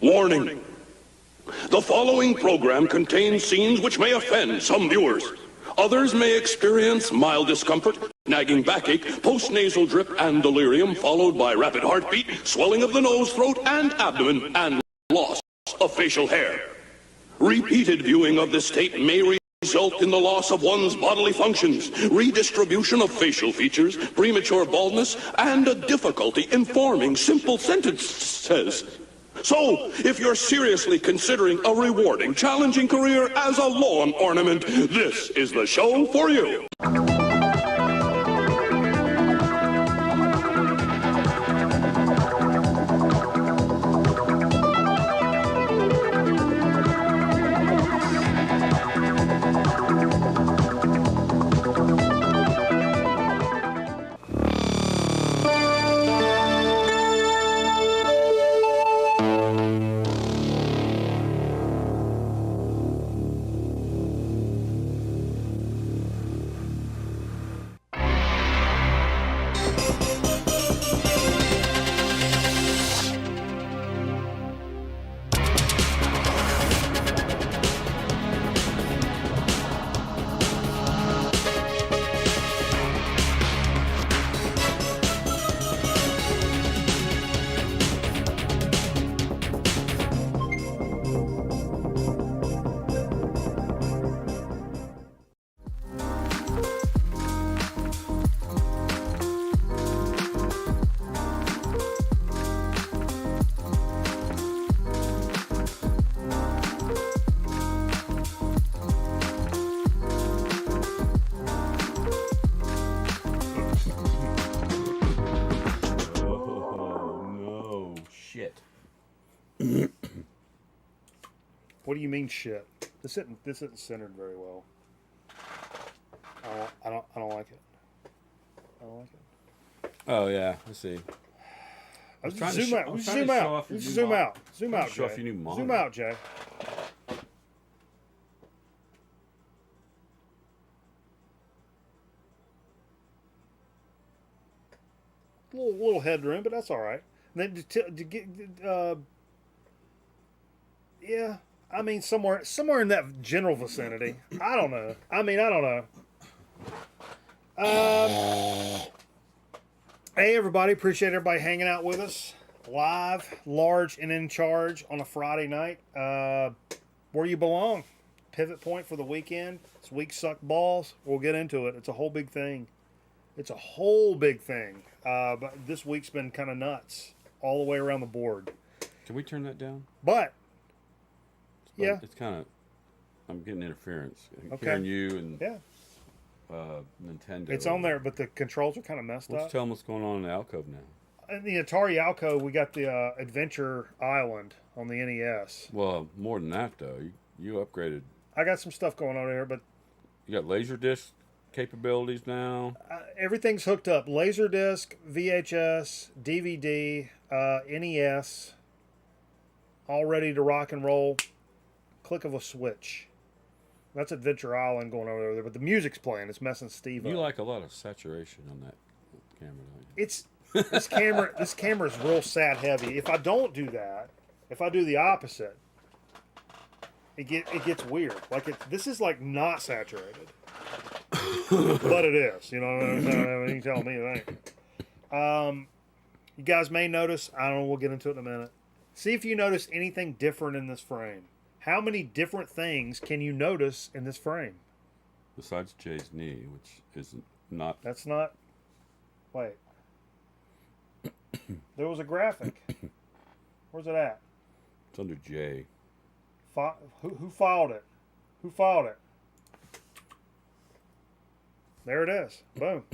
Warning. The following program contains scenes which may offend some viewers. Others may experience mild discomfort, nagging backache, post-nasal drip, and delirium, followed by rapid heartbeat, swelling of the nose, throat, and abdomen, and loss of facial hair. Repeated viewing of this tape may result in the loss of one's bodily functions, redistribution of facial features, premature baldness, and a difficulty in forming simple sentences. So, if you're seriously considering a rewarding, challenging career as a lawn ornament, this is the show for you. What do you mean shit? This isn't centered very well. I don't like it. I don't like it. Oh yeah, let's see. Zoom out. Zoom out. Zoom out. Zoom out, Show off Jay. your new monitor. Zoom out, Jay. Little headroom, but that's all right. And then to get yeah. I mean, somewhere in that general vicinity. I don't know. I don't know. Hey, everybody. Appreciate everybody hanging out with us. Live, large, and in charge on a Friday night. Where you belong. Pivot point for the weekend. This week sucked balls. We'll get into it. It's a whole big thing. But this week's been kind of nuts. All the way around the board. Can we turn that down? But... yeah, it's kind of. I'm getting interference. Okay. Hearing you and yeah, Nintendo. it's on there, but the controls are kind of messed up. Let's tell them what's going on in the alcove now. In the Atari alcove, we got the Adventure Island on the NES. Well, more than that though, you upgraded. I got some stuff going on there, but you got Laserdisc capabilities now. Everything's hooked up: Laserdisc, VHS, DVD, NES, all ready to rock and roll. Click of a switch. That's Adventure Island going over there, but the music's playing. It's messing Steve up. You like a lot of saturation on that camera, don't you? It's this camera is real sat heavy. If I don't do that, if I do the opposite, it gets weird. This is like not saturated, but it is. You know what I'm saying? You can tell me anything. You guys may notice. I don't know. We'll get into it in a minute. See if you notice anything different in this frame. How many different things can you notice in this frame? Besides Jay's knee, which is not... That's not... Wait. There was a graphic. Where's it at? It's under Jay. Who filed it? Who filed it? There it is. Boom.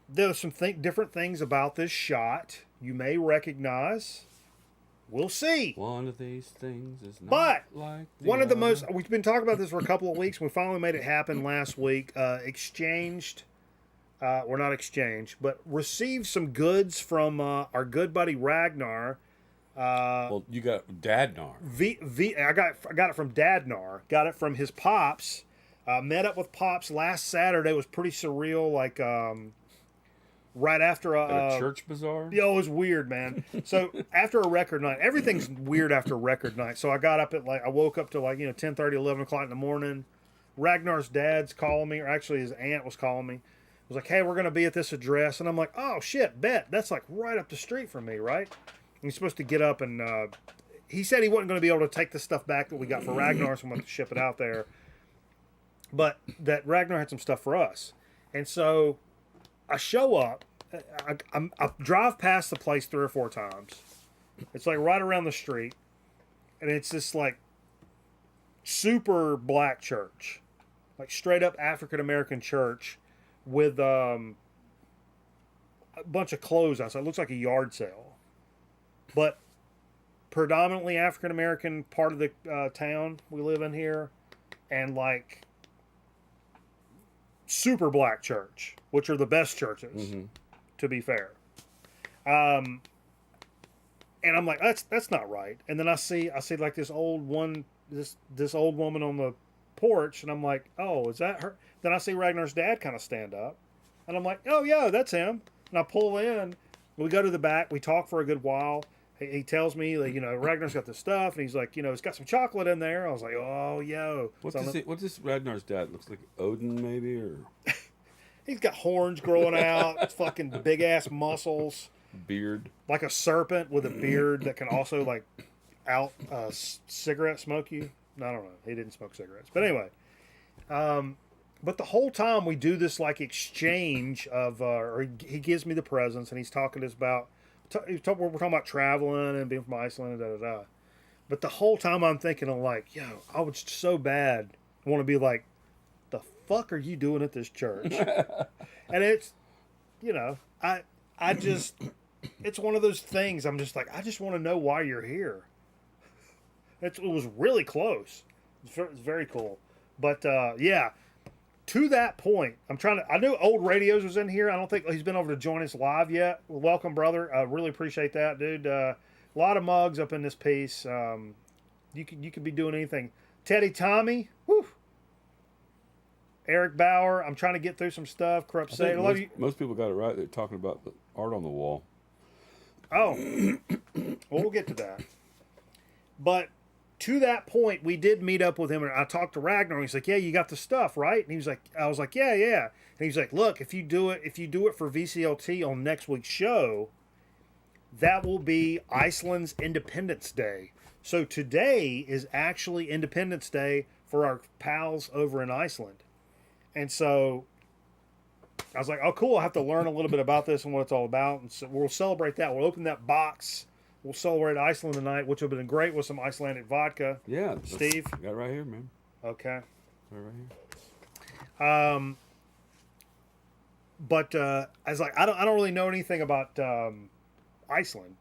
There's some different things about this shot you may recognize. We'll see. One of these things is not but like the one of the other. most... We've been talking about this for a couple of weeks. We finally made it happen last week. Exchanged... We're not exchanged, but received some goods from our good buddy Ragnar. Well, you got Dadnar. I got it from Dadnar. Got it from his pops. Met up with pops last Saturday. It was pretty surreal. right after At a church bazaar? Yo, it was weird, man. So after a record night, everything's weird after a record night. So I got up at I woke up to 10:30, 11 o'clock in the morning. Ragnar's dad's calling me, or actually his aunt was calling me. Was like, hey, we're going to be at this address. And I'm like, oh, shit, bet. That's like right up the street from me, right? And he's supposed to get up and he said he wasn't going to be able to take the stuff back that we got for Ragnar, so I'm going to ship it out there. But that Ragnar had some stuff for us. And so I show up. I drive past the place 3 or 4 times. It's like right around the street. And it's this like super black church. Like straight up African-American church with a bunch of clothes outside. It looks like a yard sale. But predominantly African-American part of the town we live in here. And like super black church, which are the best churches, to be fair. And I'm like, that's not right. And then I see like this old woman on the porch, and I'm like, oh, is that her? Then I see Ragnar's dad kind of stand up, and I'm like, oh yeah, that's him. And I pull in. We go to the back. We talk for a good while. He tells me, like, Ragnar's got this stuff, and he's like, it's got some chocolate in there. I was like, oh, yo. What's this Ragnar's dad? Looks like Odin, maybe, or he's got horns growing out, fucking big ass muscles, beard, like a serpent with a beard that can also like out cigarette smoke you. I don't know. He didn't smoke cigarettes, but anyway. But the whole time we do this like exchange of, or he gives me the presents, and he's talking to us about. We're talking about traveling and being from Iceland and da-da-da. But the whole time I'm thinking of like, yo, I would so bad want to be like, the fuck are you doing at this church? And it's, I just, it's one of those things. I'm just like, I just want to know why you're here. It was really close. It's very cool. But yeah. To that point, I knew Old Radios was in here. I don't think he's been over to join us live yet. Well, welcome, brother. I really appreciate that, dude. A lot of mugs up in this piece. You could be doing anything. Teddy Tommy, whew. Eric Bauer. I'm trying to get through some stuff. Corrupt State. Most people got it right. They're talking about the art on the wall. Oh, well, we'll get to that. But to that point, we did meet up with him, and I talked to Ragnar, and he's like, yeah, you got the stuff, right? And he was like, I was like, yeah. And he's like, look, if you do it for VCLT on next week's show, that will be Iceland's Independence Day. So today is actually Independence Day for our pals over in Iceland. And so I was like, oh, cool, I'll have to learn a little bit about this and what it's all about. And so we'll celebrate that. We'll open that box. We'll celebrate Iceland tonight, which would have been great with some Icelandic vodka. Yeah. Steve? Got it right here, man. Okay. Right here. But I was like, I don't really know anything about Iceland.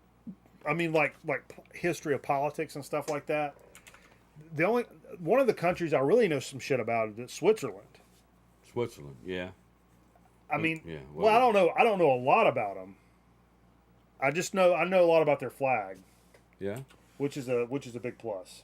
I mean, like history of politics and stuff like that. One of the countries I really know some shit about is Switzerland. Switzerland, yeah. I mean, yeah. Well, I don't know a lot about them. I know a lot about their flag. Yeah. Which is a big plus.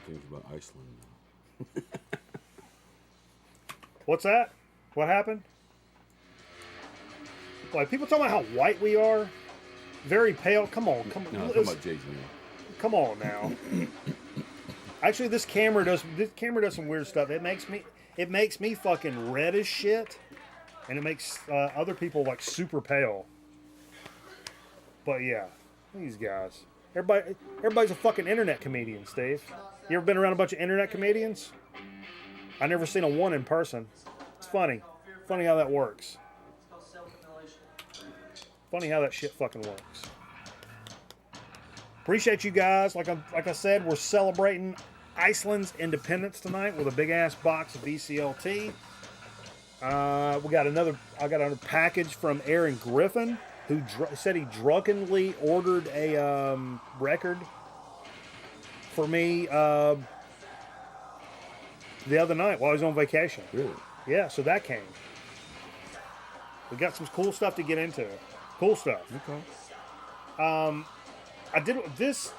Things about Iceland now. What's that? What happened? Like, people talking about how white we are? Very pale. Come on. No, I'm talking about Jay's man. Come on now. Actually, this camera does some weird stuff. It makes me fucking red as shit, and it makes other people like super pale. But yeah, these guys. Everybody's a fucking internet comedian, Steve. You ever been around a bunch of internet comedians? I never seen a one in person. It's funny. Funny how that works. Funny how that shit fucking works. Appreciate you guys. Like I said, we're celebrating Iceland's Independence tonight with a big ass box of VCLT. I got another package from Aaron Griffin, who said he drunkenly ordered a record for me the other night while I was on vacation. Really? Yeah, so that came. We got some cool stuff to get into. Cool stuff. Okay. I did this.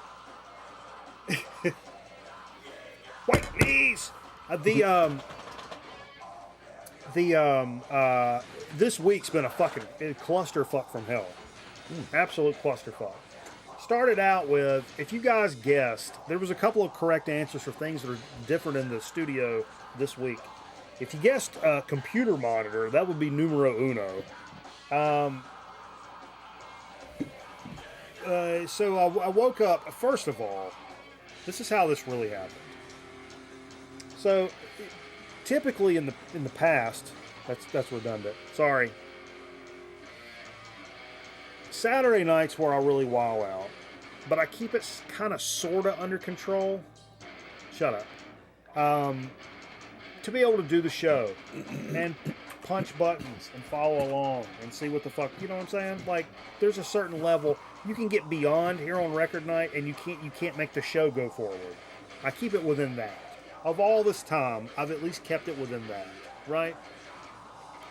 White knees. This week's been a fucking clusterfuck from hell. Absolute clusterfuck. Started out with, if you guys guessed, there was a couple of correct answers for things that are different in the studio this week. If you guessed computer monitor, that would be numero uno. So I woke up. First of all, this is how this really happened. So, typically in the past, that's redundant. Sorry. Saturday nights where I really wow out, but I keep it kind of sorta under control. Shut up. To be able to do the show and punch buttons and follow along and see what the fuck, you know what I'm saying? Like, there's a certain level you can get beyond here on record night, and you can't make the show go forward. I keep it within that. Of all this time, I've at least kept it within that, right?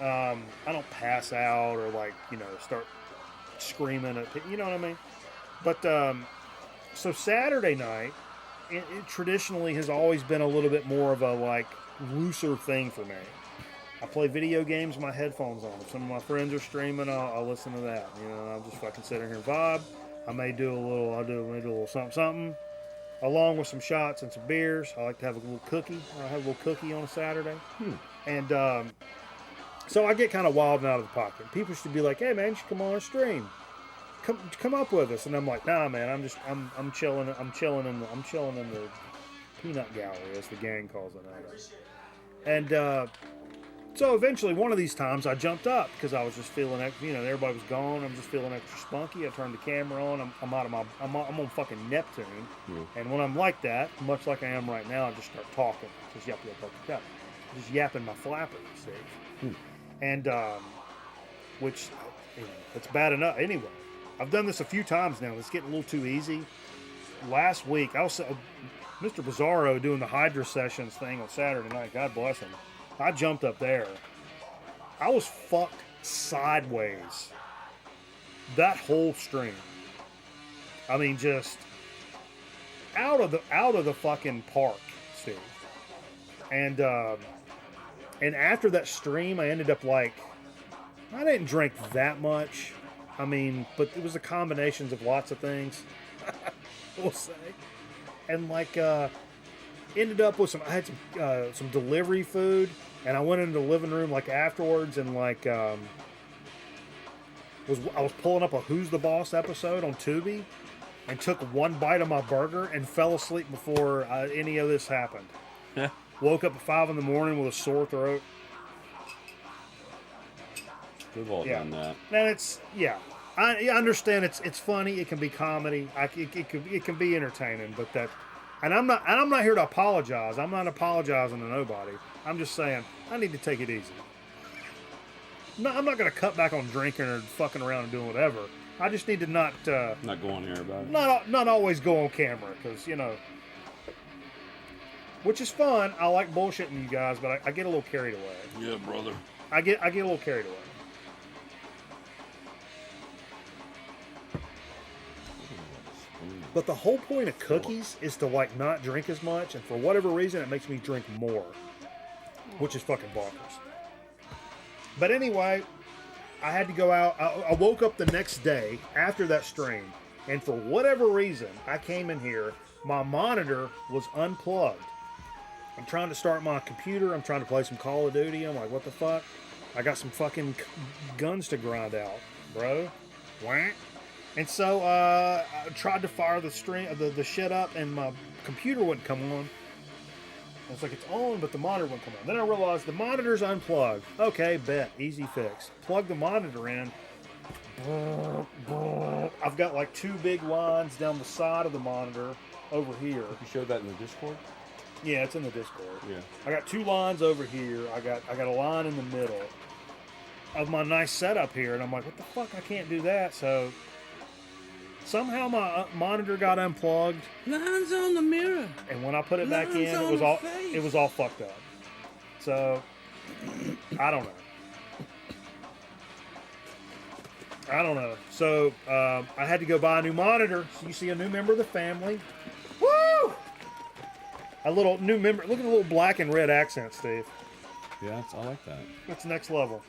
I don't pass out or start screaming at, you know what I mean? But so Saturday night, it traditionally has always been a little bit more of a looser thing for me. I play video games with my headphones on. If some of my friends are streaming, I'll listen to that. You know, I'll just fucking sit here and vibe. I may do a little something, along with some shots and some beers. I like to have a little cookie. I have a little cookie on a Saturday. And so I get kind of wild and out of the pocket. People should be like, "Hey man, you should come on a stream. Come up with us." And I'm like, "Nah, man. I'm chilling. I'm chilling in the peanut gallery, as the gang calls it nowadays." And so eventually, one of these times, I jumped up because I was just feeling, everybody was gone. I'm just feeling extra spunky. I turned the camera on. I'm on fucking Neptune. And when I'm like that, much like I am right now, I just start talking, just yapping my flapper, Steve. And which, it's bad enough. Anyway, I've done this a few times now. It's getting a little too easy. Last week, I was Mr. Bizarro doing the Hydra Sessions thing on Saturday night. God bless him. I jumped up there. I was fucked sideways that whole stream. I mean, just out of the fucking park, Steve. And after that stream, I ended up I didn't drink that much. I mean, but it was a combinations of lots of things. We'll say. And ended up with I had some delivery food, and I went into the living room afterwards, and I was pulling up a Who's the Boss episode on Tubi, and took one bite of my burger and fell asleep before any of this happened. Woke up at 5 a.m. with a sore throat. We've all done that. And I understand it's funny. It can be comedy. It can be entertaining, but that. And I'm not here to apologize. I'm not apologizing to nobody. I'm just saying I need to take it easy. No, I'm not going to cut back on drinking or fucking around and doing whatever. I just need to not go on here about it. Not always go on camera, because which is fun. I like bullshitting you guys, but I get a little carried away. Yeah, brother. I get a little carried away. But the whole point of cookies is to not drink as much, and for whatever reason, it makes me drink more, which is fucking bonkers. But anyway, I had to go out. I woke up the next day after that stream, and for whatever reason, I came in here. My monitor was unplugged. I'm trying to start my computer. I'm trying to play some Call of Duty. I'm like, what the fuck? I got some fucking guns to grind out, bro. Wah. And so I tried to fire the shit up, and my computer wouldn't come on. I was like, it's on, but the monitor wouldn't come on. Then I realized the monitor's unplugged. Okay, bet. Easy fix. Plug the monitor in. I've got 2 big lines down the side of the monitor over here. You showed that in the Discord? Yeah, it's in the Discord. Yeah. I got 2 lines over here. I got a line in the middle of my nice setup here, and I'm like, what the fuck? I can't do that. So somehow my monitor got unplugged, Lines on the mirror. and when I put it back in, Lines on it was the all face. it was all fucked up. So I don't know. So I had to go buy a new monitor. So you see a new member of the family. Woo! A little new member. Look at the little black and red accent, Steve. Yeah, I like that. That's next level.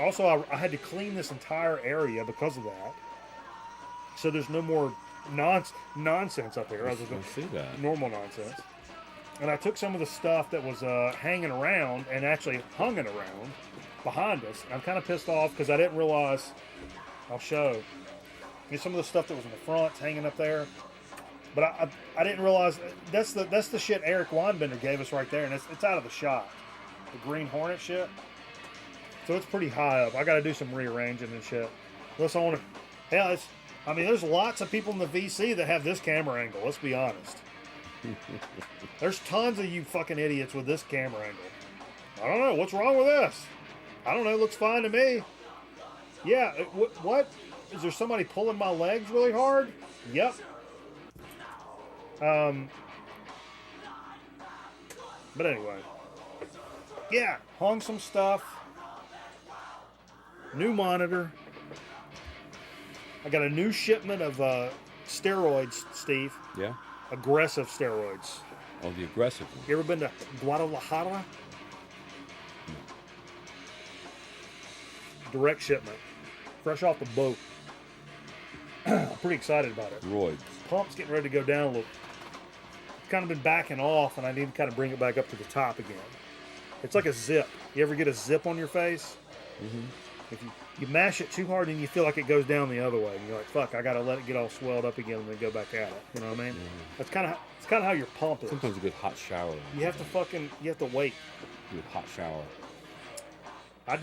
Also, I had to clean this entire area because of that. So there's no more nonsense up here other than I see that. normal nonsense. And I took some of the stuff that was hanging around and actually hung it around behind us. I'm kind of pissed off because I didn't realize. I'll show. Some of the stuff that was in the front hanging up there. But I didn't realize that's the shit Eric Weinbender gave us right there, and it's out of the shot. The Green Hornet shit. So it's pretty high up. I got to do some rearranging and shit. Let's own it. Hell, there's lots of people in the VC that have this camera angle. Let's be honest. There's tons of you fucking idiots with this camera angle. I don't know what's wrong with this. I don't know. It looks fine to me. Yeah. What? Is there somebody pulling my legs really hard? Yep. But anyway, yeah, hung some stuff. New monitor. I got a new shipment of steroids, Steve. Yeah. Aggressive steroids. Oh, the aggressive one. You ever been to Guadalajara? Direct shipment. Fresh off the boat. I'm pretty excited about it. Roids. Pump's getting ready to go down a little. Kind of been backing off, and I need to kind of bring it back up to the top again. It's like a zip. You ever get a zip on your face? Mm-hmm. If you mash it too hard and you feel like it goes down the other way, and you're like, "Fuck, I gotta let it get all swelled up again and then go back at it." You know what I mean? Mm-hmm. That's kind of how your pump is. Sometimes a good hot shower. You have to wait. Good hot shower. I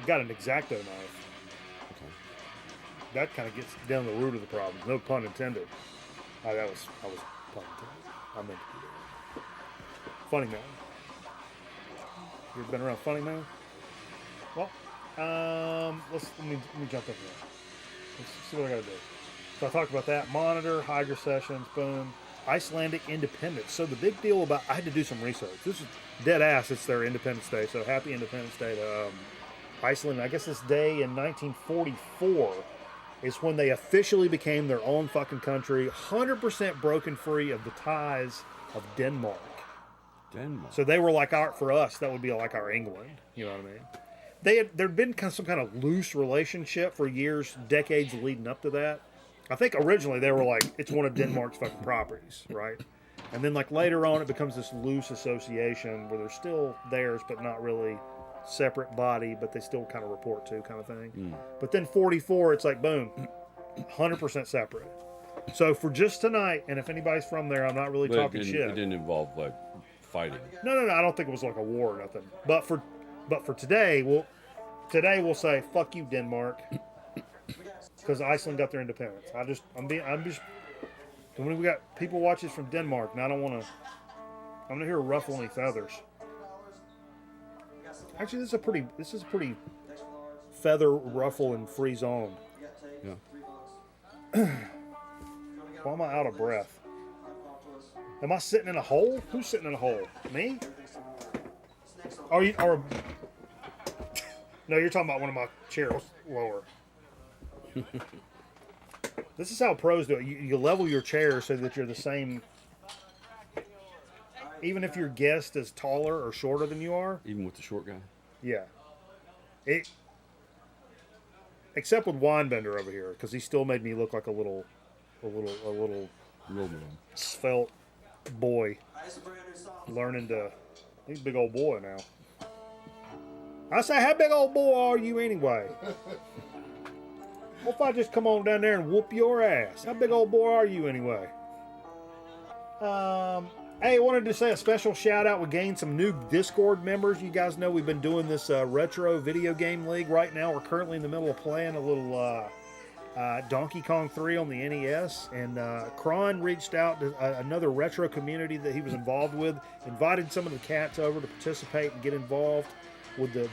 got an X-Acto knife. Okay. That kind of gets down the root of the problem. No pun intended. I was pun intended. I meant to do that. Funny Man. You ever been around Funny Man? Well, let me jump in here. Let's see what I gotta do. So I talked about that. Monitor, Hydra sessions, boom. Icelandic independence. So the big deal about, I had to do some research. This is dead ass. It's their Independence Day. So happy Independence Day to Iceland. I guess this day in 1944 is when they officially became their own fucking country, 100% broken free of the ties of Denmark. Denmark. So they were like for us, that would be like our England. You know what I mean? There'd been some kind of loose relationship for years, decades leading up to that. I think originally they were like, it's one of Denmark's fucking properties, right? And then like later on, it becomes this loose association where they're still theirs, but not really separate body, but they still kind of report to, kind of thing. But then 44, it's like boom, 100% separate. So for just tonight, and if anybody's from there, I'm not really talking shit. It didn't involve like fighting. No. I don't think it was like a war or nothing. But for today, we'll say fuck you, Denmark, because Iceland got their independence. I'm just. When we got people watching from Denmark, and I don't want to. I'm not here to ruffle any feathers. Actually, this is a pretty feather ruffle and free zone. Yeah. Why am I out of breath? Am I sitting in a hole? Who's sitting in a hole? Me? No, you're talking about one of my chairs lower. This is how pros do it. You level your chair so that you're the same. Even if your guest is taller or shorter than you are. Even with the short guy. Yeah. Except with Weinbender over here, because he still made me look like a little man. svelte boy. Learning to. He's a big old boy now. I say, how big old boy are you anyway? What if I just come on down there and whoop your ass? How big old boy are you anyway? Hey, I wanted to say a special shout out. We gained some new Discord members. You guys know we've been doing this retro video game league right now. We're currently in the middle of playing a Donkey Kong 3 on the NES, and Kron reached out to another retro community that he was involved with, invited some of the cats over to participate and get involved with the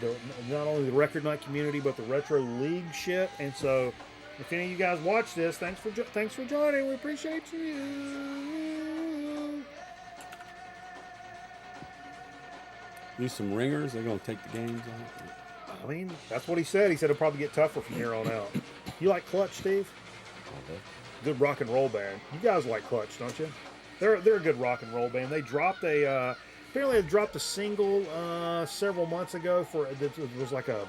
not only the Record Night community but the Retro League shit. And so, if any of you guys watch this, thanks for joining. We appreciate you. Use some ringers. They're gonna take the games out. I mean, that's what he said. He said it'll probably get tougher from here on out. You like Clutch, Steve? Okay. Good rock and roll band. You guys like Clutch, don't you? They're a good rock and roll band. They dropped apparently they dropped a single several months ago for it was like a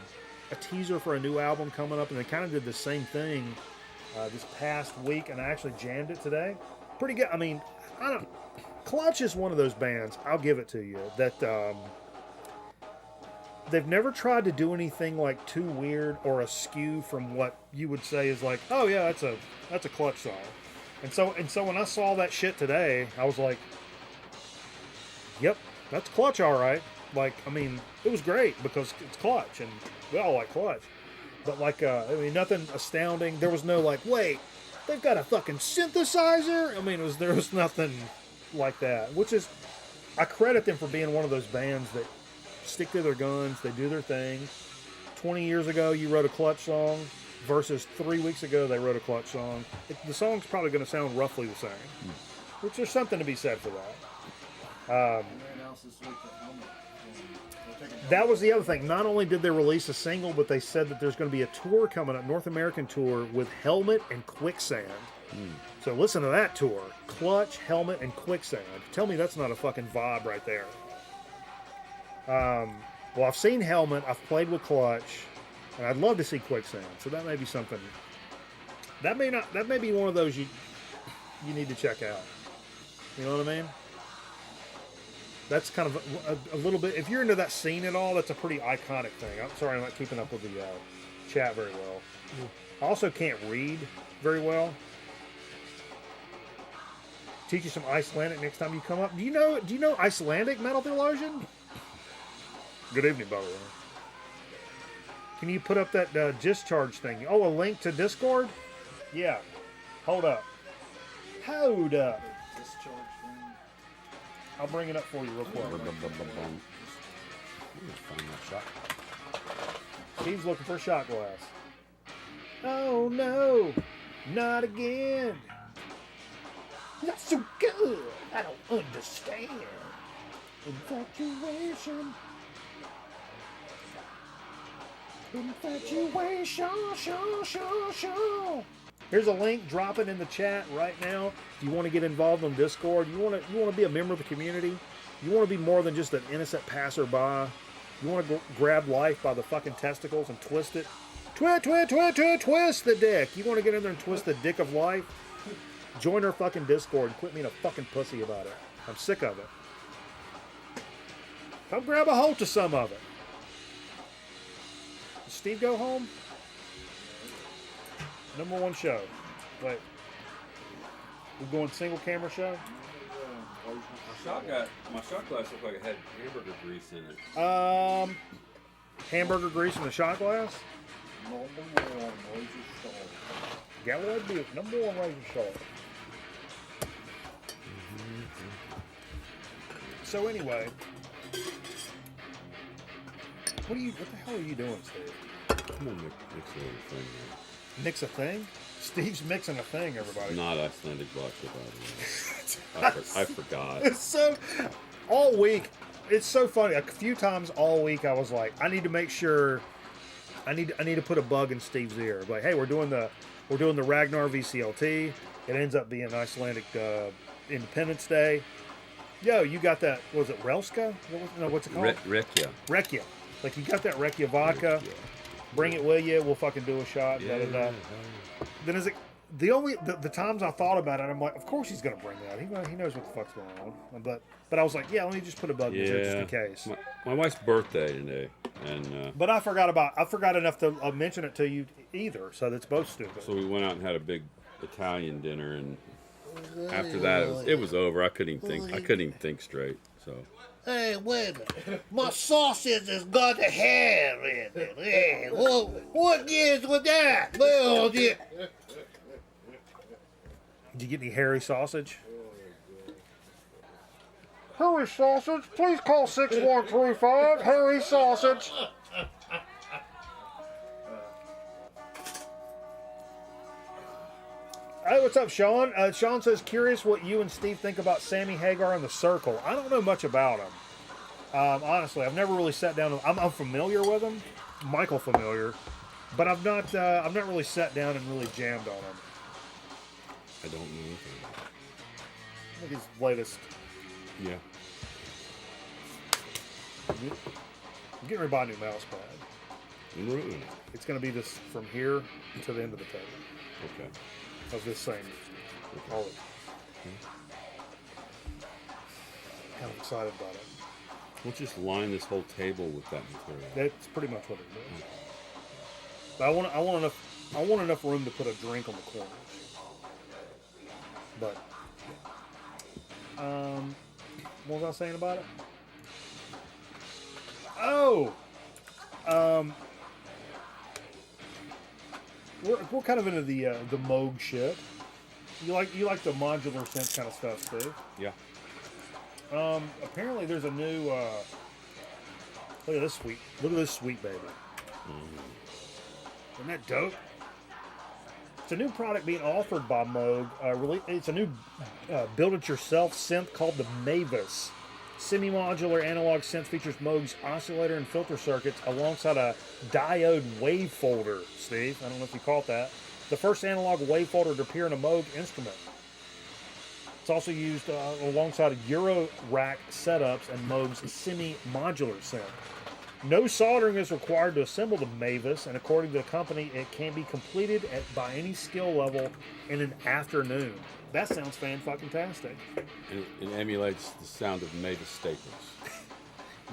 teaser for a new album coming up, and they kind of did the same thing this past week, and I actually jammed it today. Pretty good. I mean, Clutch is one of those bands, I'll give it to you, that they've never tried to do anything like too weird or askew from what you would say is like, oh yeah, that's a Clutch song. And so when I saw that shit today, I was like, yep, that's Clutch, all right. Like, I mean, it was great because it's Clutch, and we all like Clutch. But like, I mean, nothing astounding. There was no like, wait, they've got a fucking synthesizer. I mean, there was nothing like that. Which is, I credit them for being one of those bands that stick to their guns. They do their thing. 20 years ago, you wrote a Clutch song versus 3 weeks ago, they wrote a Clutch song. The song's probably going to sound roughly the same, which there's something to be said for that. That was the other thing. Not only did they release a single, but they said that there's going to be a tour coming up, North American tour, with Helmet and Quicksand. So listen to that tour. Clutch, Helmet, and Quicksand. Tell me that's not a fucking vibe right there. Well, I've seen Helmet, I've played with Clutch, and I'd love to see Quicksand. So that may be something. That may be one of those you need to check out. You know what I mean? That's kind of a little bit. If you're into that scene at all, that's a pretty iconic thing. I'm sorry, I'm not keeping up with the chat very well. I also can't read very well. Teach you some Icelandic next time you come up. Do you know Icelandic, Metal Theologian? Good evening, by the way. Can you put up that discharge thing? Oh, a link to Discord? Yeah. Hold up. I'll bring it up for you real quick. Steve's looking for a shot glass. Oh no, not again. Not so good. I don't understand. Infatuation. Infatuation. Here's a link. Drop it in the chat right now. If you want to get involved on Discord, you want to be a member of the community. You want to be more than just an innocent passerby. You want to grab life by the fucking testicles and twist it. Twist the dick. You want to get in there and twist the dick of life? Join our fucking Discord and quit being a fucking pussy about it. I'm sick of it. Come grab a hold to some of it. Did Steve go home? Number one show. Wait. We're going single camera show? My shot glass looked like it had hamburger grease in it. Hamburger grease in the shot glass? Galloway beef, number one razor salt. So anyway, what the hell are you doing, Steve? I'm gonna mix a little thing there. Mix a thing? Steve's mixing a thing, everybody. Not Icelandic vodka, by the way. I forgot. It's so, all week, it's so funny. A few times all week I was like, I need to make sure, I need to put a bug in Steve's ear. Like, hey, we're doing the Ragnar VCLT. It ends up being Icelandic Independence Day. Yo, you got that, was it Relska? What's it called? Rekia. Like, you got that Rekia vodka. Rekia. Bring it with you. We'll fucking do a shot. Yeah. Then is it the times I thought about it? I'm like, of course he's gonna bring that. He knows what the fuck's going on. But I was like, yeah, let me just put a bug in just in case. My wife's birthday today, and but I forgot enough to mention it to you either. So that's both stupid. so we went out and had a big Italian dinner, and after that it was over. I couldn't even think straight. So Hey, wait a minute. My sausage has got a hair in it. Hey, what gives with that? Well, Did you get any hairy sausage? Hairy sausage, please call 6135. Hairy sausage. Hey, what's up, Sean? Sean says, curious what you and Steve think about Sammy Hagar and the Circle. I don't know much about him. Honestly, I've never really sat down. I'm familiar with him, Michael familiar, but I've not really sat down and really jammed on him. I don't know anything. I think his latest. Yeah. I'm getting ready to buy a new mouse pad. Really? It's going to be this from here to the end of the table. Okay. Of this same color. Kind of excited about it. We'll just line this whole table with that material. That's pretty much what it is. But I want enough room to put a drink on the corners. But what was I saying about it? Oh, we're kind of into the Moog shit. You like the modular synth kind of stuff, Steve? Yeah. Apparently there's a new. Look at this sweet. Look at this sweet baby. Isn't that dope? It's a new product being offered by Moog. It's a new build-it-yourself synth called the Mavis. Semi-modular analog synth features Moog's oscillator and filter circuits alongside a diode wave folder. Steve, I don't know if you caught that. The first analog wave folder to appear in a Moog instrument. It's also used alongside Euro rack setups and Moog's semi-modular synth. No soldering is required to assemble the Mavis, and according to the company, it can be completed by any skill level in an afternoon. That sounds fan-fucking-tastic. And it emulates the sound of Mavis staples.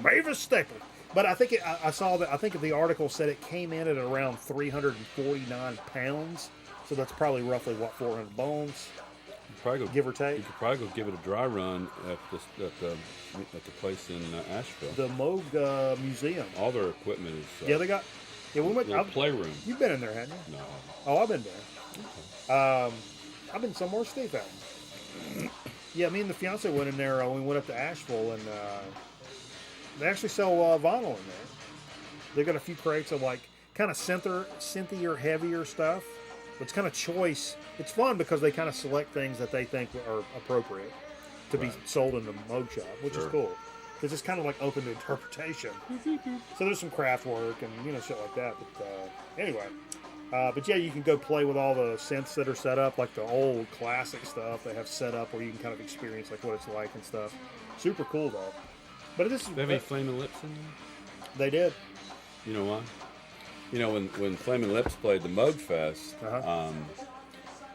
Mavis staple. But I think I saw that. I think the article said it came in at around 349 pounds. So that's probably roughly what 400 bones, give or take. You could probably go give it a dry run at the place in Asheville. The Moog Museum. All their equipment is. Yeah, they got. Yeah, we went. Little playroom. You've been in there, haven't you? No. Oh, I've been there. Okay. I've been somewhere Steve had. Yeah, me and the fiance went in there. We went up to Asheville, and they actually sell vinyl in there. They got a few crates of like kind of synthier, heavier stuff. But it's kind of choice. It's fun because they kind of select things that they think are appropriate to be sold in the Moog shop, which is cool. Because it's kind of like open to interpretation. So there's some craft work and shit like that. But anyway. But yeah, you can go play with all the synths that are set up, like the old classic stuff they have set up where you can kind of experience like what it's like and stuff. Super cool though. But this is. They have any Flaming Lips in there? They did. You know why? When Flaming Lips played the Moog Fest,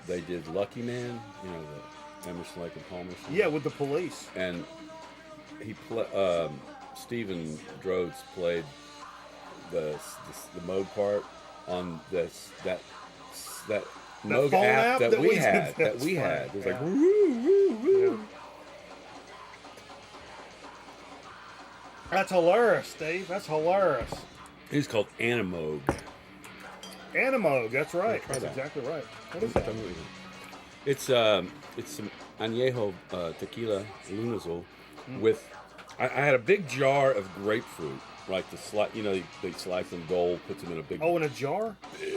they did Lucky Man. The Emerson, Lake and Palmer song. Yeah, with the Police. And Stephen Rhodes played the Moog part on that Moog app that we had. It was like woo woo woo. That's hilarious, Steve. That's hilarious. It's called Animoog. Animoog, that's right. That's exactly right. What is that? It's some añejo tequila lunazol with. I had a big jar of grapefruit, like they slice them gold, puts them in a big. Oh, in a jar?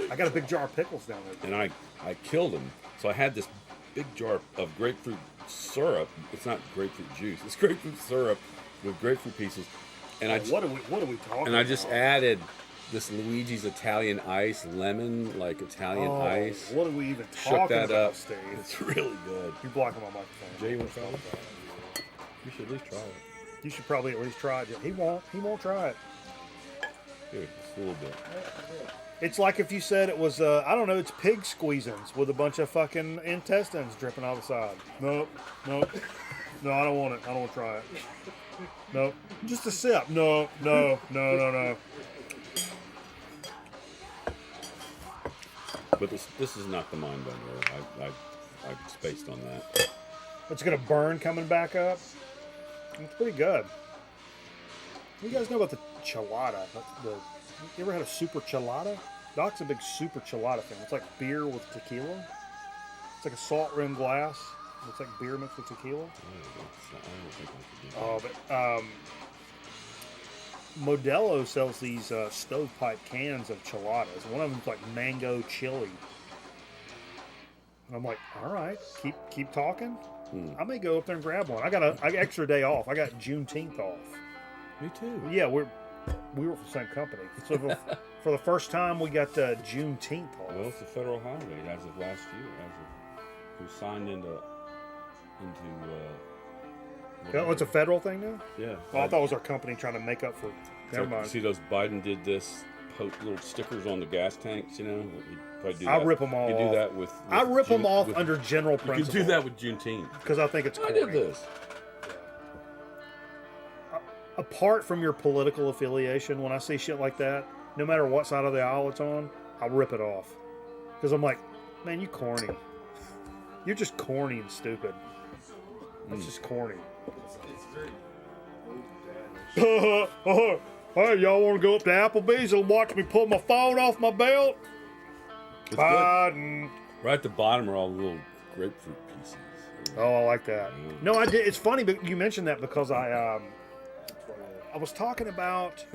I got a big jar of pickles down there. And I killed them, so I had this big jar of grapefruit syrup. It's not grapefruit juice. It's grapefruit syrup with grapefruit pieces. And what are we talking about? And I just added this Luigi's Italian ice, lemon, like Italian ice. What are we even Shook talking that about, up. Steve? It's really good. You're blocking my microphone. Jay, you want to try it? You should at least try it. You should probably at least try it. He won't try it. Here, just a little bit. It's like if you said it was, I don't know, it's pig squeezins with a bunch of fucking intestines dripping out the side. Nope. No, I don't want it. I don't want to try it. Nope. Just a sip. No. But this is not the mind bender. I spaced on that. It's gonna burn coming back up. It's pretty good. You guys know about the chelada? You ever had a super chelada? Doc's a big super chelada fan. It's like beer with tequila. It's like a salt rim glass. It's like beer mixed with tequila. Oh, but Modelo sells these stovepipe cans of cheladas. One of them's like mango chili. And I'm like, all right, keep talking. I may go up there and grab one. I got an extra day off. I got Juneteenth off. Me too. Yeah, we work for the same company. So for the first time, we got Juneteenth off. Well, it's a federal holiday as of last year. We signed into. Oh, it's a federal thing now? Yeah. Well, I thought it was our company trying to make up for. Never mind. See those Biden did this. Little stickers on the gas tanks, you know. I rip them all you off. do that with I rip them off with, under general principle. You can do that with Juneteenth. Because I think it's I corny. did this. Apart from your political affiliation, when I see shit like that, no matter what side of the aisle it's on, I'll rip it off. Because I'm like, man, you corny. You're just corny and stupid. That's just corny. Hey, y'all want to go up to Applebee's and watch me pull my phone off my belt? It's Biden. good. Right at the bottom are all the little grapefruit pieces. Oh, I like that. No, I did. It's funny, but you mentioned that because I was talking about.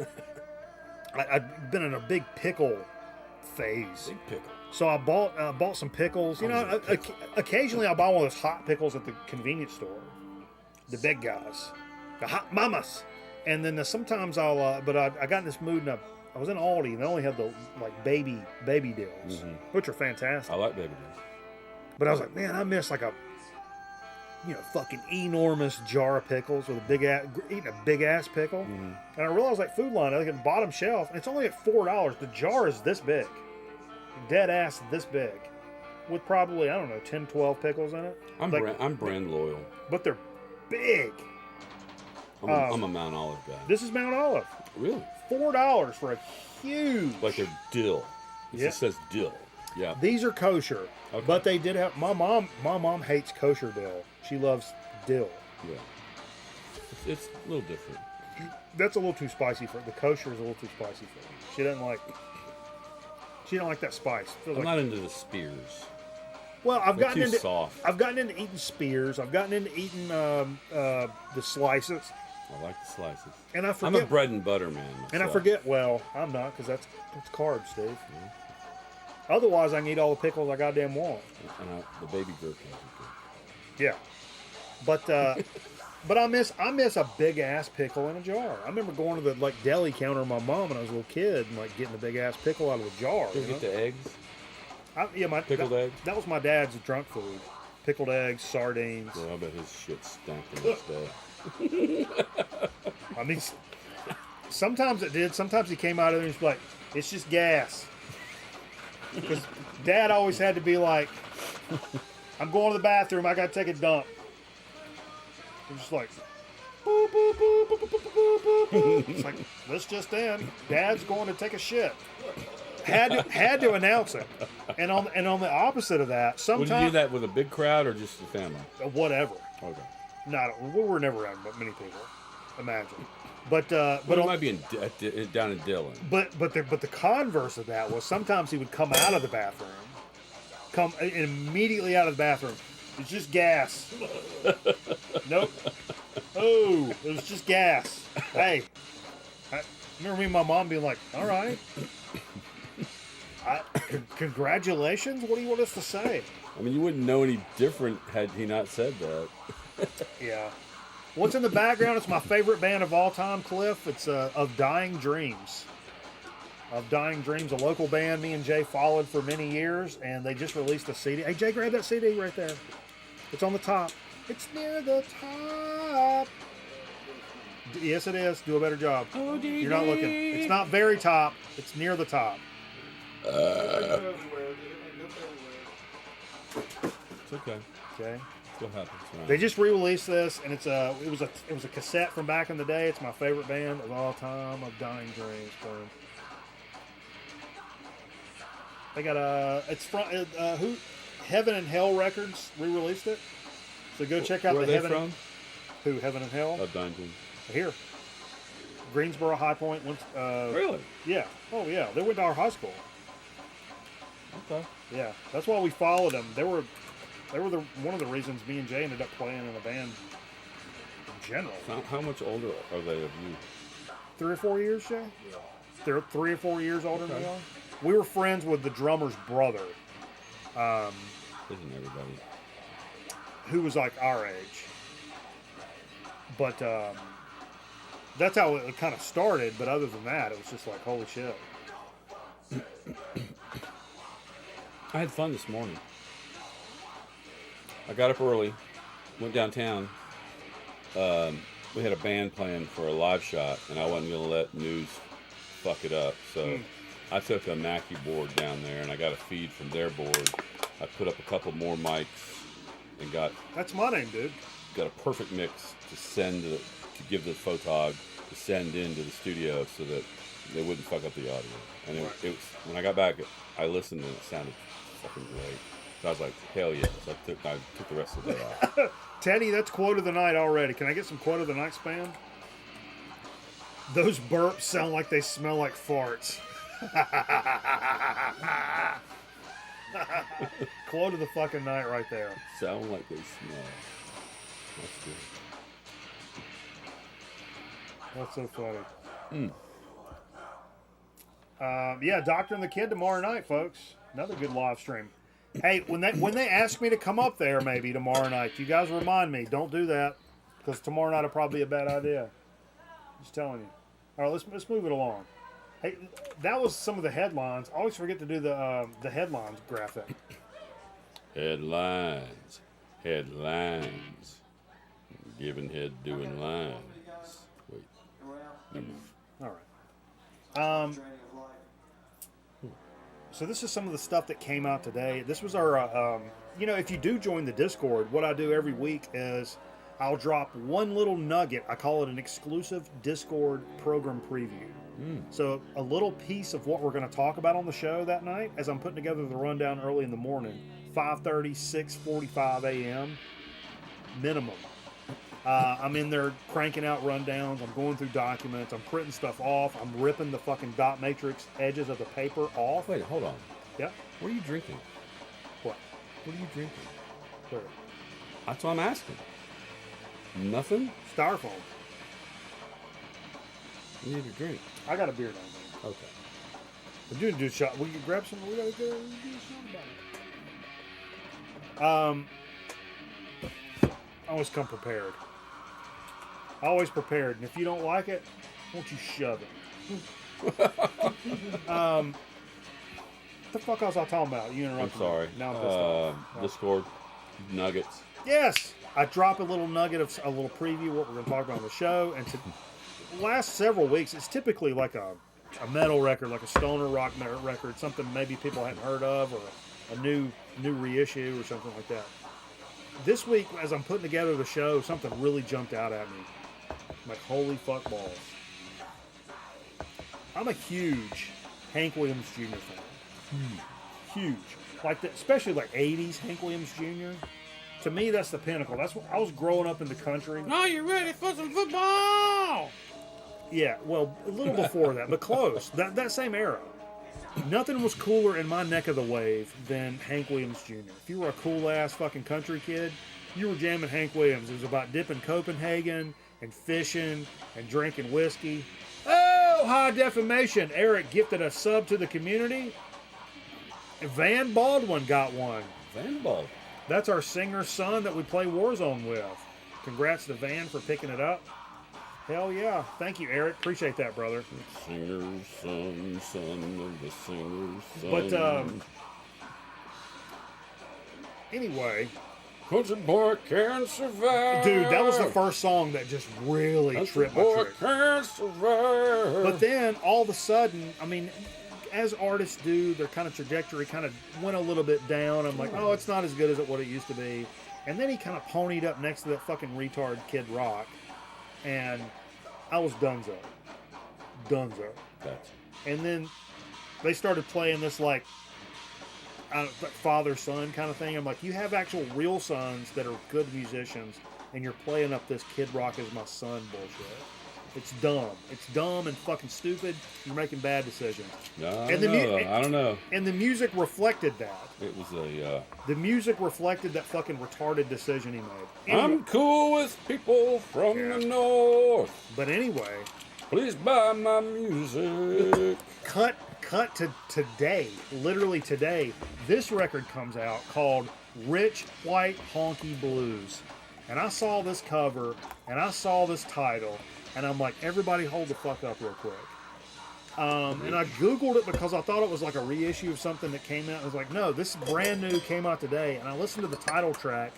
I've been in a big pickle phase. Big pickle. So I bought some pickles. You know, occasionally I buy one of those hot pickles at the convenience store. The big guys, the hot mamas. And then sometimes I'll, but I got in this mood and I was in Aldi and they only had the like baby deals, which are fantastic. I like baby deals. But I was like, man, I miss like a, fucking enormous jar of pickles with eating a big ass pickle. And I realized like Food Line, I think at the bottom shelf, and it's only at $4. The jar is this big, dead ass this big, with probably, I don't know, 10, 12 pickles in it. I'm brand loyal. But they're big. I'm a Mount Olive guy. This is Mount Olive. Really? $4 for a huge. Like they're dill. It just says dill. Yeah. These are kosher, Okay. but they did have my mom hates kosher dill. She loves dill. Yeah. It's a little different. That's a little too spicy for the kosher is a little too spicy for her. She doesn't like that spice. I'm not into the spears. Well, I've They're gotten too into soft. I've gotten into eating spears. I've gotten into eating the slices. I like the slices. And I forget. I'm a bread and butter man. And I myself. forget. Well, I'm not because that's carbs, Steve. Otherwise, I can eat all the pickles I goddamn want. And the baby gherkins are Yeah, but I miss a big ass pickle in a jar. I remember going to the deli counter with my mom when I was a little kid and getting a big ass pickle out of a jar. good. You get the eggs. Pickled eggs? That was my dad's drunk food. Pickled eggs, sardines. Well, I bet his shit stank the next day. I mean, sometimes it did. Sometimes he came out of there and he's like, "It's just gas." Because Dad always had to be like, "I'm going to the bathroom. I got to take a dump." It was just like, boop, boop, boop, boop, boop, boop, boop, boop. It's like, this just in. Dad's going to take a shit. Had to announce it. And on the opposite of that, Would sometimes you do that with a big crowd or just the family? whatever. Okay. We were never around many people. Imagine. But It might be down in Dillon. But the converse of that was sometimes he would come out of the bathroom, come immediately out of the bathroom. It's just gas. Nope. Oh, it was just gas. Hey, I remember me and my mom being like, "All right, congratulations. What do you want us to say?" I mean, you wouldn't know any different had he not said that. Yeah. What's in the background? It's my favorite band of all time, Cliff. It's Of Dying Dreams. Of Dying Dreams, a local band me and Jay followed for many years, and they just released a CD. Hey, Jay, grab that CD right there. It's on the top. It's near the top. Yes, it is. Do a better job. You're not looking. It's not very top. It's near the top. It's okay. Okay. What happens? Right? They just re-released this, and it was a cassette from back in the day. It's my favorite band of all time, Of Dying Dreams. Boom. They got it's from Heaven and Hell Records re-released it. So go check out Where the are they Heaven. from? Who? Heaven and Hell. Of Dying Dreams. Here. Greensboro, High Point. Went, Really? Yeah. Oh, yeah. They went to our high school. Okay. Yeah. That's why we followed them. They were one of the reasons me and Jay ended up playing in a band in general. How much older are they of you? 3 or 4 years, Jay? Yeah. They're 3 or 4 years older than Okay. we are. We were friends with the drummer's brother, Isn't everybody? who was like our age. But that's how it kind of started. But other than that, it was just like, holy shit. I had fun this morning. I got up early, went downtown. We had a band playing for a live shot, and I wasn't going to let news fuck it up. So I took a Mackie board down there, and I got a feed from their board. I put up a couple more mics and got That's my name, dude. a perfect mix to send to give the photog to send into the studio so that they wouldn't fuck up the audio. And it was when I got back, I listened and it sounded fucking great. So I was like, hell yeah! So I took the rest of the day off. Teddy, that's quote of the night already. Can I get some quote of the night spam? Those burps sound like they smell like farts. Quote of the fucking night right there. Sound like they smell. That's good. That's so funny. Yeah, Doctor and the Kid tomorrow night, folks. Another good live stream. Hey, when they ask me to come up there maybe tomorrow night, you guys remind me. Don't do that, because tomorrow night will probably be a bad idea. Just telling you. All right, let's move it along. Hey, that was some of the headlines. I always forget to do the headlines graphic. Headlines. Giving head, doing lines. Wait. Never mind. All right. So this is some of the stuff that came out today. This was our, if you do join the Discord, what I do every week is I'll drop one little nugget. I call it an exclusive Discord program preview. So a little piece of what we're going to talk about on the show that night as I'm putting together the rundown early in the morning, 5:30, 6:45 a.m. minimum. I'm in there cranking out rundowns. I'm going through documents. I'm printing stuff off. I'm ripping the fucking dot matrix edges of the paper off. Wait, hold on. Yep. What are you drinking? What? What are you drinking? Where? That's what I'm asking. Nothing? Styrofoam. You need a drink. I got a beer down there. Okay. We're doing a shot. We can grab some. We gotta go do something about it. I always come prepared. And if you don't like it, won't you shove it? What the fuck else I was talking about? You I'm interrupted sorry. me. Now I'm pissed off. Discord nuggets. Yes, I drop a little nugget of a little preview of what we're going to talk about on the show. And to the last several weeks, it's typically like a metal record, like a stoner rock record, something maybe people hadn't heard of, or a new reissue or something like that. This week, as I'm putting together the show, something really jumped out at me. I'm like, holy fuck balls. I'm a huge Hank Williams Jr. fan. Huge. Like, especially like 80s Hank Williams Jr. To me, that's the pinnacle. That's what I was growing up in the country. Are you ready for some football? Yeah, well, a little before that, but close. That same era. Nothing was cooler in my neck of the wave than Hank Williams Jr. If you were a cool-ass fucking country kid, you were jamming Hank Williams. It was about dipping Copenhagen and fishing and drinking whiskey. Oh, high defamation. Eric gifted a sub to the community. Van Baldwin got one. Van Baldwin. That's our singer's son that we play Warzone with. Congrats to Van for picking it up. Hell yeah. Thank you, Eric. Appreciate that, brother. Singer's son, son of the singer's son. But, anyway. Country boy can't survive. Dude, that was the first song that just really Country tripped my boy trick. can't survive. But then, all of a sudden, I mean, as artists do, their kind of trajectory kind of went a little bit down. I'm like, oh, it's not as good as what it used to be. And then he kind of ponied up next to that fucking retard Kid Rock. And I was donezo. Gotcha. And then they started playing this like father-son kind of thing. I'm like, you have actual real sons that are good musicians, and you're playing up this Kid Rock is my son bullshit. It's dumb. It's dumb and fucking stupid. You're making bad decisions. No, I And don't the know. I don't know. And the music reflected that. It was a. The music reflected that fucking retarded decision he made. Anyway, I'm cool with people from the north. but anyway, Please buy my music. cut to today, literally today, this record comes out called Rich White Honky Blues. And I saw this cover and I saw this title and I'm like, everybody hold the fuck up real quick. And I Googled it because I thought it was like a reissue of something that came out. I was like, no, this is brand new, came out today. And I listened to the title track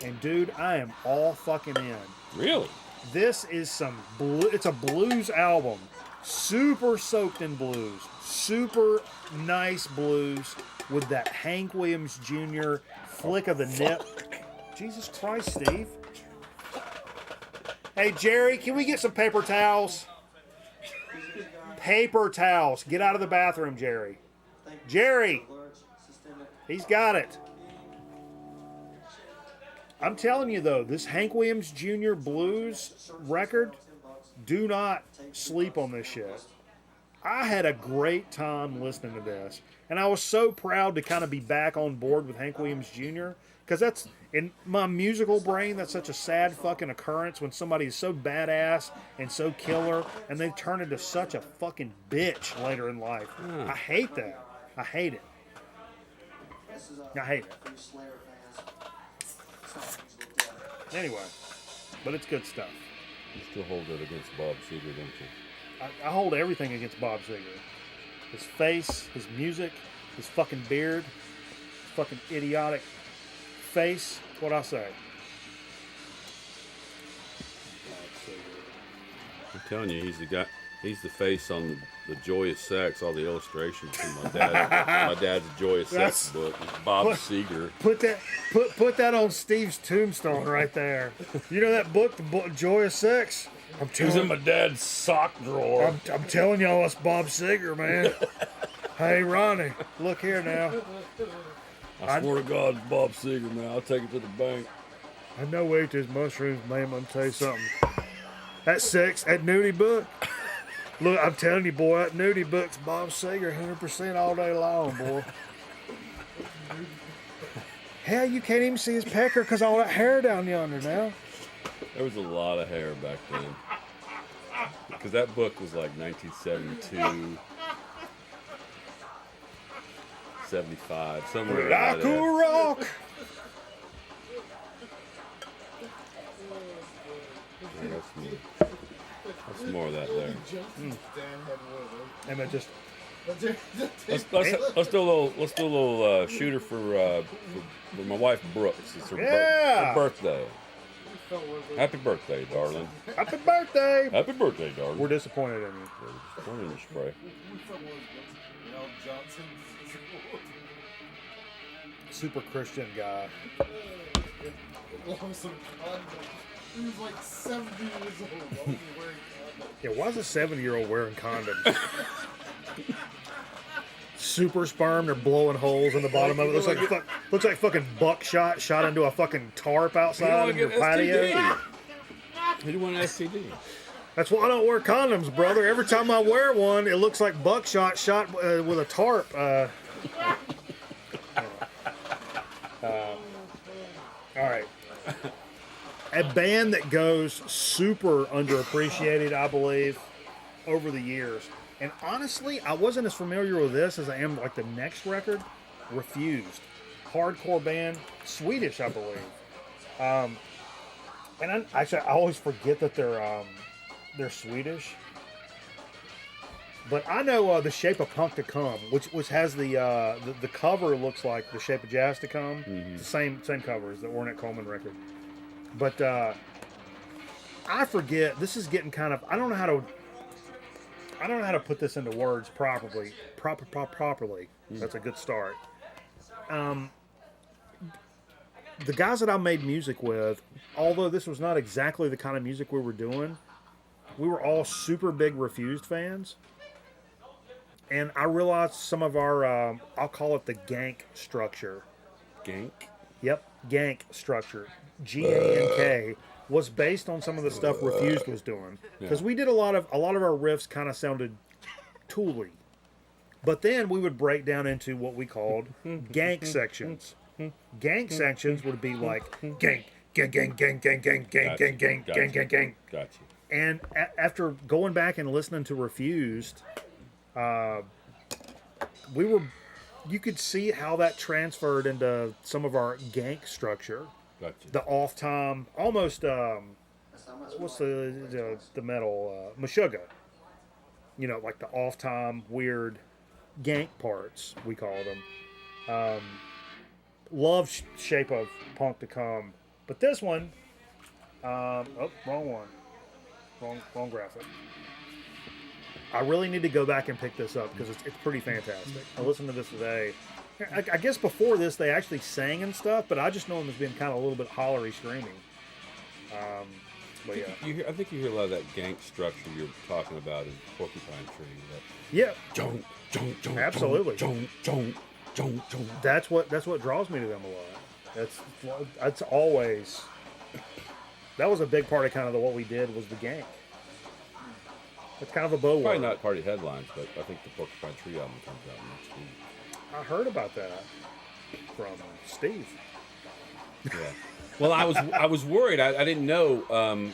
and dude, I am all fucking in. Really? This is it's a blues album. Super soaked in blues. Super nice blues with that Hank Williams Jr. flick of the nip. Jesus Christ, Steve. Hey, Jerry, can we get some paper towels? Paper towels. Get out of the bathroom, Jerry. Jerry. He's got it. I'm telling you, though, this Hank Williams Jr. blues record, do not sleep on this shit. I had a great time listening to this. And I was so proud to kind of be back on board with Hank Williams Jr. Because that's, in my musical brain, that's such a sad fucking occurrence when somebody is so badass and so killer and they turn into such a fucking bitch later in life. I hate that. I hate it. I hate it. Anyway, but it's good stuff. You still hold it against Bob Seger, don't you? I hold everything against Bob Seger. His face, his music, his fucking beard, his fucking idiotic face. That's what I say. I'm telling you, he's the guy. He's the face on the Joyous Sex. All the illustrations from my dad. My dad's Joyous Sex book. It's Bob Seger. Put that on Steve's tombstone right there. You know that book, Joyous Sex? It was in my dad's sock drawer. I'm telling y'all, it's Bob Seger, man. Hey, Ronnie, look here now. I swear to God, it's Bob Seger, man. I'll take it to the bank. I know ate these mushrooms, man. I'm gonna tell you something. That nudie book. Look, I'm telling you, boy, that nudie book's Bob Seger 100% all day long, boy. Hell, you can't even see his pecker because all that hair down yonder now. There was a lot of hair back then. Because that book was like 1972, 75, somewhere around Like a there. rock. Yeah, that's more of that there. And it just Let's do a little shooter for my wife Brooks. It's her, her birthday. Happy birthday, darling. happy birthday. Happy birthday, darling. We're disappointed in you. Disappointed in your spray. Super Christian guy. He was like 70 years old. Why was he wearing condoms? Yeah, why is a 70-year-old wearing condoms? Super sperm, they're blowing holes in the bottom of it. Looks like fucking buckshot shot into a fucking tarp outside in your patio. You don't want an STD. That's why I don't wear condoms, brother. Every time I wear one, it looks like buckshot shot with a tarp. All right. A band that goes super underappreciated, I believe, over the years. And honestly, I wasn't as familiar with this as I am like the next record, Refused. Hardcore band, Swedish, I believe. And I always forget that they're Swedish. But I know The Shape of Punk to Come, which has the cover looks like The Shape of Jazz to Come. Mm-hmm. It's the same cover as the Ornette Coleman record. But I forget. This is getting kind of. I don't know how to put this into words properly. Properly. That's a good start. The guys that I made music with, although this was not exactly the kind of music we were doing, we were all super big Refused fans. And I realized some of our, I'll call it the gank structure. Gank? Yep, Gank structure, Gank, was based on some of the stuff Refused was doing. Because we did a lot of our riffs kind of sounded tooly, but then we would break down into what we called Gank sections. Gank sections would be like Gank, gang, gang, gang, gang, gang, gang, gang, gang, gang, gang, gang. Gotcha. And after going back and listening to Refused, you could see how that transferred into some of our Gank structure. Gotcha. The off time, almost what's the metal Meshuggah. You know, like the off time weird Gank parts we call them. Love Shape of Punk to Come, but this one, wrong one, wrong graphic. I really need to go back and pick this up because it's pretty fantastic. I listened to this today. I guess before this they actually sang and stuff, but I just know them as being kind of a little bit hollery screaming. But yeah, I think you hear a lot of that Gank structure you're talking about in Porcupine Tree. yeah, Jump, absolutely. Jump. That's what draws me to them a lot. That's always that was a big part of kind of what we did was the Gank. It's kind of a bow. Probably not party headlines, but I think the Porcupine Tree album comes out next week. I heard about that from Steve. Yeah. Well, I was worried. I didn't know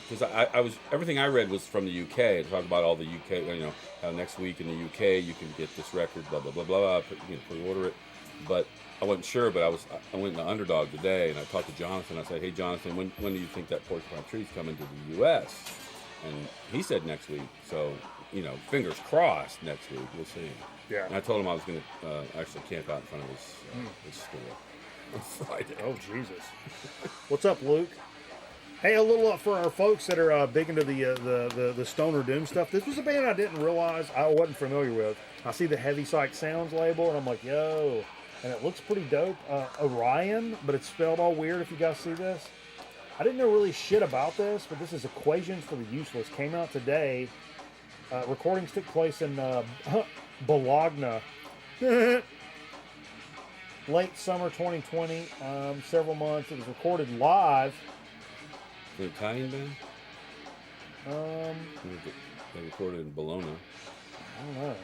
because I was everything I read was from the UK. It talked about all the UK. You know how next week in the UK you can get this record. Blah blah blah blah. Pre-order it. But I wasn't sure. But I went in the Underdog today and I talked to Jonathan. I said, "Hey Jonathan, when do you think that Porcupine Tree's coming to the US?" And he said next week. So, fingers crossed next week. We'll see. Yeah. And I told him I was going to actually camp out in front of his store on Friday. Oh, Jesus. What's up, Luke? Hey, a little for our folks that are big into the Stoner Doom stuff. This was a band I didn't realize I wasn't familiar with. I see the Heavy Psych Sounds label, and I'm like, yo. And it looks pretty dope. Orion, but it's spelled all weird if you guys see this. I didn't know really shit about this, but this is Equations for the Useless. Came out today. Recordings took place in Bologna. Late summer 2020. Several months. It was recorded live. The Italian band? They recorded in Bologna. I don't know.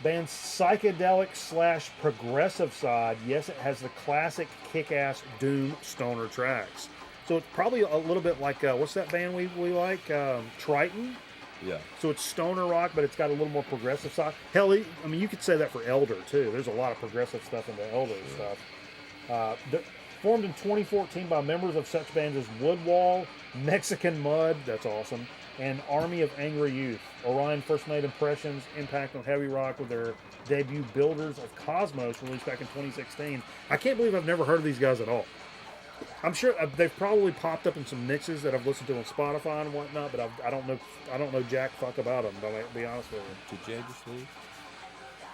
Band's psychedelic / progressive side, yes, it has the classic kick-ass doom stoner tracks. So it's probably a little bit like, what's that band we like? Triton? Yeah. So it's stoner rock, but it's got a little more progressive side. Hell, I mean, you could say that for Elder, too. There's a lot of progressive stuff in the Elder stuff. Formed in 2014 by members of such bands as Woodwall, Mexican Mud, that's awesome, and Army of Angry Youth. Orion first made impressions, impact on heavy rock with their debut Builders of Cosmos, released back in 2016. I can't believe I've never heard of these guys at all. I'm sure they've probably popped up in some mixes that I've listened to on Spotify and whatnot, but I don't know jack fuck about them. But I'll be honest with you. Did Jay just leave?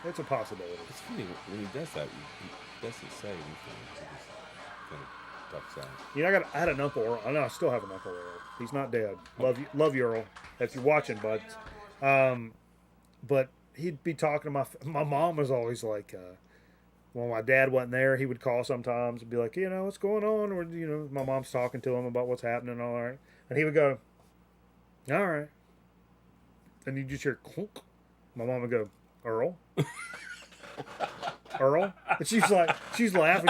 It's a possibility. It's funny when he does that. He doesn't say anything. He just kind of ducks out. You know, I had an uncle Earl. I know I still have an uncle Earl. He's not dead. Love you, Earl. If you're watching, bud. But he'd be talking to my mom was always like, when my dad wasn't there, he would call sometimes and be like, what's going on? Or, my mom's talking to him about what's happening, all right. And he would go, all right. And you just hear clunk. My mom would go, Earl? Earl? And she's laughing.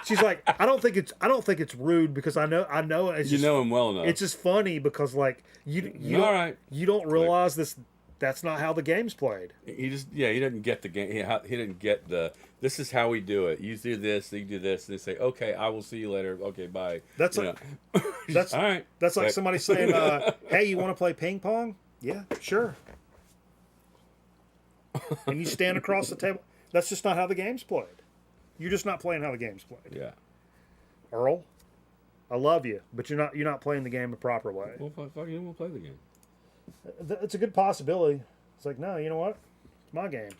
She's like, I don't think it's rude because I know it's just, know him well enough. It's just funny because you all right. You don't realize this. That's not how the game's played. He didn't get the game. He didn't get this is how we do it. You do this, you do this, and they say, okay, I will see you later. Okay, bye. That's that's all right. That's like somebody saying, hey, you want to play ping pong? Yeah, sure. And you stand across the table. That's just not how the game's played. You're just not playing how the game's played. Yeah. Earl, I love you, but you're not playing the game the proper way. Well, fuck you, we'll play the game. It's a good possibility. It's like, no, you know what? It's my game.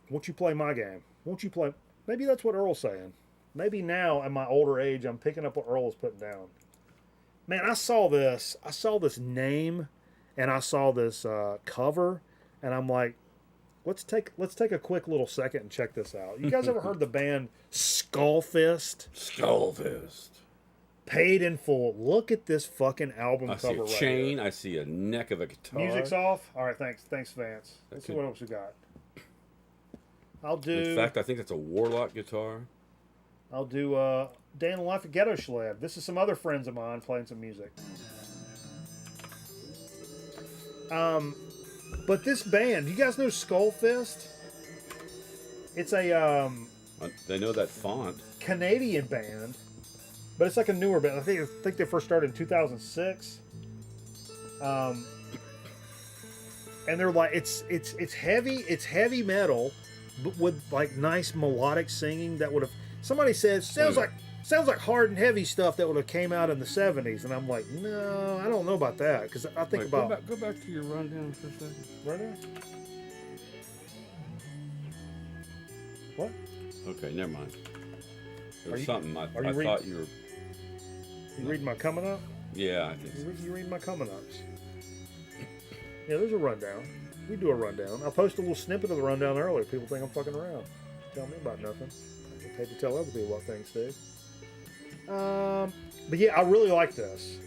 Won't you play my game? Won't you play? Maybe that's what Earl's saying. Maybe now, at my older age, I'm picking up what Earl is putting down. Man, I saw this name, and I saw this cover, and I'm like, let's take a quick little second and check this out. You guys ever heard the band Skullfist? Skullfist. Paid in Full. Look at this fucking album I see cover a right chain. here. I see a neck of a guitar. Music's off. All right, thanks, Vance. Let's see could- what else we got. I'll do. In fact, I think that's a Warlock guitar. I'll do Day in the Life of Ghetto Schleb. This is some other friends of mine playing some music. But this band, you guys know Skullfist? It's a They know that font. Canadian band, but it's like a newer band. I think they first started in 2006. And they're like it's heavy metal, but with like nice melodic singing that would have somebody said sounds like hard and heavy stuff that would have came out in the 70s, and I'm like, no, I don't know about that, because I think Wait, about go back to your rundown for a second. right there. What? Okay, never mind. There Are was you- something I are you thought you were. You reading my coming up? Yeah, I think so. You reading my coming ups? Yeah, there's a rundown. We do a rundown. I'll post a little snippet of the rundown earlier. People think I'm fucking around. Tell me about nothing. I get paid to tell other people what things do. But yeah, I really like this.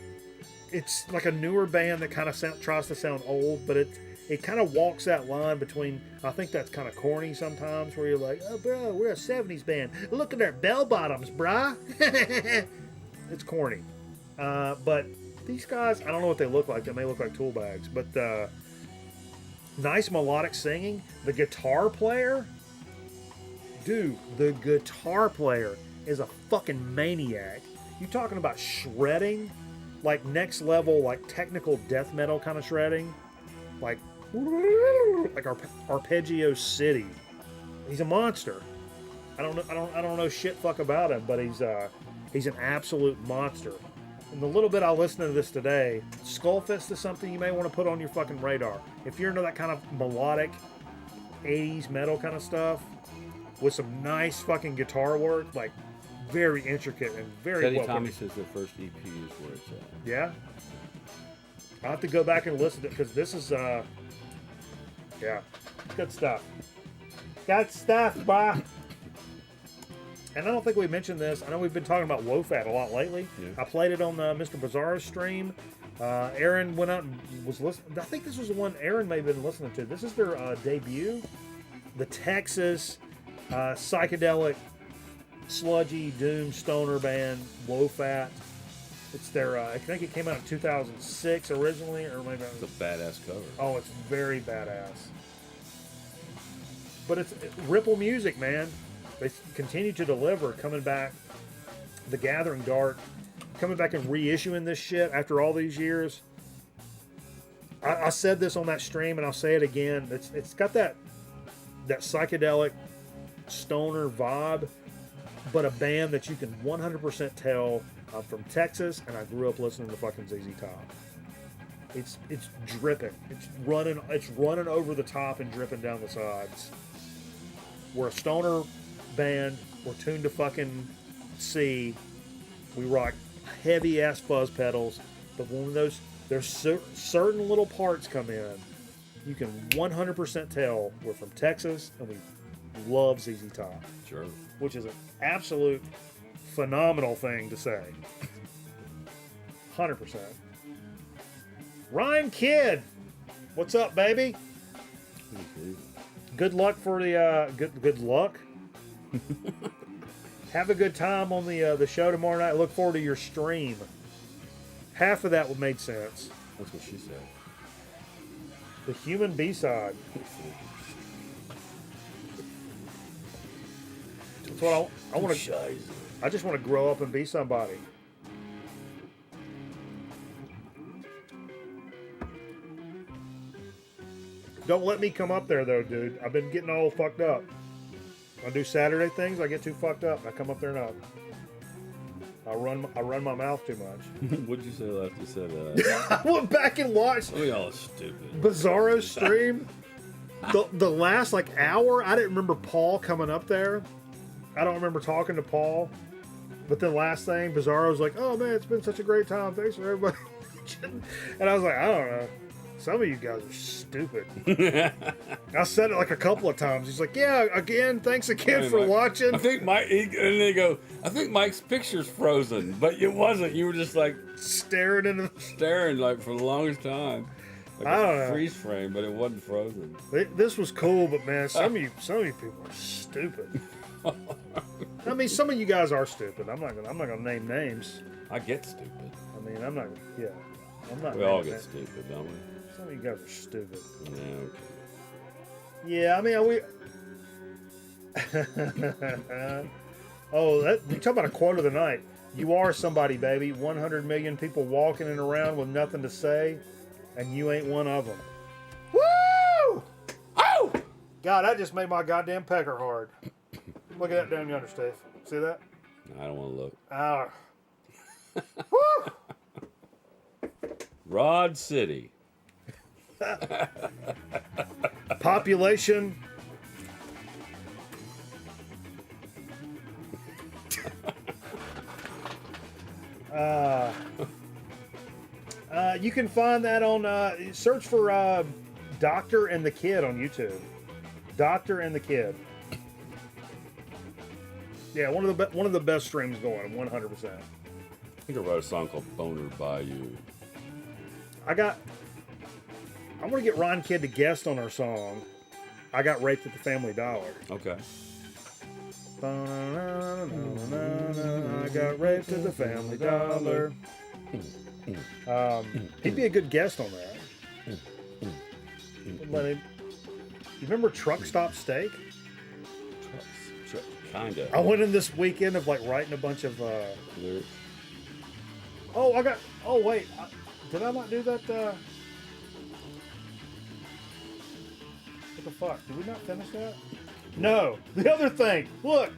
It's like a newer band that kind of tries to sound old, but it kind of walks that line between. I think that's kind of corny sometimes, where you're like, "Oh, bro, we're a '70s band. Look at their bell bottoms, brah." It's corny, but these guys, I don't know what they look like. They may look like tool bags, but nice melodic singing. The guitar player, dude, the guitar player is a fucking maniac. You talking about shredding, like next level, like technical death metal kind of shredding, like Arpeggio City. He's a monster. I don't know shit fuck about him, but he's an absolute monster. And the little bit I listened to this today, Skullfist is something you may want to put on your fucking radar. If you're into that kind of melodic 80s metal kind of stuff with some nice fucking guitar work, like very intricate and very Teddy well Tommy put- says their first EP is where it's at. Yeah. I'll have to go back and listen to it because this is yeah, good stuff. Good stuff, bah. And I don't think we mentioned this. I know we've been talking about WOFAT a lot lately. Yeah. I played it on the Mr. Bizarro's stream. Aaron went out and was listening. I think this was the one Aaron may have been listening to. This is their debut. The Texas psychedelic sludgy doom stoner band WOFAT. It's their, I think it came out in 2006 originally, or maybe It's a badass cover. oh, it's very badass. But it's Ripple Music, man. They continue to deliver, coming back. The Gathering Dark, coming back and reissuing this shit after all these years. I said this on that stream, and I'll say it again. It's got that psychedelic stoner vibe, but a band that you can 100% tell I'm from Texas, and I grew up listening to fucking ZZ Top. It's dripping. It's running over the top and dripping down the sides. We're a stoner band. We're tuned to fucking C. We rock heavy ass fuzz pedals, but when there's certain little parts come in, you can 100% tell we're from Texas and we love ZZ Top, Sure. which is an absolute phenomenal thing to say. 100%. Ryan Kidd, what's up, baby? Good luck for the good luck. Have a good time on the show tomorrow night. Look forward to your stream. Half of that would make sense. That's what she said. The human B-side. That's what I want to. I just want to grow up and be somebody. Don't let me come up there though, dude. I've been getting all fucked up. I do Saturday things. I get too fucked up. I come up there and up. I run my mouth too much. What'd you say last? You said, I went back and watched we all stupid. Bizarro stream. The last like hour, I didn't remember Paul coming up there. I don't remember talking to Paul. But the last thing, Bizarro's like, "Oh man, it's been such a great time. Thanks for everybody." And I was like, I don't know. Some of you guys are stupid. I said it like a couple of times. He's like, yeah, again, thanks again for watching. I think Mike, and they go, I think Mike's picture's frozen, but it wasn't. You were just like Staring into staring like for the longest time. Like I don't a know. freeze frame, but it wasn't frozen. This was cool, but man, some of you people are stupid. I mean, some of you guys are stupid. I'm not gonna name names. I get stupid. I mean, I'm not. Yeah, I'm not. We all naming get names. stupid, don't we? Some of you guys are stupid. Yeah, okay. Yeah, I mean, we. Oh, you talk about a quote of the night. You are somebody, baby. 100 million people walking and around with nothing to say, and you ain't one of them. Woo! Oh! God, that just made my goddamn pecker hard. Look at that down yonder, Steve. See that? I don't want to look. Ah. Woo! Rod City. Population. You can find that on search for Doctor and the Kid on YouTube. Doctor and the Kid. Yeah, one of the best streams going, 100%. I think I wrote a song called Boner Bayou. I want to get Ron Kidd to guest on our song. I got raped at the Family Dollar. Okay. I got raped at the Family Dollar. He'd be a good guest on that. You remember Truck Stop Steak? Kinda. I went in this weekend of like writing a bunch of. Lyrics. Oh, wait. Did I not do that? What the fuck? Did we not finish that? No. The other thing. Look.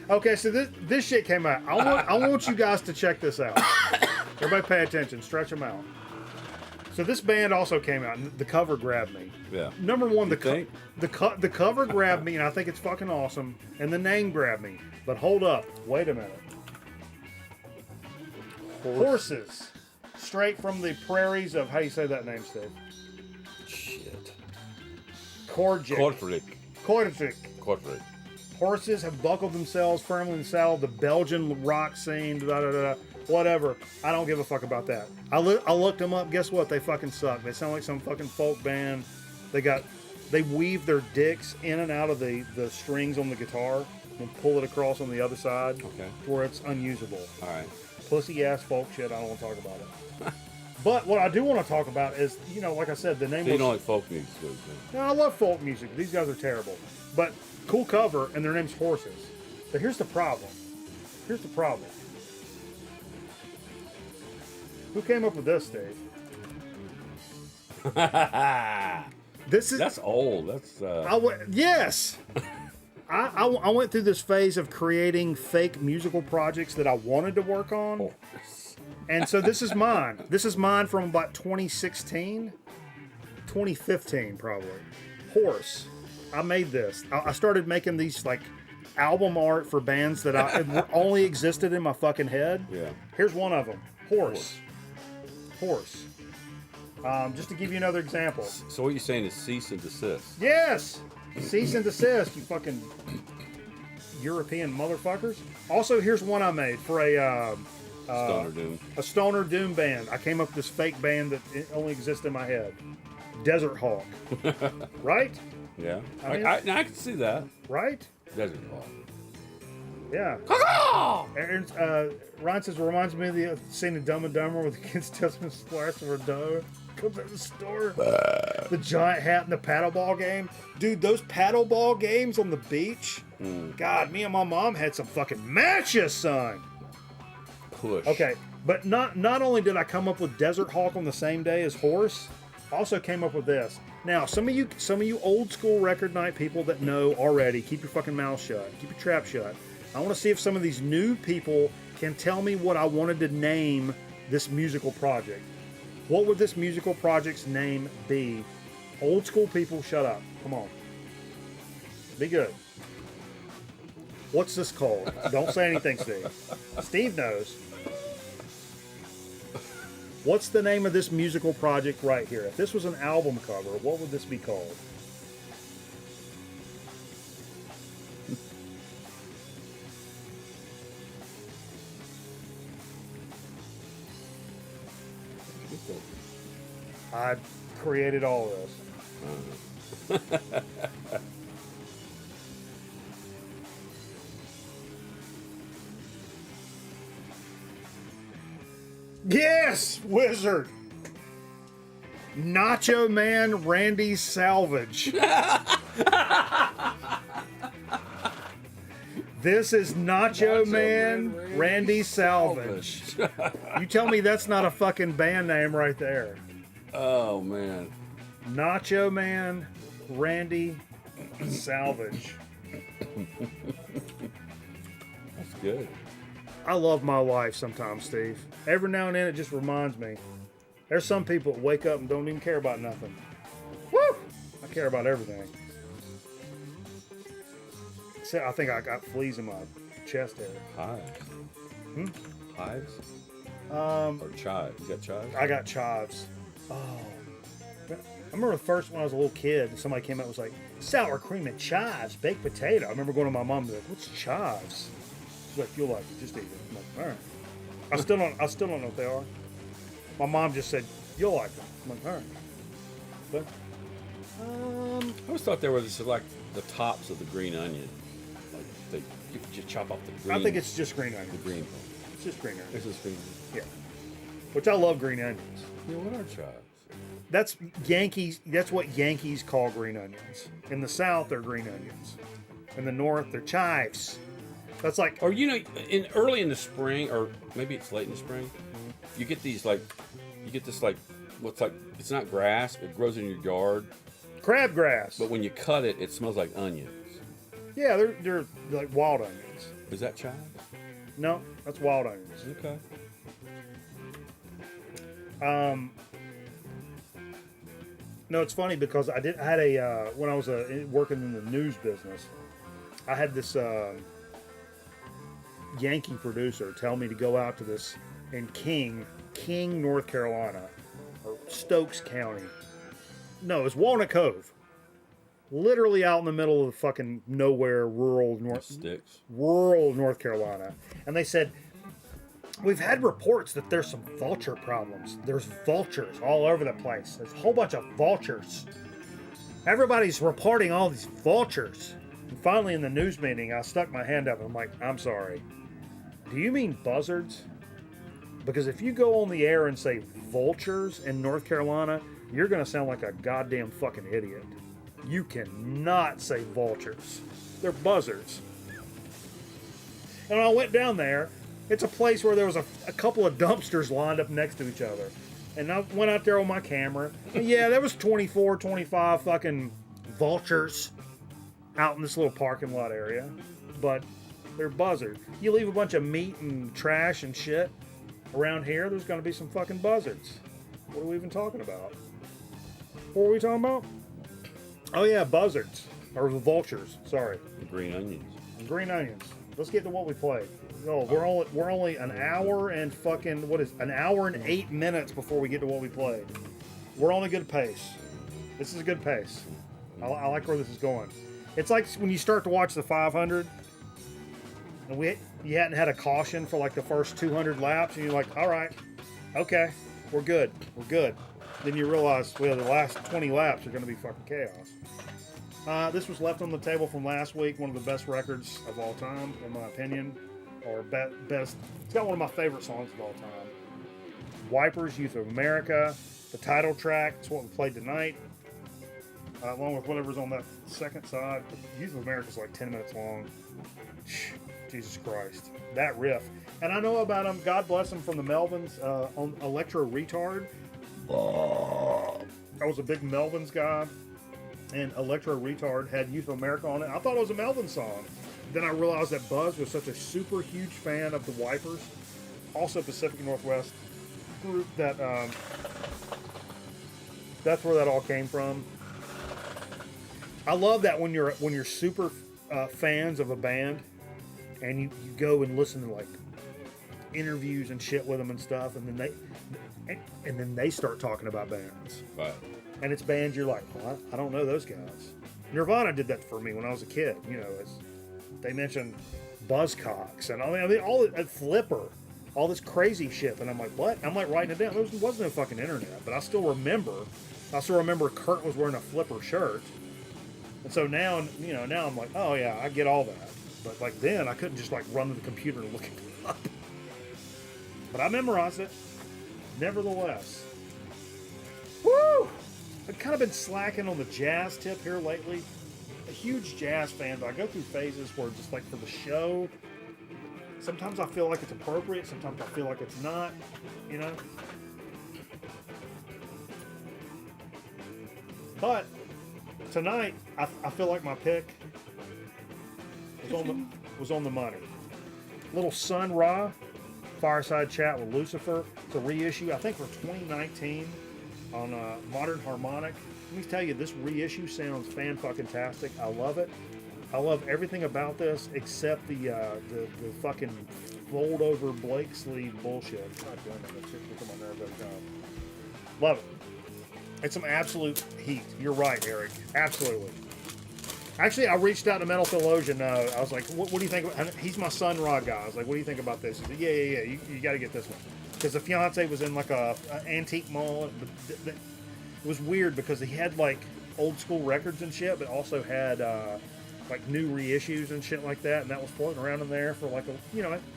Okay, so this shit came out. I want you guys to check this out. Everybody pay attention. Stretch them out. So this band also came out, and the cover grabbed me. Yeah. Number one, the think? cover grabbed me, and I think it's fucking awesome. And the name grabbed me. But hold up. Wait a minute. Horses. Straight from the prairies of, how do you say that name, Steve? Shit. Korjik. Kortrijk. Horses have buckled themselves firmly in the saddle. The Belgian rock scene, whatever. I don't give a fuck about that. I looked them up. Guess what? They fucking suck. They sound like some fucking folk band. They weave their dicks in and out of the strings on the guitar and pull it across on the other side. Okay. Where it's unusable. All right. Pussy ass folk shit. I don't want to talk about it. But what I do want to talk about is, like I said, the name. So you don't like folk music, then? No, I love folk music. These guys are terrible. But cool cover, and their name's Horses. But here's the problem. Who came up with this, Dave? That's old. That's. Yes. I went through this phase of creating fake musical projects that I wanted to work on. Oh. And so this is mine. This is mine from about 2016, 2015 probably. Horse. I made this. I started making these like album art for bands that only existed in my fucking head. Yeah. Here's one of them. Horse. Just to give you another example. So what you're saying is cease and desist. Yes! Cease and desist, you fucking European motherfuckers. Also, here's one I made for a stoner doom band. I came up with this fake band that only exists in my head. Desert Hawk. Right? Yeah. I I can see that. Right? Desert Hawk. Yeah. Ryan says, reminds me of the scene of Dumb and Dumber with the kids testing the splash of her dough. Comes out of the store. The giant hat and the paddleball game. Dude, those paddleball games on the beach. God, me and my mom had some fucking matches, son. Push. Okay, but not only did I come up with Desert Hawk on the same day as Horse, I also came up with this. Now, some of you old school record night people that know already, keep your fucking mouth shut. Keep your trap shut. I want to see if some of these new people can tell me what I wanted to name this musical project. What would this musical project's name be? Old school people, shut up. Come on. Be good. What's this called? Don't say anything, Steve. Steve knows. What's the name of this musical project right here? If this was an album cover, what would this be called? I created all of this. Yes, Wizard. Nacho Man Randy Salvage. This is Nacho Man Randy Salvage. You tell me that's not a fucking band name right there. Oh man. Nacho Man Randy Salvage. That's good. I love my life sometimes, Steve. Every now and then it just reminds me. There's some people that wake up and don't even care about nothing. Woo! I care about everything. I think I got fleas in my chest hair. Hives. Hives? Or chives. You got chives? I got chives. Oh. I remember the first when I was a little kid, somebody came out and was like, sour cream and chives, baked potato. I remember going to my mom and be like, what's chives? She's like, you'll like it, just eat it. I'm like, all right. I still don't know what they are. My mom just said, you'll like them. I'm like, all right. But, I always thought they were just like the tops of the green onion. Like you could just chop off the green. I think it's just green onions. the green. It's just green onions. It's just green. Yeah. Which I love green onions. Yeah, what are chives? That's Yankees. That's what Yankees call green onions. In the South, they're green onions. In the North, they're chives. That's like, Or early in the spring, or maybe it's late in the spring, you get these you get this what's like, it's not grass, it grows in your yard, crabgrass. but when you cut it, it smells like onions. Yeah, they're like wild onions. Is that chives? No, that's wild onions. Okay. No, it's funny because I had a when I was working in the news business, I had this Yankee producer tell me to go out to this in King, North Carolina, or Stokes County. No, it's Walnut Cove. Literally out in the middle of the fucking nowhere, rural North Carolina. And they said, we've had reports that there's some vulture problems. There's vultures all over the place. There's a whole bunch of vultures. Everybody's reporting all these vultures. And finally in the news meeting, I stuck my hand up and I'm like, I'm sorry. Do you mean buzzards? Because if you go on the air and say vultures in North Carolina, you're going to sound like a goddamn fucking idiot. You cannot say vultures. They're buzzards. And when I went down there, it's a place where there was a couple of dumpsters lined up next to each other. And I went out there on my camera. And yeah, there was 24, 25 fucking vultures out in this little parking lot area. But they're buzzards. You leave a bunch of meat and trash and shit around here, there's going to be some fucking buzzards. What are we even talking about? What were we talking about? Oh yeah, buzzards. Or the vultures, sorry. Green onions. Green onions. Let's get to what we played. Oh, we're only an hour and fucking, an hour and 8 minutes before we get to what we played. We're on a good pace. This is a good pace. I like where this is going. It's like when you start to watch the 500, and you hadn't had a caution for like the first 200 laps, and you're like, all right, okay, we're good. Then you realize, well, the last 20 laps are going to be fucking chaos. This was left on the table from last week, one of the best records of all time, in my opinion. Or best. It's got one of my favorite songs of all time. Wipers, Youth of America, the title track. It's what we played tonight, along with whatever's on that second side. Youth of America is like 10 minutes long. Jesus Christ, that riff. And I know about him. God bless him, from the Melvins on Electro Retard. I was a big Melvins guy, and Electro Retard had Youth of America on it. I thought it was a Melvin song. Then I realized that Buzz was such a super huge fan of the Wipers, also Pacific Northwest group, that that's where that all came from. I love that when you're super fans of a band, and you go and listen to like interviews and shit with them and stuff, and then they start talking about bands. Right. And it's bands you're like, well, I don't know those guys. Nirvana did that for me when I was a kid. You know, they mentioned Buzzcocks and I mean all Flipper, all this crazy shit, and I'm like, what? I'm like writing it down. There wasn't no fucking internet, but I still remember. Kurt was wearing a Flipper shirt, and so now, you know, now I'm like, oh yeah, I get all that. But like then, I couldn't just like run to the computer and look it up. But I memorized it, nevertheless. Woo! I've kind of been slacking on the jazz tip here lately. A huge jazz fan, but I go through phases where just like for the show, sometimes I feel like it's appropriate, sometimes I feel like it's not, you know? But tonight, I feel like my pick was on the money. Little Sun Ra, Fireside Chat with Lucifer. It's a reissue, I think, for 2019 on Modern Harmonic. Let me tell you, this reissue sounds fan-fucking-tastic. I love it. I love everything about this except the fucking fold-over Blake sleeve bullshit. God damn it, that shit gets on my nerves every time. Love it. It's some absolute heat. You're right, Eric. Absolutely. Actually, I reached out to Metal Theologian. I was like, what do you think? He's my Sun Ra guy. I was like, what do you think about this? He said, yeah. You got to get this one. Because the fiance was in like a antique mall. It was weird because he had like old school records and shit, but also had like new reissues and shit like that. And that was floating around in there for like it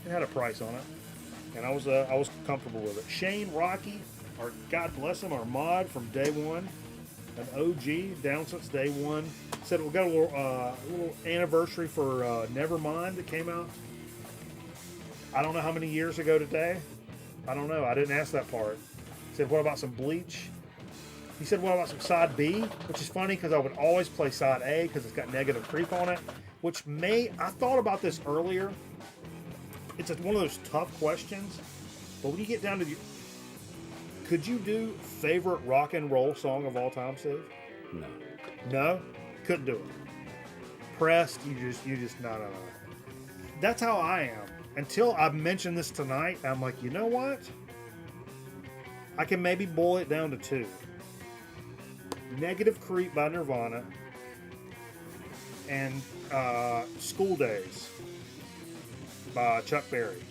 had a price on it. And I was comfortable with it. Shane Rocky, our God bless him, our mod from day one, an OG down since day one. Said we got a little anniversary for Nevermind that came out. I don't know how many years ago today. I don't know. I didn't ask that part. He said, what about some Bleach? He said, what about some Side B? Which is funny because I would always play Side A because it's got Negative Creep on it. I thought about this earlier. It's one of those tough questions. But when you get down to could you do favorite rock and roll song of all time, Steve? No. No? Couldn't do it. Pressed, you just no. That's how I am. Until I mentioned this tonight, I'm like, you know what? I can maybe boil it down to two. Negative Creep by Nirvana and School Days by Chuck Berry.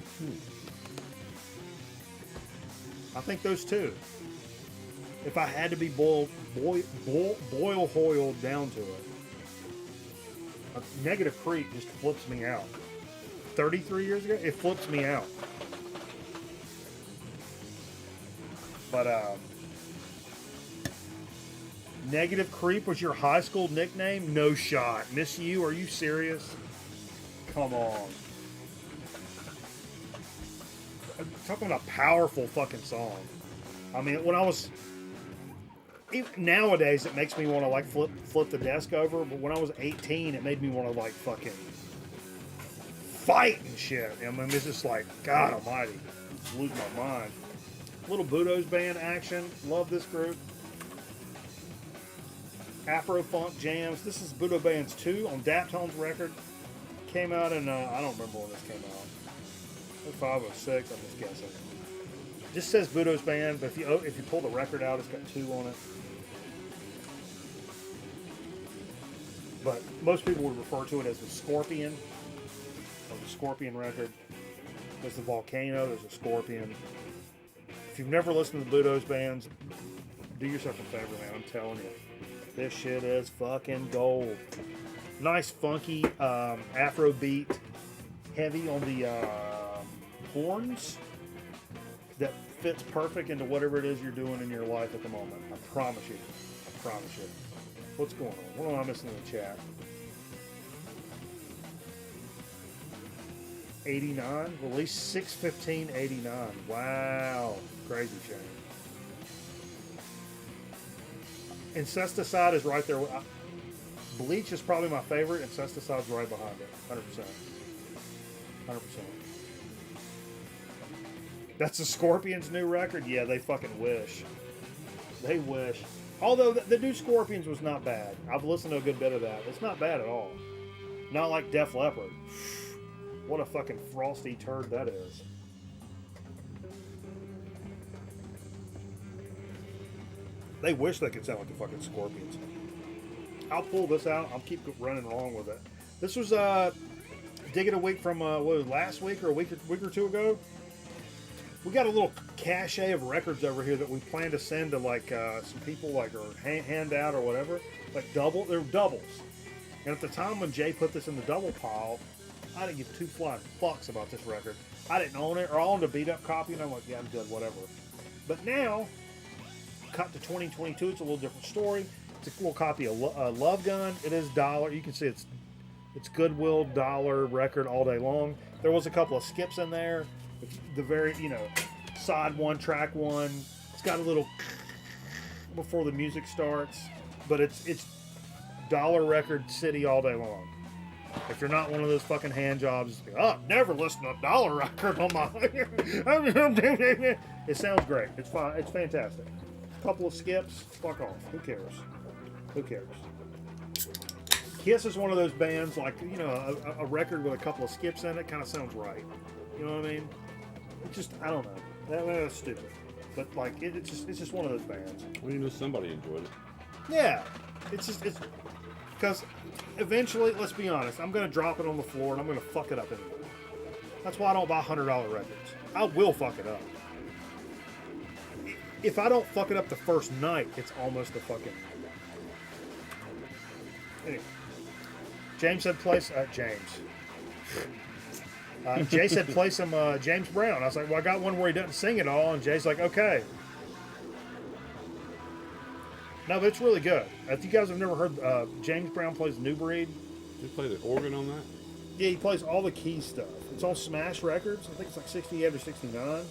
I think those two. If I had to be boiled down to it, Negative Creep just flips me out. 33 years ago, it flips me out. But Negative Creep was your high school nickname? No shot. Miss You, are you serious? Come on. I'm talking about a powerful fucking song. I mean, when I was... Nowadays, it makes me want to like flip the desk over, but when I was 18, it made me want to like fucking fight and shit. I mean, it's just like, God almighty. Lose my mind. Little Budo's Band action. Love this group. Afro Funk Jams. This is Budo Band's 2 on Daptone's record. Came out in, I don't remember when this came out. 05 or 06, I'm just guessing. Just says Budo's Band, but if you pull the record out, it's got 2 on it. But most people would refer to it as the Scorpion, or the Scorpion record. There's the Volcano, there's a Scorpion. If you've never listened to the Budo's Bands, do yourself a favor, man, I'm telling you. This shit is fucking gold. Nice, funky Afro beat, heavy on the horns that fits perfect into whatever it is you're doing in your life at the moment. I promise you. What's going on? What am I missing in the chat? 89, released 6/15/89. Wow, crazy change. Incesticide is right there. Bleach is probably my favorite. Incesticide's right behind it. 100%. 100%. That's the Scorpions' new record? Yeah, they fucking wish. They wish. Although the new Scorpions was not bad. I've listened to a good bit of that. It's not bad at all. Not like Def Leppard. What a fucking frosty turd that is. They wish they could sound like the fucking Scorpions. I'll pull this out. I'll keep running along with it. This was Dig It a week from what was it, last week or a week or two ago. We got a little cache of records over here that we plan to send to like some people like or hand out or whatever. Like they're doubles. And at the time when Jay put this in the double pile, I didn't give two flying fucks about this record. I didn't own it, or I owned a beat up copy, and I'm like, yeah, I'm good, whatever. But now, cut to 2022, it's a little different story. It's a little copy of Love Gun. It is $1. You can see it's Goodwill $1 record all day long. There was a couple of skips in there. The very, side one, track one. It's got a little before the music starts, but it's $1 record city all day long. If you're not one of those fucking hand jobs, never listen to a $1 record on my. It sounds great. It's fine. It's fantastic. A couple of skips. Fuck off. Who cares? Who cares? Kiss is one of those bands, like, a record with a couple of skips in it kind of sounds right. You know what I mean? It's just, I don't know. That's stupid. But, like, it's just one of those bands. Well, somebody enjoyed it. Yeah. It's because eventually, let's be honest, I'm going to drop it on the floor and I'm going to fuck it up anyway. That's why I don't buy $100 records. I will fuck it up. If I don't fuck it up the first night, it's almost a fucking... Anyway. James said play... Jay said play some James Brown. I was like, well, I got one where he doesn't sing it all. And Jay's like, okay. No, but it's really good. If you guys have never heard, James Brown plays New Breed. They play the organ on that? Yeah, he plays all the key stuff. It's on Smash Records. I think it's like 68 or 69.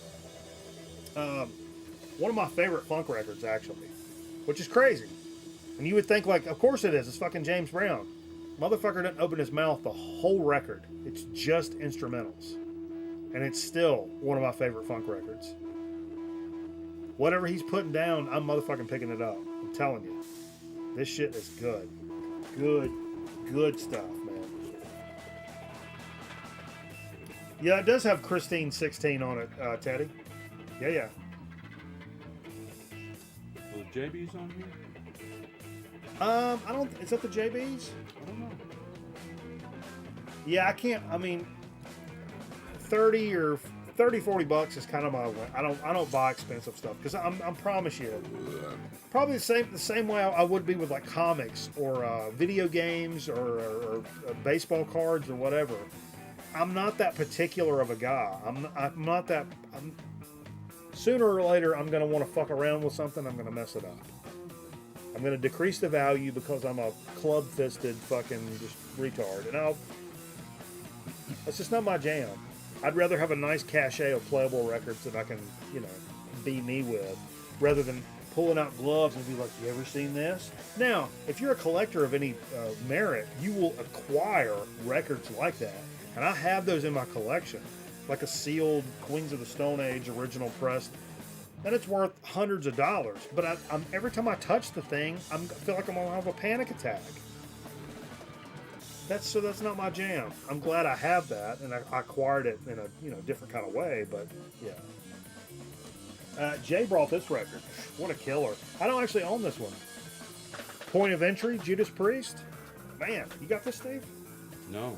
One of my favorite funk records, actually. Which is crazy. And you would think, like, of course it is. It's fucking James Brown. Motherfucker doesn't open his mouth the whole record. It's just instrumentals. And it's still one of my favorite funk records. Whatever he's putting down, I'm motherfucking picking it up. I'm telling you. This shit is good. Good stuff, man. Yeah, it does have Christine 16 on it, Teddy. Yeah. Are the JBs on here? I don't... Is that the JBs? I don't know. Yeah, I can't... I mean... 40 bucks is kind of my way. I don't buy expensive stuff because I promise you, probably the same way I would be with like comics or video games or baseball cards or whatever. I'm not that particular of a guy. I'm not that. Sooner or later, I'm gonna want to fuck around with something. I'm gonna mess it up. I'm gonna decrease the value because I'm a club-fisted fucking just retard, and that's just not my jam. I'd rather have a nice cache of playable records that I can, be me with, rather than pulling out gloves and be like, you ever seen this? Now, if you're a collector of any merit, you will acquire records like that. And I have those in my collection, like a sealed Queens of the Stone Age original pressed, and it's worth hundreds of dollars. But every time I touch the thing, I feel like I'm going to have a panic attack. That's not my jam. I'm glad I have that, and I acquired it in a different kind of way. But yeah, Jay brought this record. What a killer! I don't actually own this one. Point of Entry, Judas Priest. Man, you got this, Steve? No,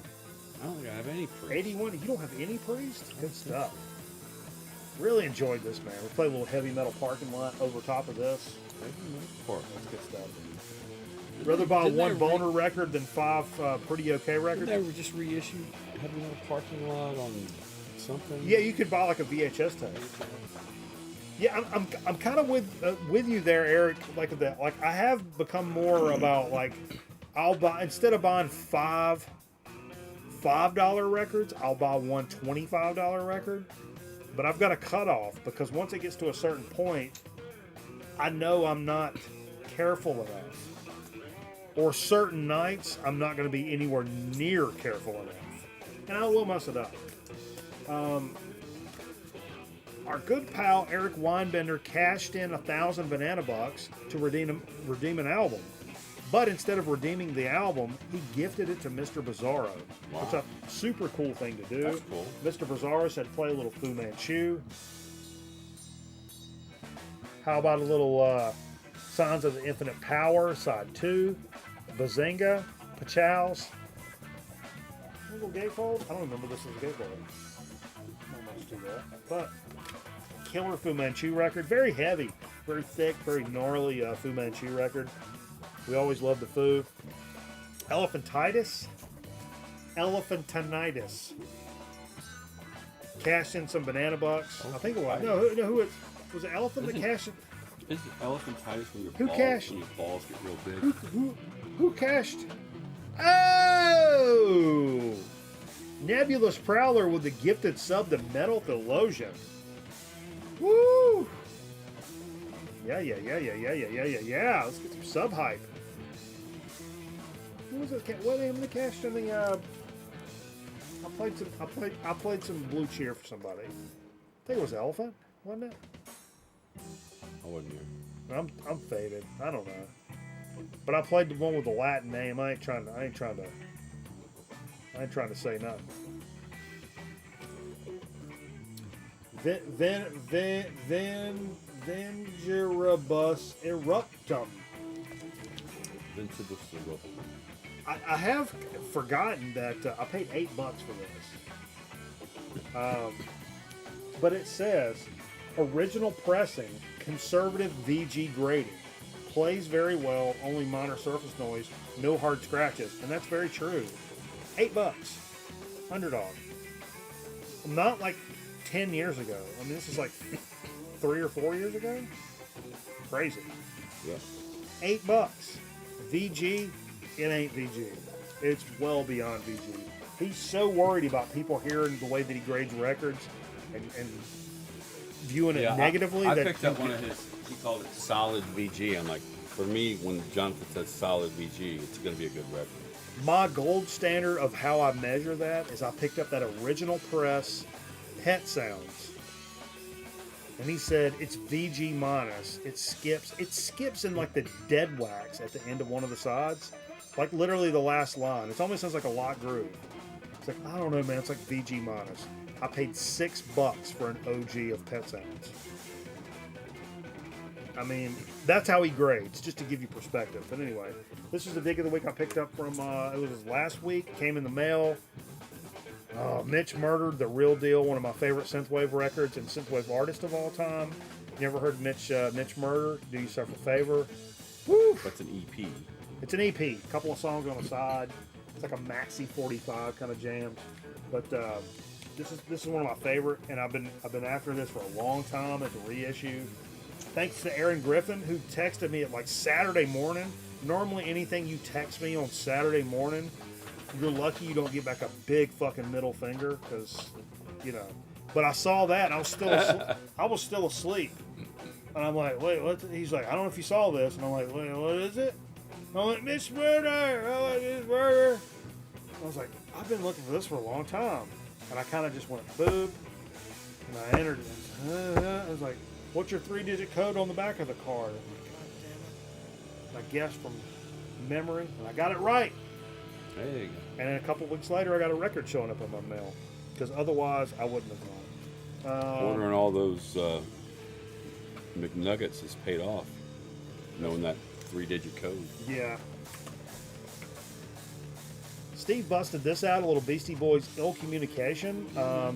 I don't think I have any Priest. 81. You don't have any Priest? Good stuff. Really enjoyed this, man. We played a little heavy metal parking lot over top of this. That's good stuff. Rather buy one boner record than 5 pretty okay records. Didn't they just reissue Heavy Metal Parking Lot on something? Yeah, you could buy like a VHS tape. Yeah, I'm kind of with you there, Eric. Like that. Like I have become more about like I'll buy instead of buying $5 records, I'll buy one $25 record. But I've got a cutoff because once it gets to a certain point, I know I'm not careful enough. Or certain nights, I'm not going to be anywhere near careful enough. And I will mess it up. Our good pal Eric Weinbender cashed in 1,000 banana bucks to redeem an album. But instead of redeeming the album, he gifted it to Mr. Bizarro. Wow. It's a super cool thing to do. That's cool. Mr. Bizarro said play a little Fu Manchu. How about a little Signs of the Infinite Power, side 2. Bazinga, Pachows. Little gatefold? I don't remember this as a gatefold. Not much to that. But killer Fu Manchu record. Very heavy, very thick, very gnarly Fu Manchu record. We always love the Fu. Elephantitis. Cashed in some banana bucks. I think it was. No, who it was? It Elephant that cashed in? Is it elephantitis when Who cashed? when your balls get real big? Who cashed? Oh! Nebulous Prowler with the gifted sub to Metal Theologian. Woo! Yeah. Let's get some sub hype. Who was it? What am I cashed in the? I played some Blue Cheer for somebody. I think it was Elephant, wasn't it? I wasn't here. I'm faded. I don't know. But I played the one with the Latin name. I ain't trying to say nothing. Vengeribus eruptum. Vincibus eruptum. I have forgotten that I paid $8 for this. But it says original pressing, conservative VG grading. Plays very well, only minor surface noise, no hard scratches. And that's very true. $8. Underdog. Not like 10 years ago. I mean, this is like 3 or 4 years ago. Crazy. Yeah. $8. VG, it ain't VG. It's well beyond VG. He's so worried about people hearing the way that he grades records and viewing it negatively. I picked up one of his, he called it solid VG. I'm like, for me, when Jonathan says solid VG, it's going to be a good record. My gold standard of how I measure that is I picked up that original press Pet Sounds. And he said it's VG minus. It skips in like the dead wax at the end of one of the sides. Like literally the last line. It almost sounds like a lock groove. It's like, I don't know, man. It's like VG minus. I paid $6 for an OG of Pet Sounds. I mean, that's how he grades, just to give you perspective. But anyway, this is the dig of the week I picked up from, it was last week. Came in the mail. Mitch Murdered, The Real Deal, one of my favorite synthwave records and synthwave artist of all time. You ever heard Mitch Murder? Do yourself a favor. Woo! That's an EP. It's an EP. A couple of songs on the side. It's like a maxi 45 kind of jam. But this is one of my favorite, and I've been after this for a long time. It's a reissue. Thanks to Aaron Griffin, who texted me at like Saturday morning. Normally, anything you text me on Saturday morning, you're lucky you don't get back a big fucking middle finger, because, you know. But I saw that, and I was still asleep. And I'm like, wait, what? He's like, I don't know if you saw this. And I'm like, wait, what is it? I'm like, Miss Murder! I like this burger. I was like, I've been looking for this for a long time. And I kind of just went, boop. And I entered it. I was like, what's your 3-digit code on the back of the card? I'm like, God damn it. And I guessed from memory, and I got it right. There you go. And then a couple weeks later, I got a record showing up in my mail. Because otherwise, I wouldn't have gone. Ordering all those McNuggets has paid off, knowing that 3-digit code. Yeah. Steve busted this out, a little Beastie Boys Ill Communication. It's a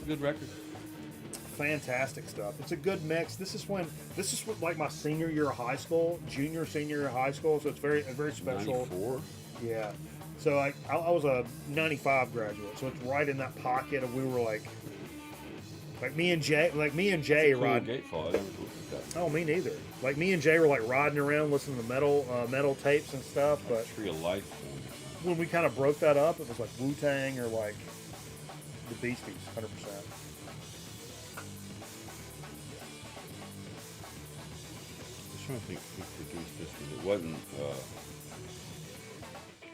good record. Fantastic stuff. It's a good mix. This is like my senior year of high school, senior year of high school, so it's very special. 94? Yeah. So I was a 95 graduate, so it's right in that pocket of we were like me and Jay riding. Gatefall. I never looked at that. Oh, me neither. Like me and Jay were like riding around listening to metal tapes and stuff, but Tree of Life. when we kind of broke that up, it was like Wu-Tang or like the Beasties, 100%. I'm trying to think who produced this one. It wasn't.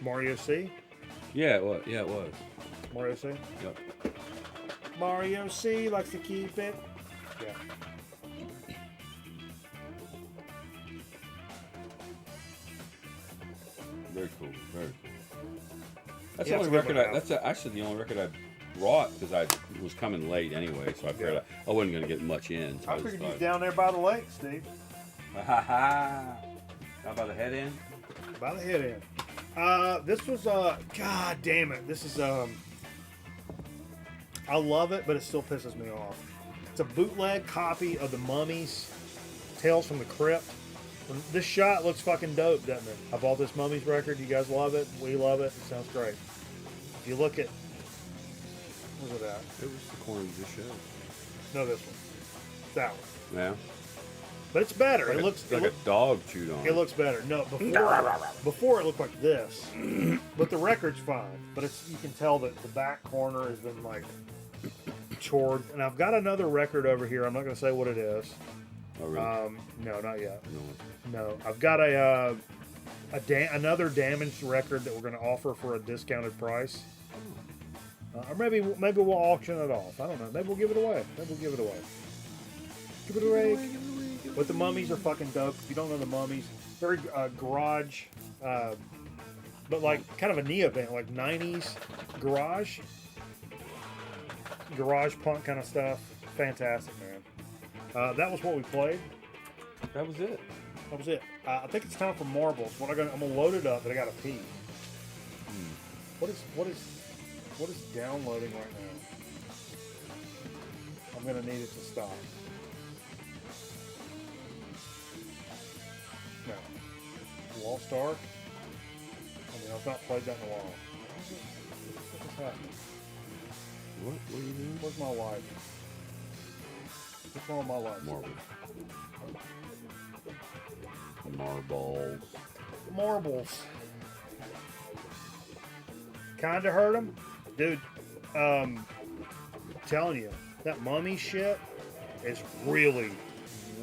Mario C? Yeah, it was. Yeah, it was. Mario C? Yep. Mario C likes to keep it. Yeah. Very cool. Very cool. That's Yeah, the it's only a good record. one. That's actually the only record I brought because I was coming late anyway, so I figured I wasn't going to get much in. So I just figured you thought- was down there by the lake, Steve. How about the head end? About the head end. This was God damn it. This is I love it, but it still pisses me off. It's a bootleg copy of the Mummies Tales from the Crypt. This shot looks fucking dope, doesn't it? I bought this Mummies record. You guys love it. We love it. It sounds great. If you look at, where's it at? It was the corner of this show. No, this one. That one. Yeah. But it's better. Like It looks like a dog chewed on. It looks better. No, before it looked like this, but the record's fine. But it's you can tell that the back corner has been like chored. And I've got another record over here. I'm not going to say what it is. Oh, really? No, not yet. No. No, I've got another damaged record that we're going to offer for a discounted price. Or maybe we'll auction it off. I don't know. Maybe we'll give it away. Give it away. But the Mummies are fucking dope. If you don't know the Mummies, very garage, but like kind of a neo band, like 90s garage punk kind of stuff. Fantastic, man. That was what we played. That was it. I think it's time for marbles. I'm gonna load it up, but I gotta pee. What is downloading right now? I'm gonna need it to stop. No. Lost Ark? I mean, I've not played that in a while. What is happening? What are you doing? Where's my life? What's wrong with my life? Marbles. Kinda hurt him? Dude, telling you, that Mummy shit is really,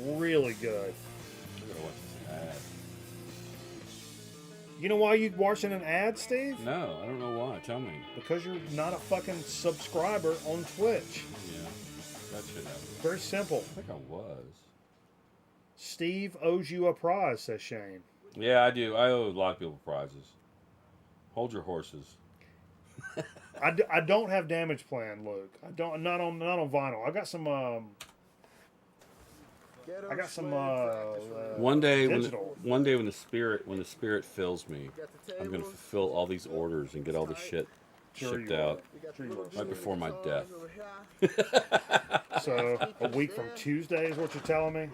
really good. I gotta watch this ad. You know why you watching an ad, Steve? No, I don't know why. Tell me. Because you're not a fucking subscriber on Twitch. Yeah, that should happen. Very simple. I think I was. Steve owes you a prize, says Shane. Yeah, I do. I owe a lot of people prizes. Hold your horses. I don't have Damage Plan, Luke. I don't. Not on vinyl. I got some. One day digital. when the spirit fills me, I'm gonna fulfill all these orders and get all this shit shipped out right before my death. So a week from Tuesday is what you're telling me.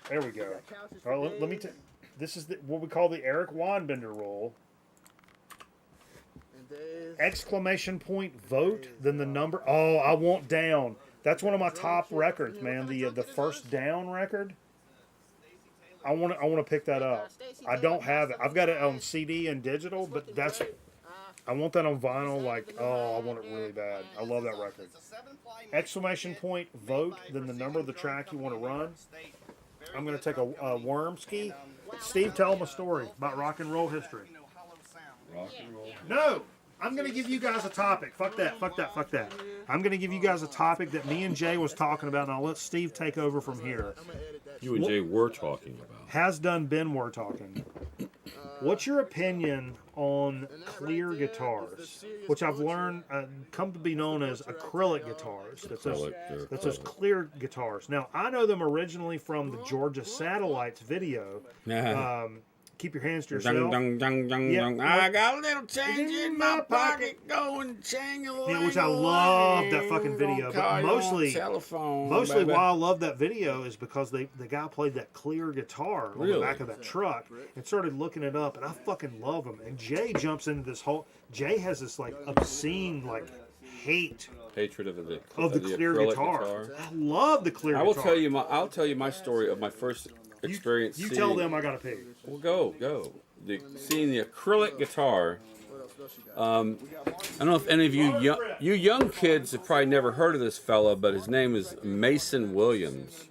There we go. All right, let me take. This is what we call the Eric Weinbender rule. Exclamation point vote, then the number. Oh, I want down. That's one of my top records, man. The First Down record. I want to pick that up. I don't have it. I've got it on CD and digital, but I want that on vinyl. Like, oh, I want it really bad. I love that record. Exclamation point vote, then the number of the track you want to run. I'm going to take a worm ski. Steve, tell them a story about rock and roll history. Rock and roll. No! I'm going to give you guys a topic. Fuck that. I'm going to give you guys a topic that me and Jay was talking about, and I'll let Steve take over from here. You and Jay were talking about. Has done been were talking. What's your opinion on clear guitars, which I've learned come to be known as acrylic guitars? That's those clear guitars. Now, I know them originally from the Georgia Satellites video. Keep your hands to yourself. Dung, dung, dung, Yeah. dung. I got a little change in my pocket, going chang-a-ling. Yeah, which I love that fucking video. But mostly baby. why I love that video is because the guy played that clear guitar on the back of that truck and started looking it up, and I fucking love him. And Jay jumps into this whole. Jay has this like obscene like hatred of the clear acrylic guitar. I love the clear guitar. I'll tell you my story of my first experience. You tell them I gotta pee. Well, go. Seeing the acrylic guitar. I don't know if any of you young kids have probably never heard of this fella, but his name is Mason Williams,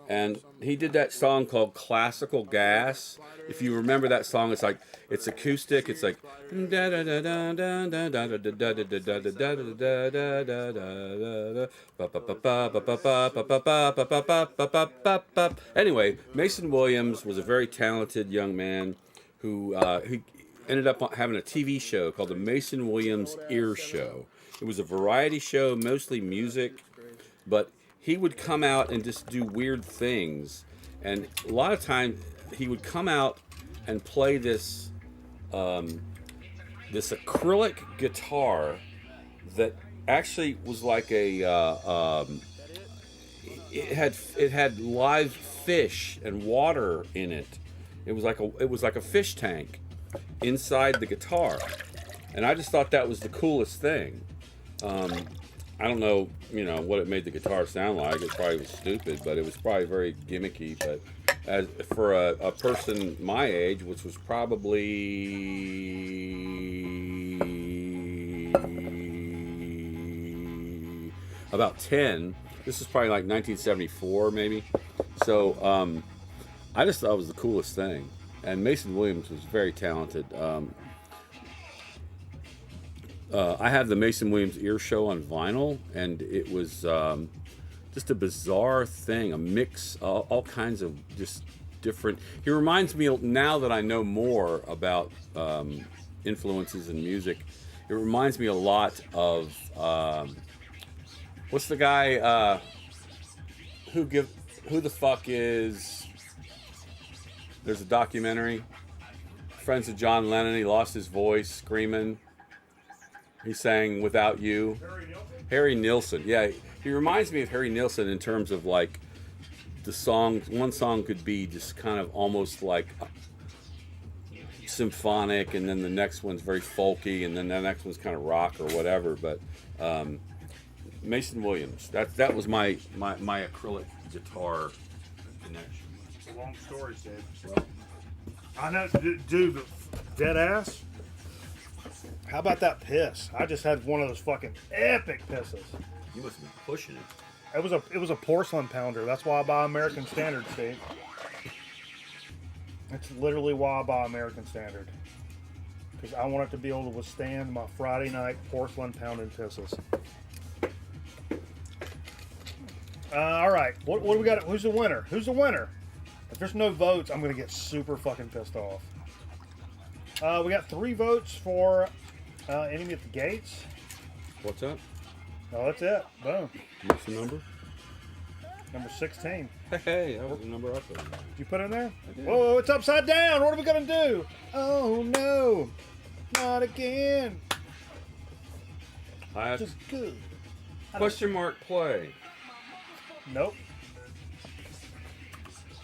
and he did that song called "Classical Gas." If you remember that song, it's acoustic. It's like anyway. Mason Williams was a very talented young man who he ended up having a TV show called the Mason Williams Ear Show. It was a variety show, mostly music, but he would come out and just do weird things. And a lot of times he would come out and play this this acrylic guitar that actually was like it had live fish and water in it. It was like a fish tank inside the guitar, and I just thought that was the coolest thing. I don't know, what it made the guitar sound like. It probably was stupid, but it was probably very gimmicky. But as for a person my age, which was probably about 10, this is probably like 1974 maybe. So I just thought it was the coolest thing. And Mason Williams was very talented. I have the Mason Williams Ear Show on vinyl, and it was just a bizarre thing, a mix, all kinds of just different. He reminds me, now that I know more about influences in music, it reminds me a lot of what's the guy who the fuck is? There's a documentary. Friends of John Lennon. He lost his voice screaming. He sang "Without You." Harry Nilsson. Yeah, he reminds me of Harry Nilsson in terms of like the song. One song could be just kind of almost like symphonic, and then the next one's very folky, and then the next one's kind of rock or whatever. But Mason Williams. That was my acrylic guitar connection. It's a long story, Steve. Well, I know, dude, dead ass. How about that piss? I just had one of those fucking epic pisses. You must have been pushing it. It was a porcelain pounder. That's why I buy American Standard, Steve. That's literally why I buy American Standard. Because I want it to be able to withstand my Friday night porcelain pounding pisses. All right, what do we got? Who's the winner? Who's the winner? If there's no votes, I'm gonna get super fucking pissed off. We got 3 votes for Enemy at the Gates. What's that? Oh, that's it. Boom. What's the number? Number 16. Hey, that was the number I put in there. Did you put in there? I did. Whoa, it's upside down. What are we gonna do? Oh no, not again. Highest Just good. question mark play. Nope.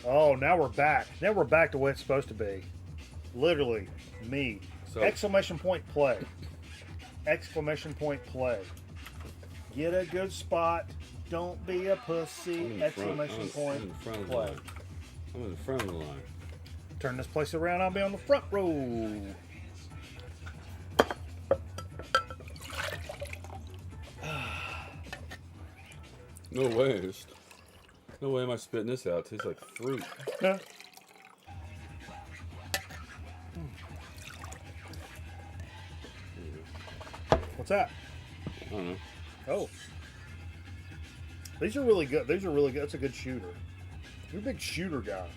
Oh, now we're back. Now we're back to where it's supposed to be. Literally, me. So- Exclamation point play. Exclamation point play. Get a good spot. Don't be a I'm pussy. in the Exclamation front. I'm in the front point of the play. line. I'm in the front of the line. Turn this place around. I'll be on the front row. No way. No way am I spitting this out. It tastes like fruit. Huh? What's that? I don't know. Oh. These are really good. These are really good. That's a good shooter. You're a big shooter guy.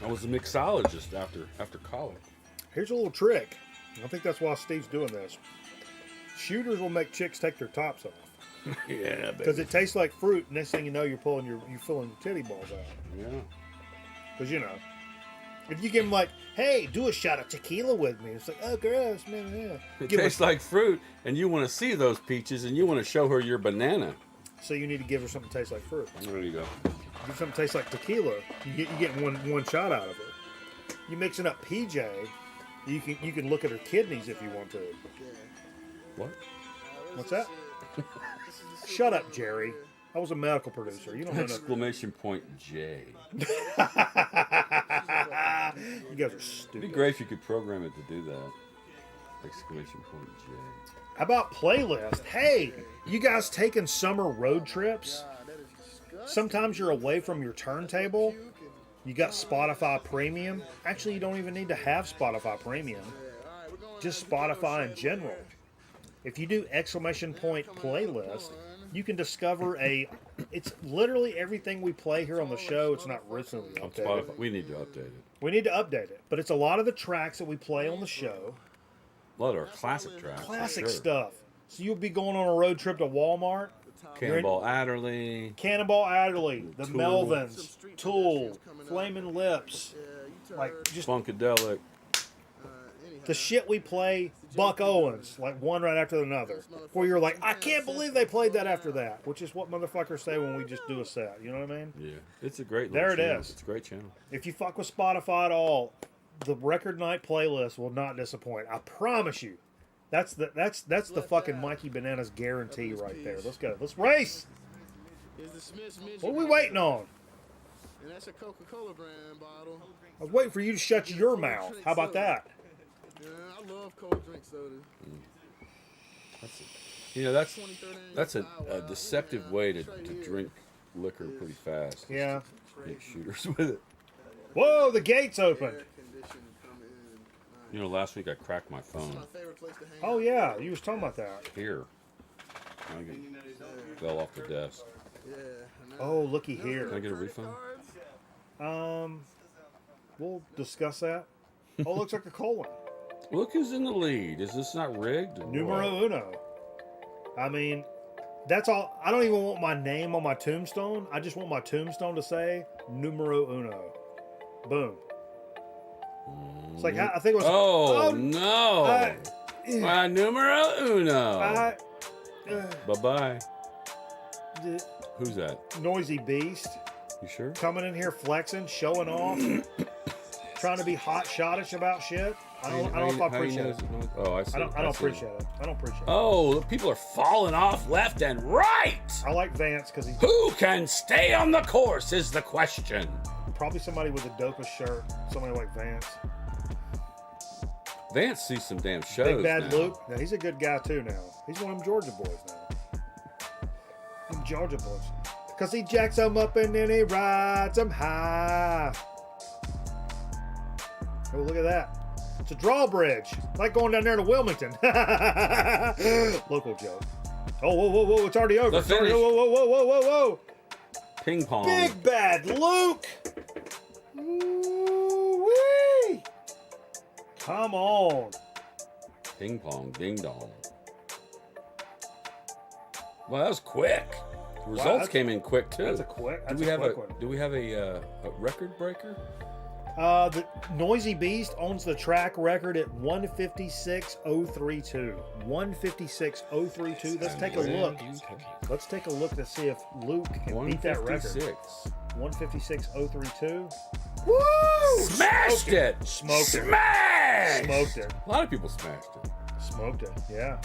I was a mixologist after college. Here's a little trick. I think that's why Steve's doing this. Shooters will make chicks take their tops off Yeah, because it tastes like fruit. Next thing you know, you're filling your titty balls out. Yeah. Because if you give them like, hey, do a shot of tequila with me, it's like, oh, gross, man. Yeah. It tastes like fruit, and you want to see those peaches, and you want to show her your banana. So you need to give her something that tastes like fruit. There you go. Give something that tastes like tequila. You get one shot out of her. You mixing up PJ. You can look at her kidneys if you want to. What? What's that? Shut up, Jerry. I was a medical producer. You don't know nothing. Exclamation point J. You guys are It'd be stupid. great if you could program it to do that. Exclamation point J. How about playlist? Hey, you guys taking summer road trips? Sometimes you're away from your turntable. You got Spotify Premium. Actually, you don't even need to have Spotify Premium. Just Spotify in general. If you do exclamation point playlist, you can discover it's literally everything we play here on the show. It's not recently On updated. Spotify, we need to update it. We need to update it. But it's a lot of the tracks that we play on the show. lot of our classic tracks. for Classic sure. stuff. So you'll be going on a road trip to Walmart. Cannonball Adderley. Cannonball Adderley, the Tool. Melvins, Tool, Flamin' Lips, like just Funkadelic. the shit we play. Buck Owens, like one right after another. Where you're like, I can't believe they played that after that, which is what motherfuckers say when we just do a set. You know what I mean? Yeah, it's a great. There little it channel. is. It's a great channel. If you fuck with Spotify at all, the record night playlist will not disappoint. I promise you. That's the fucking Mikey Bananas guarantee right there. Let's go. Let's race. What are we waiting on? And that's a Coca-Cola brand bottle. I was waiting for you to shut your mouth. How about that? Yeah, I love cold drink sodas. That's a deceptive way to drink liquor pretty fast. Yeah. Get shooters with it. Whoa, the gate's open. Air conditioning come in. You know, last week I cracked my phone My favorite place to hang Oh out. yeah, you was talking about that. here. I get, fell off the desk. Yeah, I know. Oh, looky Can I here. get a refund? We'll discuss that. Oh, looks like a colon. Look who's in the lead. Is this not rigged? or Numero what? uno. I mean, that's all. I don't even want my name on my tombstone. I just want my tombstone to say numero uno. Boom. It's like I think it was. Oh, no. I- Numero uno. I- Bye-bye. the Who's that? noisy beast You sure? coming in here flexing, showing off, trying to be hot shottish about shit. I don't know if I appreciate it. Oh, I see. I don't see. appreciate it. I don't appreciate it. Oh, people are falling off left and right. I like Vance because he's Who can stay on the course is the question. probably somebody with the dopest shirt. Somebody like Vance. Vance sees some damn shows Big Bad now. Luke. Now he's a good guy too now. He's one of them Georgia boys now. Them Georgia boys. Because he jacks them up and then he rides them high. Oh, look at that. It's a drawbridge. Like going down there to Wilmington. Local joke. Oh, whoa, whoa, whoa. It's already over. The It's already, finish. whoa, whoa, whoa, whoa, whoa, whoa. Ping pong. Big Bad Luke. Ooh-wee. Come on. Ping pong. Ding dong. Well, that was quick. The results that's- came in quick too. That's a quick. That's do we a have quick one. Do we have a record breaker? The Noisy Beast owns the track record at 156.032. 156.032. Let's take a look. Let's take a look to see if Luke can beat that record. 156. 156.032. Woo! Smashed it. Smoked it. Smashed. Smoked it. A lot of people smashed it. Smoked it. Yeah.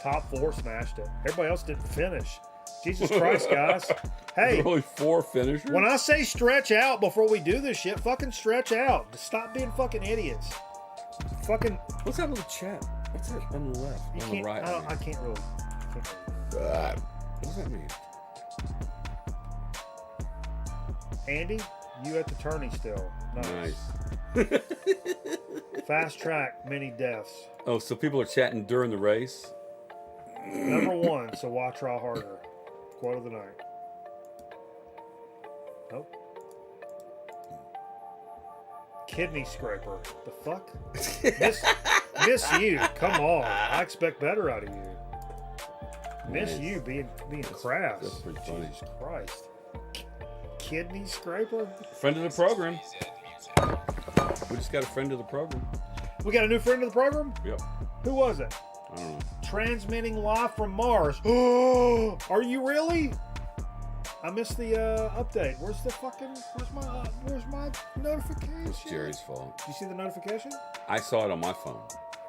Top 4 smashed it. Everybody else didn't finish. Jesus Christ, guys. Hey, Really 4 finishers? when I say stretch out before we do this shit, fucking stretch out. Stop being fucking idiots. Fucking, What's that little chat? What's that on the left? you On the can't. right? I can't really. What does that mean? Andy, you at the tourney still. Nice. Fast track, many deaths. Oh, so people are chatting during the race? Number 1, so why try harder? Quote of the night. Nope. Kidney scraper. The fuck? Miss you. Come on. I expect better out of you. Miss Nice. you being crass. That's pretty funny. Jesus Christ. Kidney scraper? Friend of the program. We just got a friend of the program. We got a new friend of the program? Yep. Who was it? I don't know. Transmitting live from Mars. Oh, are you really? I missed the update. Where's my notification? It's Jerry's fault. Did you see the notification? I saw it on my phone.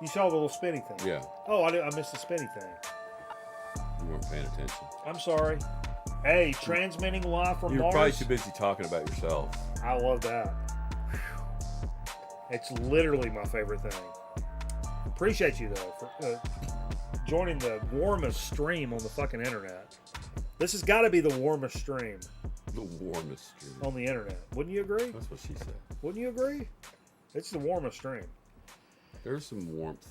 You saw the little spinny thing. Yeah. Oh, I missed the spinny thing. You weren't paying attention. I'm sorry. Hey, transmitting live from You were Mars. probably too busy talking about yourself. I love that. It's literally my favorite thing. Appreciate you though for joining the warmest stream on the fucking internet. This has got to be the warmest stream The warmest stream. on the internet. Wouldn't you agree? That's what she said. Wouldn't you agree? It's the warmest stream. There's some warmth.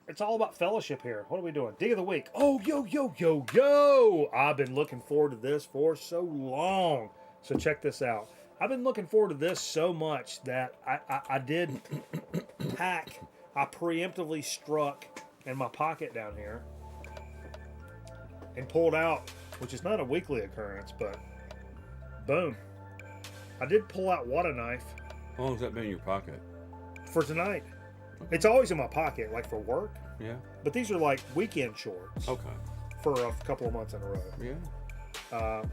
It's all about fellowship here. What are we doing? Dig of the week. Oh, yo. I've been looking forward to this for so long. So check this out. I've been looking forward to this so much that I did pack. I preemptively struck in my pocket down here and pulled out, which is not a weekly occurrence, but boom. I did pull out what a knife How long has that been in your pocket? for tonight. It's always in my pocket, like for work, Yeah. but these are like weekend shorts Okay. for a couple of months in a row. Yeah.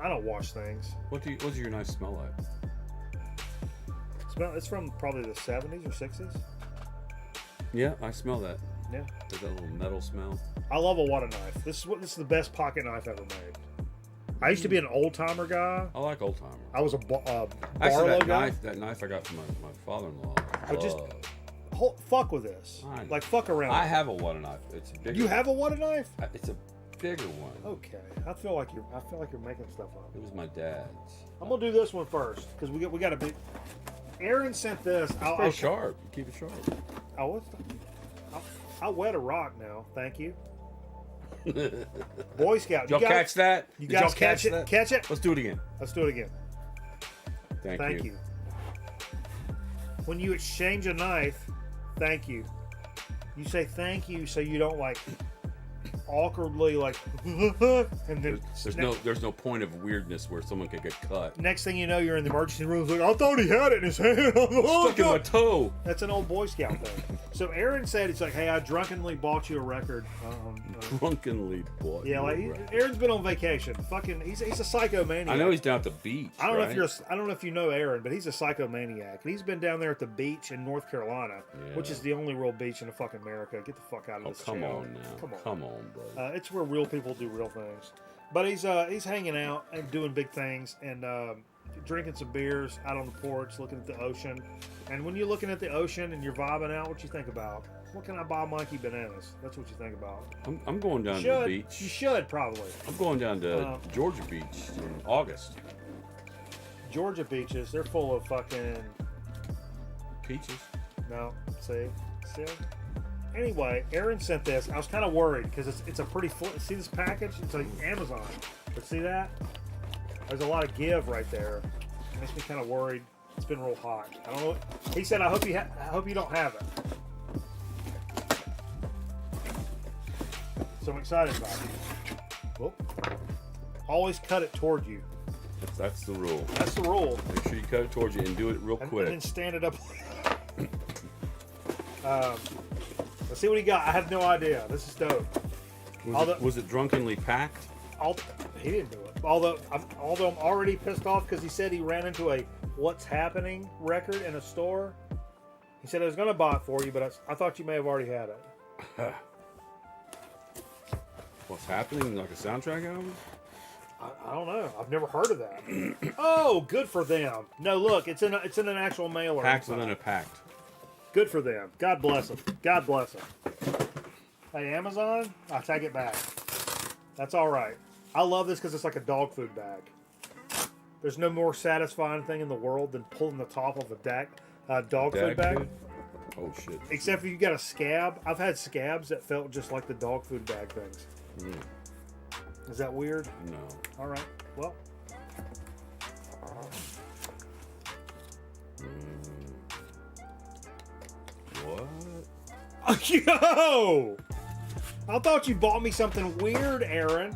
I don't wash things. What does your knife smell like? It's from probably the 70s or 60s. Yeah, I smell that. Yeah. There's that little metal smell. I love a Wada knife. This is the best pocket knife ever made. I used to be an old timer guy. I like old timer. I was a Actually, Barlow that guy. knife I got from my father-in-law. I just- love. Fuck with this. I know. Like fuck around. I have a Wada knife. It's a bigger. You have a Wada knife? It's a bigger one. Okay. I feel like you're making stuff up. It was my dad's. I'm gonna do this one first because we got a big. Aaron sent this. It's sharp. You keep it sharp. I'll wet a rock now. Thank you. Boy Scout. Did y'all catch that? You Did guys y'all catch it? that? Catch it? Let's do it again. Let's do it again. Thank you. When you exchange a knife, thank you. You say thank you so you don't like awkwardly like and then There's no point of weirdness where someone could get cut. next thing you know you're in the emergency room. It's like, I thought he had it in his hand. Stuck in my toe. That's an old Boy Scout thing. So Aaron said, it's like, hey, I drunkenly bought you a record. Drunkenly bought. Yeah, like Aaron's been on vacation. Fucking, he's a psychomaniac. I know he's down at the beach. I don't right? know if you know Aaron, but he's a psychomaniac. And he's been down there at the beach in North Carolina, which is the only real beach in fucking America. Get the fuck out of this come channel. on now. Come on, brother. it's where real people do real things. But he's hanging out and doing big things and drinking some beers out on the porch, looking at the ocean. And when you're looking at the ocean and you're vibing out, what you think about? What can I buy Mikey bananas? That's what you think about. I'm going down to the beach. You should probably. I'm going down to Georgia Beach in August. Georgia beaches, they're full of fucking Peaches. no. See. Anyway, Aaron sent this. I was kind of worried because it's a pretty full. See this package? It's like Amazon. But see that? There's a lot of give right there. It makes me kind of worried. It's been real hot. I don't know. He said, I hope you don't have it. So I'm excited about it. Whoop. Always cut it toward you. That's the rule. That's the rule. Make sure you cut it towards you and do it real quick. And then stand it up. Let's see what he got. I have no idea. This is dope. Was it drunkenly packed? He didn't do it. Although I'm already pissed off because he said he ran into a What's Happening record in a store. He said I was going to buy it for you, but I thought you may have already had it. What's Happening? Like a soundtrack album? I don't know. I've never heard of that. Oh, good for them. No, look, it's in an actual mailer. Packed within a packed. Good for them. God bless them. God bless them. Hey, Amazon, I take it back. That's all right. I love this because it's like a dog food bag. There's no more satisfying thing in the world than pulling the top of a dog food bag. Food? Oh shit. Except if you got a scab. I've had scabs that felt just like the dog food bag things. Is that weird? No. All right. Well. What? Yo! I thought you bought me something weird, Aaron.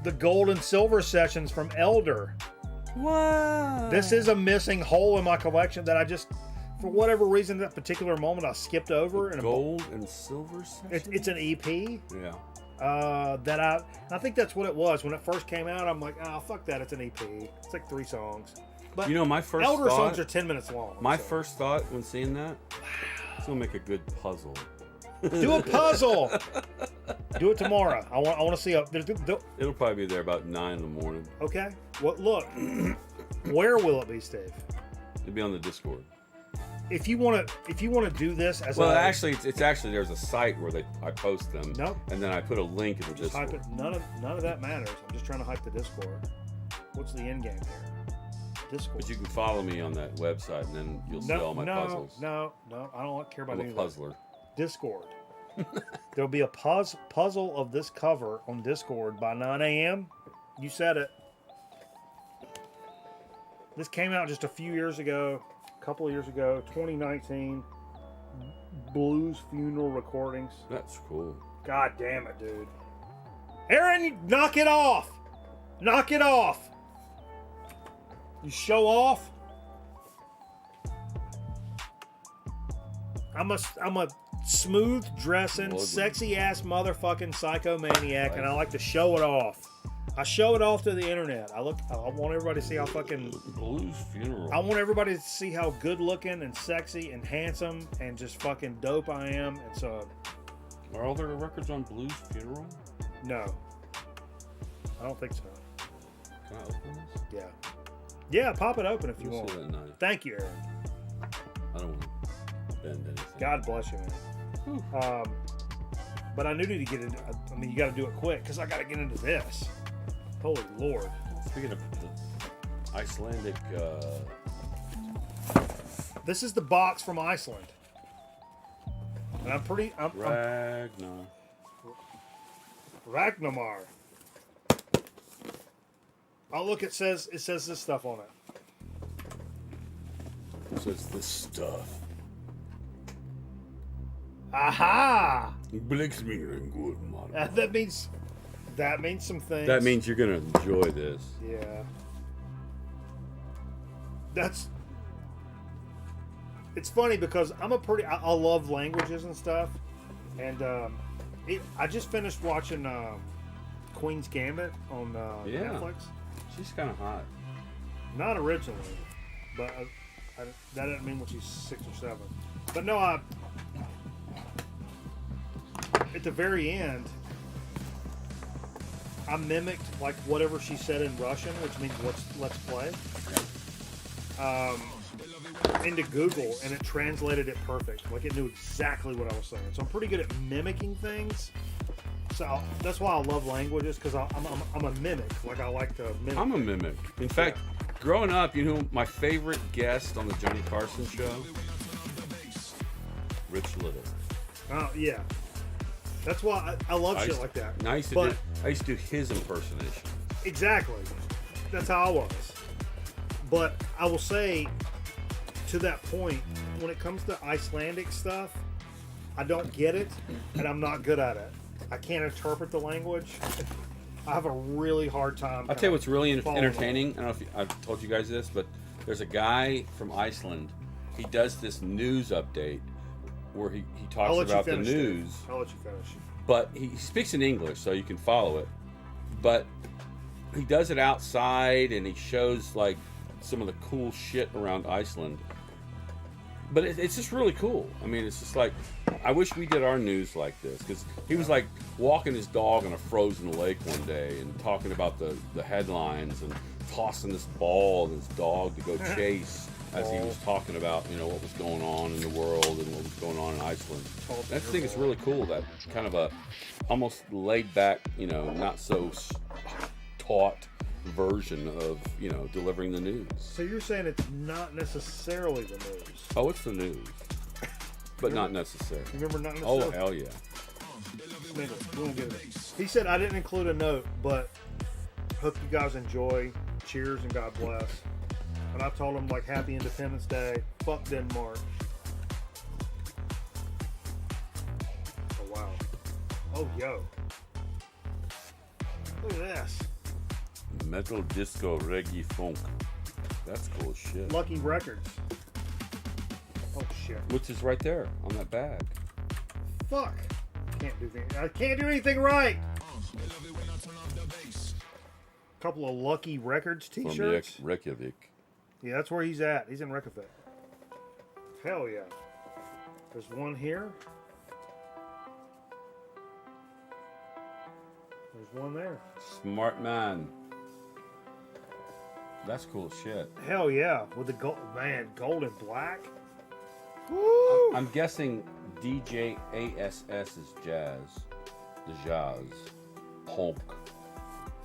The gold and silver sessions from Elder. What? This is a missing hole in my collection that I just, for whatever reason, that particular moment I skipped over. And Gold and silver section? it's an EP. Yeah. That I think that's what it was when it first came out. I'm like, oh fuck that, it's an EP. It's like 3 songs. But You know, my first Elder thought, songs are 10 minutes long. my so. first thought when seeing that, it's gonna make a good puzzle. Do a puzzle. Do it tomorrow. I want to see a. It'll probably be there about 9 in the morning. Okay. Well, look. Where will it be, Steve? It'll be on the Discord. If you want to do this as Well, actually, it's actually there's a site where I post them. Nope. And then I put a link in the just hype Discord. it. None of that matters. I'm just trying to hype the Discord. What's the end game here? Discord. But you can follow me on that website, and then you'll see all my puzzles. No. I don't care about I'm a any of that. puzzler. Discord. There'll be a puzzle of this cover on Discord by 9 a.m. You said it. This came out just a few years ago. a couple of years ago, 2019. Blues funeral recordings. That's cool. God damn it, dude. Aaron, you knock it off. Knock it off. You show off. I'm a smooth dressing, sexy ass motherfucking psychomaniac, and I like to show it off. I show it off to the internet. I want everybody to see how fucking Blues funeral. I want everybody to see how good looking and sexy and handsome and just fucking dope I am. And so, Are all there records on Blues funeral? no, I don't think so. Can I open this? Yeah, yeah, pop it open if you Let me want. see that knife. Thank you, Aaron. I don't want to bend anything. God bless you, man. But I knew to get into. I mean, you got to do it quick because I got to get into this. Holy Lord! Speaking of the Icelandic, This is the box from Iceland, and I'm Ragnamar. Oh, look! It says this stuff on it. it says this stuff. Aha! Bliksmingering good, man. That means some things. That means you're gonna enjoy this. Yeah. It's funny because I love languages and stuff, and I just finished watching Queen's Gambit on Netflix. She's kind of hot. Not originally, but that doesn't mean when she's 6 or 7. But no, at the very end, I mimicked like whatever she said in Russian, which means let's play, into Google, and it translated it perfect. Like it knew exactly what I was saying. So I'm pretty good at mimicking things. So that's why I love languages, because I'm a mimic. Like I like to mimic. I'm a mimic. In fact, growing up, you know, my favorite guest on the Johnny Carson show, Rich Little. Oh yeah. That's why I love shit like that. I used to do his impersonation. Exactly. That's how I was. But I will say, to that point, when it comes to Icelandic stuff, I don't get it, and I'm not good at it. I can't interpret the language. I have a really hard time. I'll tell you what's really following entertaining. I don't know if I've told you guys this, but there's a guy from Iceland. He does this news update where he talks about the news. I'll let you finish. But he speaks in English, so you can follow it. But he does it outside, and he shows like some of the cool shit around Iceland. But it's just really cool. I mean, it's just like, I wish we did our news like this, because he was like walking his dog on a frozen lake one day and talking about the headlines and tossing this ball and his dog to go chase as he was talking about, you know, what was going on in the world and what was going on in Iceland. And I think it's really cool, that kind of a almost laid back, you know, not so taut version of, you know, delivering the news. So you're saying it's not necessarily the news? Oh, it's the news, but not necessary. You remember not necessarily? Oh, hell yeah. We won't get it. He said I didn't include a note, but hope you guys enjoy. Cheers and God bless. And I told him like Happy Independence Day. Fuck Denmark. Oh wow. Oh yo. Look at this. Metal disco reggae funk. That's cool as shit. Lucky Records. Oh shit. Which is right there on that bag. Fuck. I can't do anything right. Couple of Lucky Records t-shirts. From Reykjavik. Yeah, that's where he's at. He's in Reykjavik. Hell yeah. There's one here. There's one there. Smart man. That's cool as shit. Hell yeah. With the gold and black. Woo! I'm guessing DJ ASS is jazz. The jazz. Punk.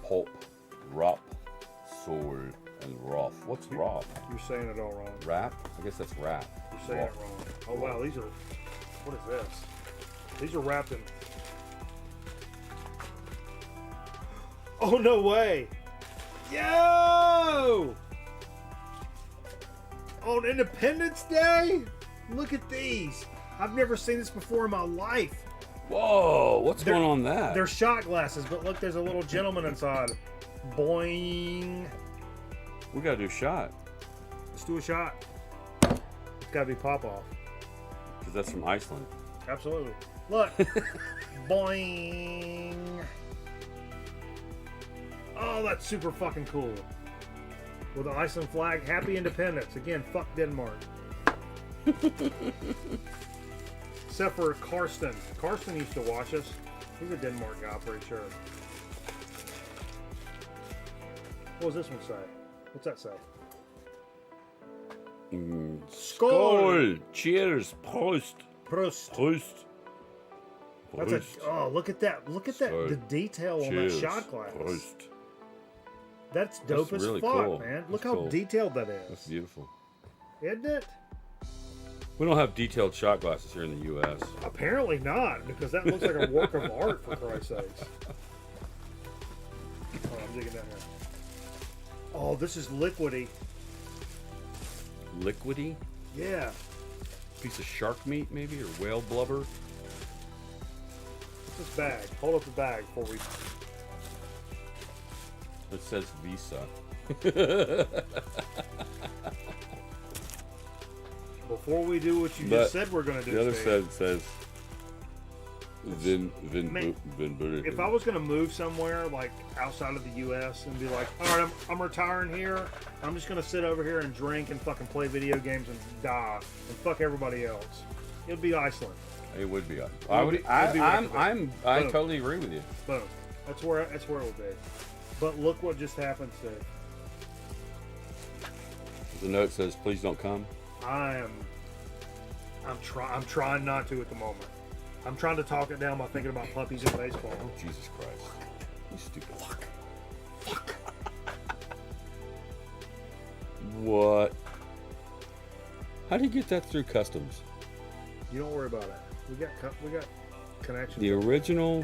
Pop. Rap. Soul. And rough. What's rough? You're saying it all wrong. Rap? I guess that's rap. You're saying it wrong. Oh wow, these are. What is this? These are wrapped in. Oh no way! Yo! On Independence Day? Look at these. I've never seen this before in my life. Whoa, what's going on that? They're shot glasses, but look, there's a little gentleman inside. Boing. We gotta do a shot. Let's do a shot. It's gotta be pop-off. Because that's from Iceland. Absolutely. Look. Boing. Oh, that's super fucking cool. With the Iceland flag, happy independence. Again, fuck Denmark. Except for Karsten. Karsten used to watch us. He's a Denmark guy, I'm pretty sure. What does this one say? What's that say? Skål! Cheers! Prost! Prost. Prost! That's a, oh, look at that. Look at that. Skål. The detail on that Cheers. shot glass. Prost. That's dope That's as really fuck, cool. man. Look That's how cool. detailed that is. That's beautiful. Isn't it? We don't have detailed shot glasses here in the U.S. Apparently not, because that looks like a work of art, for Christ's sakes. Oh, I'm digging down here. Oh, this is liquidy. Liquidy? Yeah. Piece of shark meat, maybe, or whale blubber. What's this bag? Hold up the bag before we... It says Visa. Before we do what you But just said we're going to do, The other Steve, side says Man, Vin if I was going to move somewhere, like, outside of the U.S. and be like, all right, I'm retiring here, I'm just going to sit over here and drink and fucking play video games and die and fuck everybody else, it would be Iceland. It would be. It I would would. be- it would be I recommended. Boom. totally agree with you. Boom. That's where it would be. But look what just happened, Steve. The note says, "Please don't come." I'm trying not to at the moment. I'm trying to talk it down by thinking about puppies and baseball. Oh, Jesus Christ! You stupid. Fuck. What? How do you get that through customs? You don't worry about it. We got connections. The original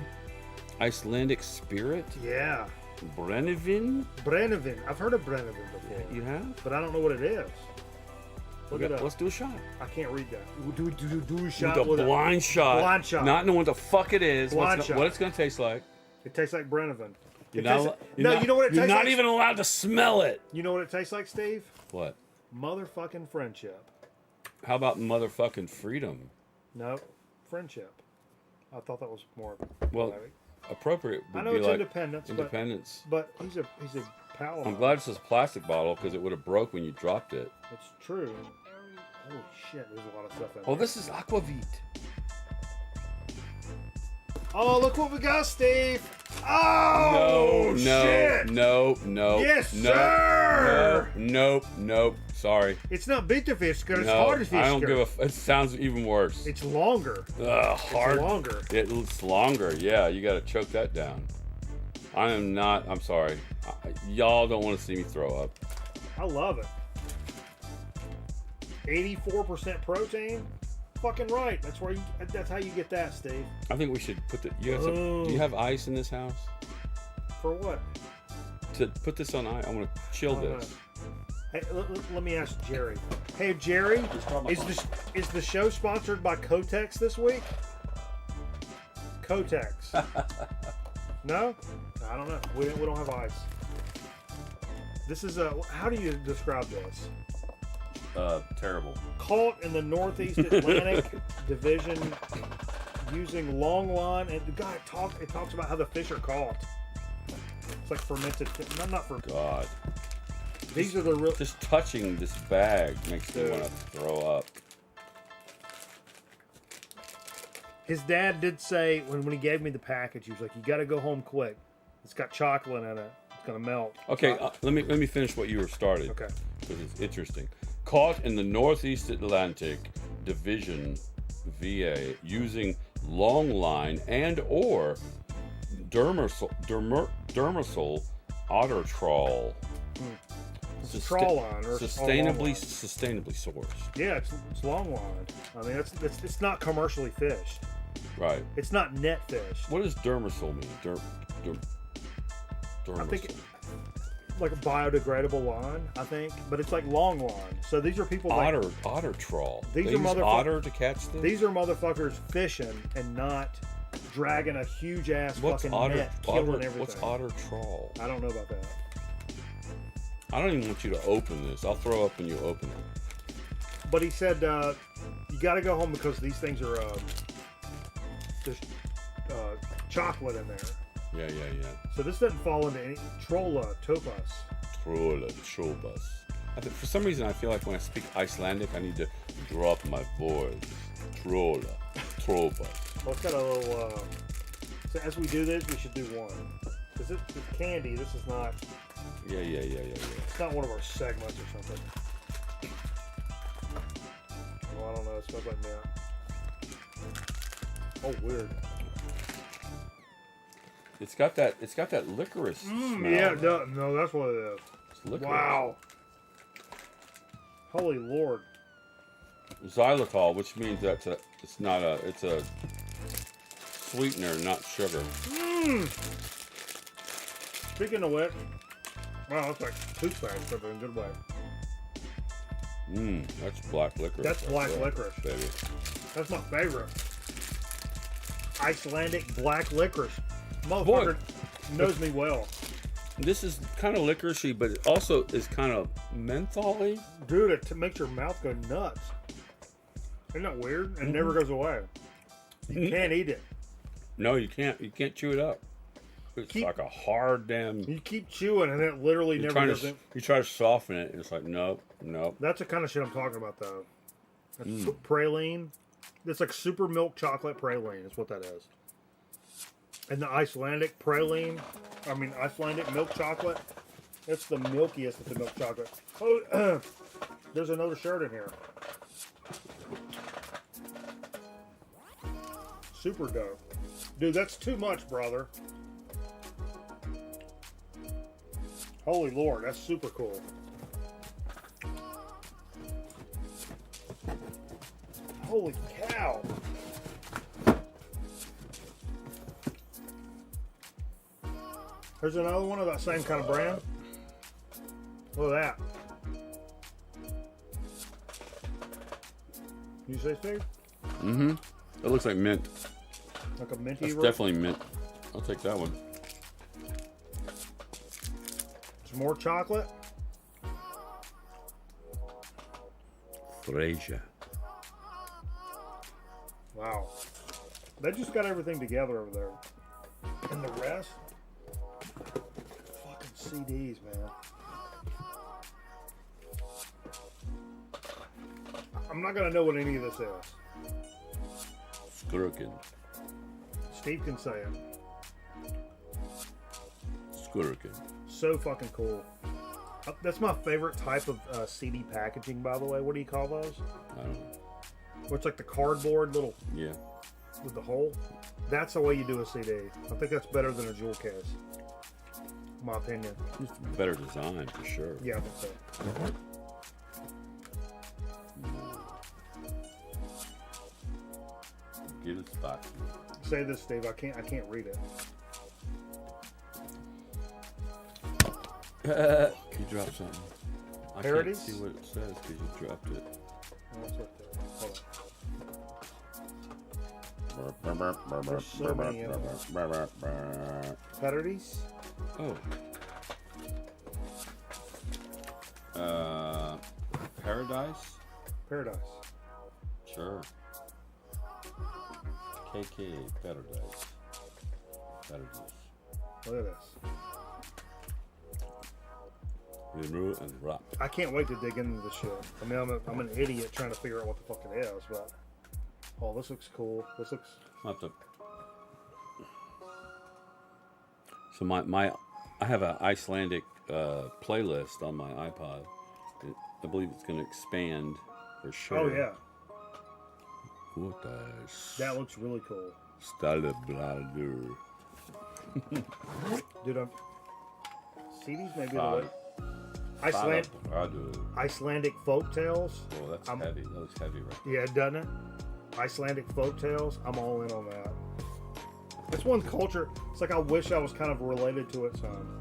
Icelandic spirit, Yeah. Brennivin. Brennivin. I've heard of Brennivin before. You have? But I don't know what it is. Look it up. Let's do a shot. I can't read that. Do a shot With a with blind shot. Blind shot. Not knowing what the fuck it is. Blind shot. What it's going to taste like. It tastes like Brennivin. You're It not, tastes- you're no, not- you know what it You're tastes not like? even allowed to smell it. You know what it tastes like, Steve? What? Motherfucking friendship. How about motherfucking freedom? No, friendship. I thought that was more. Well, poetic. appropriate would I know be it's like independence, independence. but he's a pal. of I'm mine. glad it's a plastic bottle because it would have broke when you dropped it. It's true. Holy shit, there's a lot of stuff in Oh, there. this is Aquavit. Oh, look what we got, Steve. Oh, shit. No. Yes, no, sir. Nope. Sorry. It's not bitter fish, because it's No, hard fish. I don't give a. It sounds even worse. It's longer. Hard. It's longer. It's longer. Yeah, you got to choke that down. I am not. I'm sorry. Y'all don't want to see me throw up. I love it. 84% protein. Fucking right. That's where you. That's how you get that, Steve. I think we should put the. Do you have ice in this house? For what? To put this on ice, I want to chill I don't this. know. Hey, let me ask Jerry. Hey, Jerry, is the show sponsored by Kotex this week? Kotex. No? I don't know. We don't have ice. This is a. How do you describe this? Terrible. Caught in the Northeast Atlantic Division using long line, and the guy it talks about how the fish are caught. It's like fermented. Not for. God. These are the real. Just touching this bag makes me Dude. want to throw up. His dad did say when he gave me the package, he was like, "You got to go home quick. It's got chocolate in it. It's gonna melt." Okay, let me finish what you were started. Okay. Because it's interesting. Caught in the Northeast Atlantic Division, VA, using long line and or dermisol otter trawl. It's a trawl line or sustainably long line. sourced. Yeah, it's long line. I mean, it's not commercially fished. Right. It's not net fished. What does dermisol mean? I think Dermisol. like a biodegradable line, I think, but it's like long line. So these are people like Otter trawl. These They are use motherfuck- otter to catch this. these are motherfuckers fishing and not dragging a huge ass What's fucking otter? net, killing Otter everything. what's otter trawl? I don't know about that. I don't even want you to open this. I'll throw up when you open it. But he said you got to go home because these things are there's chocolate in there. Yeah. So this doesn't fall into any Trolla topaz. Trolla, Trobus. For some reason, I feel like when I speak Icelandic, I need to drop my voice. Trolla, Trobus. Well, it's got a little. So as we do this, we should do one. Because it's candy. This is not. Yeah. It's not one of our segments or something. Well, I don't know. It smells like mint. Oh, weird. It's got that licorice smell. Yeah, no, that's what it is. It's licorice. Wow. Holy Lord. Xylitol, which means that it's a sweetener, not sugar. Speaking of which, wow, that's like toothpaste, but in a good way. That's black licorice. That's black right there, licorice. baby. That's my favorite. Icelandic black licorice. Motherfucker knows me well. This is kind of licoricey, but it also is kind of mentholy. Dude, it makes your mouth go nuts. Isn't that weird? It never goes away. You can't eat it. No, you can't. You can't chew it up. It's like a hard damn. You keep chewing and it literally You never goes in. try to soften it, and it's like nope. That's the kind of shit I'm talking about, though. That's praline. It's like super milk chocolate praline is what that is. And the Icelandic praline, Icelandic milk chocolate, it's the milkiest of the milk chocolate. Oh, there's another shirt in here. Super dope. Dude, that's too much, brother. Holy Lord, that's super cool. Holy cow. There's another one of that same kind of brand. Look at that. You say, Steve? It looks like mint. Like a minty That's roll? definitely mint. I'll take that one. Some more chocolate. Fraser. Wow. They just got everything together over there. And the rest? Fucking CDs, man. I'm not gonna know what any of this is. Skirkin. Steve can say it. Skirkin. So fucking cool. That's my favorite type of CD packaging, by the way. What do you call those? I don't know. Where it's like the cardboard little Yeah. with the hole. That's the way you do a CD. I think that's better than a jewel case. In my opinion. It's better design for sure. Yeah, I think so. Get it spicy. Say this, Steve. I can't read it. You dropped something. I Parodies? can't see what it says because you dropped it. Oh, it's right there. Hold on. There's so many of them. Parodies? Oh. Paradise? Paradise. Sure. KK Paradise. Paradise. Look at this. Remove and wrap. I can't wait to dig into this shit. I mean, I'm an idiot trying to figure out what the fuck it is, but oh, this looks cool. This looks. Not the. So I have an Icelandic playlist on my iPod. I believe it's going to expand for sure. Oh yeah, Gotas. that looks really cool, Stalleblader. dude. CDs maybe the way. Icelandic folk tales. Oh, that's heavy. That looks heavy, right? Yeah, doesn't it? Icelandic folk tales. I'm all in on that. It's one culture. It's like I wish I was kind of related to it some.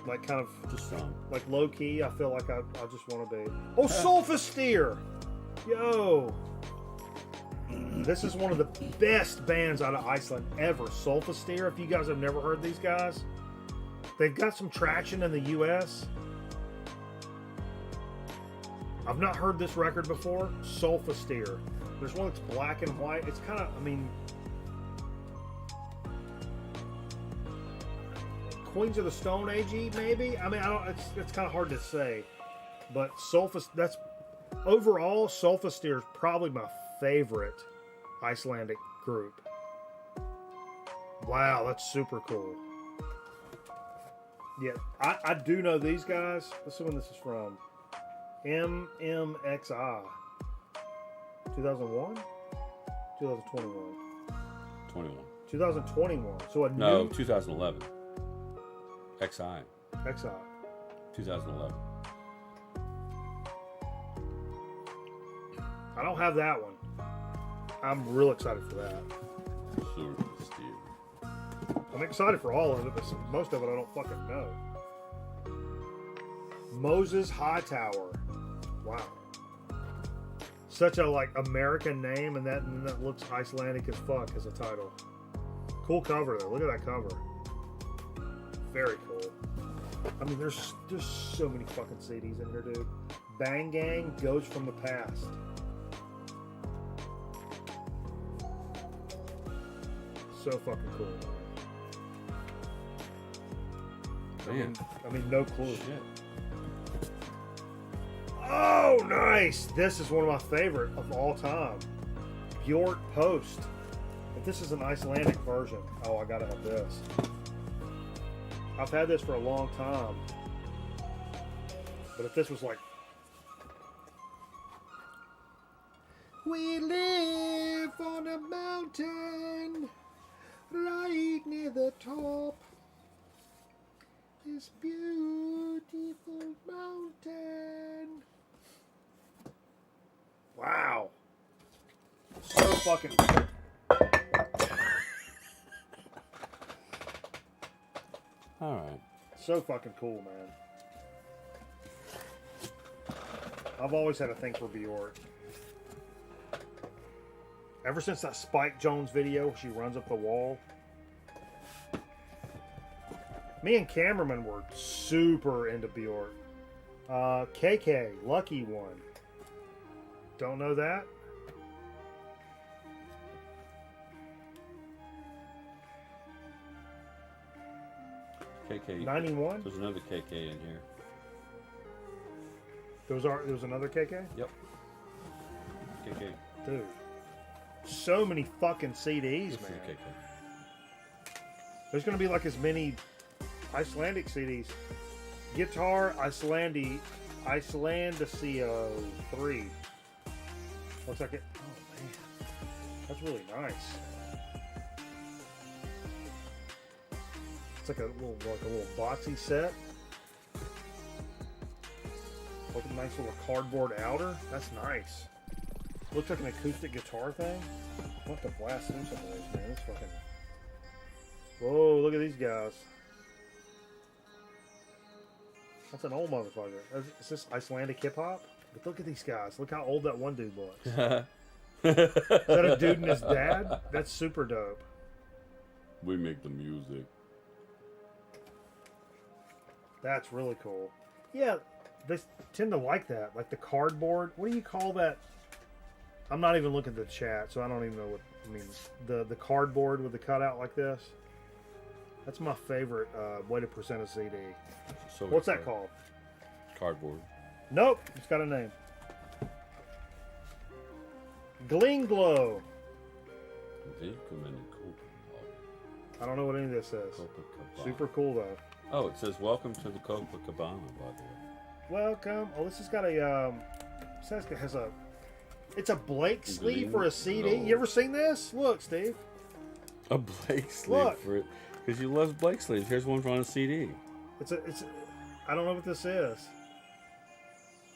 Like kind of Just some. like low key. I feel like I just want to be. Oh, Sulfasteer! Yo! This is one of the best bands out of Iceland ever. Sulfasteer. If you guys have never heard these guys, they've got some traction in the U.S. I've not heard this record before. Sulfasteer. There's one that's black and white. It's kind of, I mean, Queens of the Stone Age, maybe. I mean, I don't. It's kind of hard to say, but that's overall Sulfasteer is probably my favorite Icelandic group. Wow, that's super cool. Yeah, I do know these guys. Let's see when this is from. MMXI. 2001? 2021? 21. 2021. So a No, new 2011. XI. XI. 2011. I don't have that one. I'm real excited for that. Super Steve. I'm excited for all of it, but most of it I don't fucking know. Moses Hightower. Wow. Such a like American name, and that looks Icelandic as fuck as a title. Cool cover though. Look at that cover. Very cool. I mean, there's so many fucking CDs in here, dude. Bang Gang, Ghost from the Past. So fucking cool. Man. I mean, no clue. Shit. Oh, nice! This is one of my favorite of all time. Bjork Post. But this is an Icelandic version. Oh, I gotta have this. I've had this for a long time. But if this was like... We live on a mountain right near the top. This beautiful mountain. Wow. So fucking All right. so fucking cool, man. I've always had a thing for Bjork. Ever since that Spike Jones video, she runs up the wall. Me and Cameraman were super into Bjork. KK, Lucky One. Don't know that? KK. 91? There's another KK in here. There was another KK? Yep. KK. Dude. So many fucking CDs, This is man. a KK. There's going to be like as many Icelandic CDs. Guitar Icelandicio 3. Looks like it. Oh man, that's really nice. It's like a little boxy set. Like a nice little cardboard outer. That's nice. Looks like an acoustic guitar thing. I'll have to blast through some of those, man. It's fucking. Whoa! Look at these guys. That's an old motherfucker. Is this Icelandic hip hop? But look at these guys. Look how old that one dude looks. Is that a dude and his dad? That's super dope. We make the music. That's really cool. Yeah, they tend to like that. Like the cardboard. What do you call that? I'm not even looking at the chat, so I don't even know what I mean. The cardboard with the cutout like this. That's my favorite way to present a CD. So What's that called? Cardboard. Nope, it's got a name. Gling Glow. I don't know what any of this says. Super cool though. Oh, it says welcome to the Copacabana, by the way. Welcome. Oh, this has got a says it has a. It's a Blake sleeve for a CD. No. You ever seen this? Look, Steve. A Blake sleeve Look. for it. Because you love Blake sleeves. Here's one on a CD. It's a. I don't know what this is.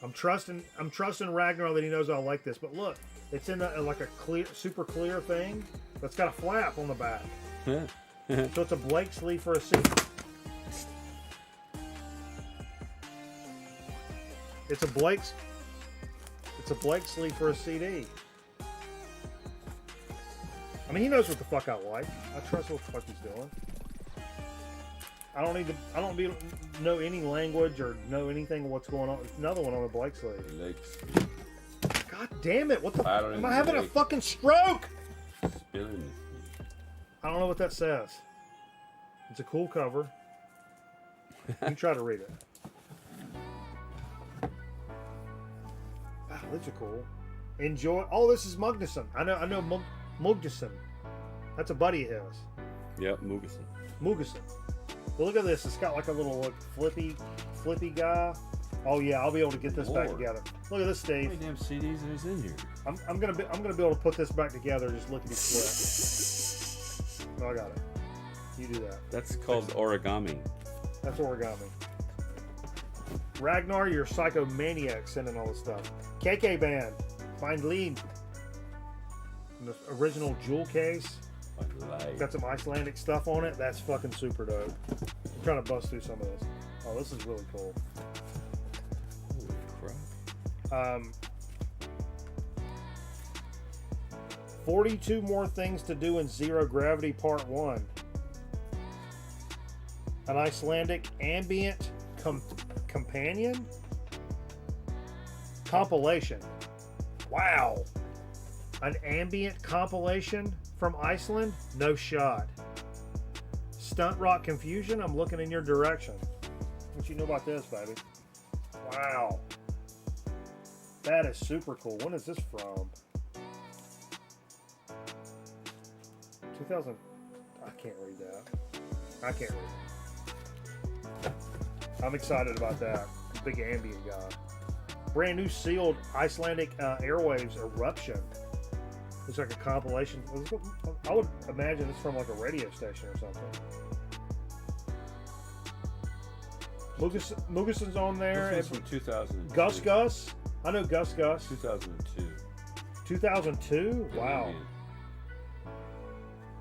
I'm trusting Ragnar that he knows I'll like this. But look, it's in like a clear, super clear thing that's got a flap on the back. So it's a Blake sleeve for a CD. It's a Blake's sleeve for a CD. I mean, he knows what the fuck I like. I trust what the fuck he's doing. I don't know any language or know anything of what's going on. There's another one on the Blake sleeve. Lakes. God damn it! What the? I don't Am know I having a Lake. fucking stroke? Spilling. I don't know what that says. It's a cool cover. You can try to read it. Wow, these are cool. Enjoy. Oh, this is Mugnason. I know Mugnason. That's a buddy of his. Yep, Mugason. Mugason. But look at this. It's got like a little like, flippy guy. Oh yeah, I'll be able to get this back Lord. together. Look at this, How Steve. many damn CDs is in here? I'm gonna be able to put this back together. Just look at his flip. Oh, I got it. You do that. That's called origami. That's origami. Ragnar, you're a psychomaniac sending all this stuff. KK Band. Find lead. The original jewel case. Got some Icelandic stuff on it. That's fucking super dope. I'm trying to bust through some of this. Oh, this is really cool. Holy crap. 42 more things to do in Zero Gravity Part 1. An Icelandic ambient companion? Compilation. Wow. An ambient compilation from Iceland? No shot. Stunt Rock Confusion? I'm looking in your direction. What you know about this, baby? Wow. That is super cool. When is this from? 2000. I can't read that. I can't read it. I'm excited about that. Big ambient guy. Brand new sealed Icelandic Airwaves Eruption. It's like a compilation. I would imagine it's from like a radio station or something. Mugason's on there. This one's from 2002. Gus. I know Gus. 2002. 2002? Wow. Ambient.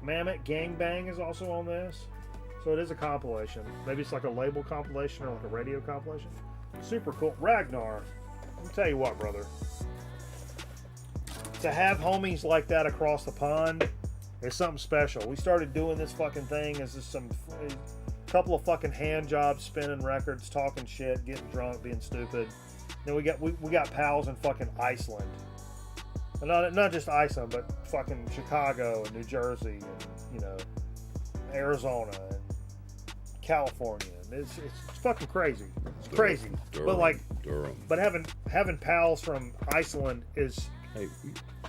Mammoth Gangbang is also on this. So it is a compilation. Maybe it's like a label compilation or like a radio compilation. Super cool. Ragnar. Let me tell you what, brother. To have homies like that across the pond is something special. We started doing this fucking thing as just some couple of fucking hand jobs, spinning records, talking shit, getting drunk, being stupid. Then we got pals in fucking Iceland. And not just Iceland, but fucking Chicago and New Jersey and Arizona and California. And it's fucking crazy. It's crazy. Durham. But having pals from Iceland is Hey,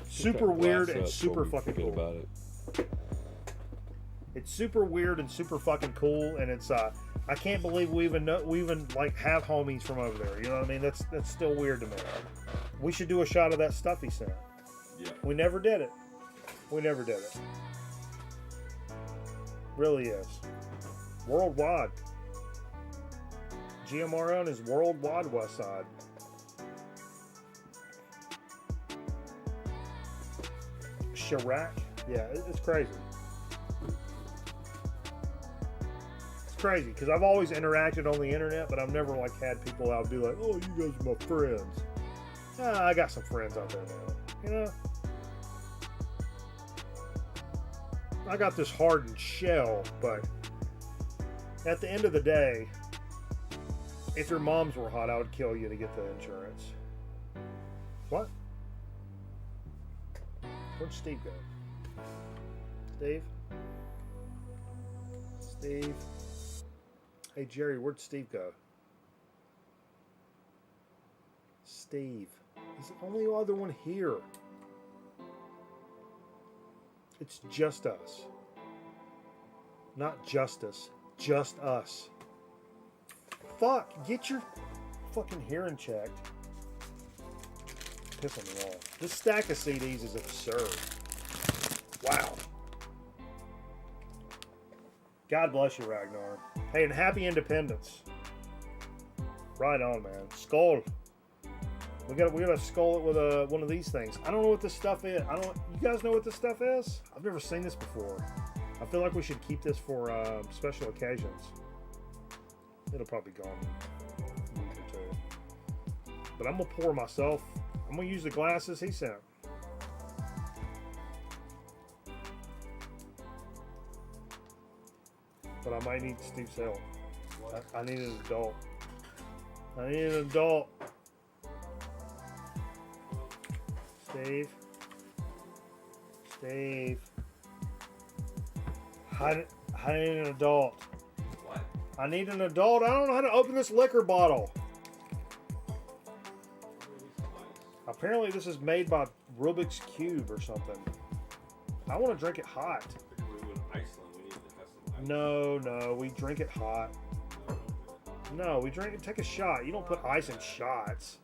super weird and super before we fucking forget cool. about it. It's super weird and super fucking cool, and it's I can't believe we even like have homies from over there. You know what I mean? That's still weird to me. We should do a shot of that stuff he sent. Yeah. We never did it. Really is. Worldwide. GMRN is worldwide West Side. Chirac? Yeah, it's crazy. It's crazy because I've always interacted on the internet, but I've never like had people out be like, "Oh, you guys are my friends." I got some friends out there now. You know, I got this hardened shell, but at the end of the day, if your moms were hot, I would kill you to get the insurance. What? Where'd Steve go? Steve? Hey, Jerry, where'd Steve go? Steve. He's the only other one here. It's just us. Not justice. Just us. Fuck. Get your fucking hearing checked. Pissing me off. This stack of CDs is absurd. Wow. God bless you, Ragnar. Hey, and happy Independence. Right on, man. Skull. We gotta skull it with one of these things. I don't know what this stuff is. You guys know what this stuff is? I've never seen this before. I feel like we should keep this for special occasions. It'll probably be gone in a week or two. But I'm gonna pour myself. I'm gonna use the glasses he sent. But I might need Steve's help. I need an adult. I need an adult. Steve. I need an adult. What? I need an adult. I don't know how to open this liquor bottle. Apparently this is made by Rubik's Cube or something. I want to drink it hot. No, we drink it hot. No, we drink it. Take a shot. You don't put ice in shots.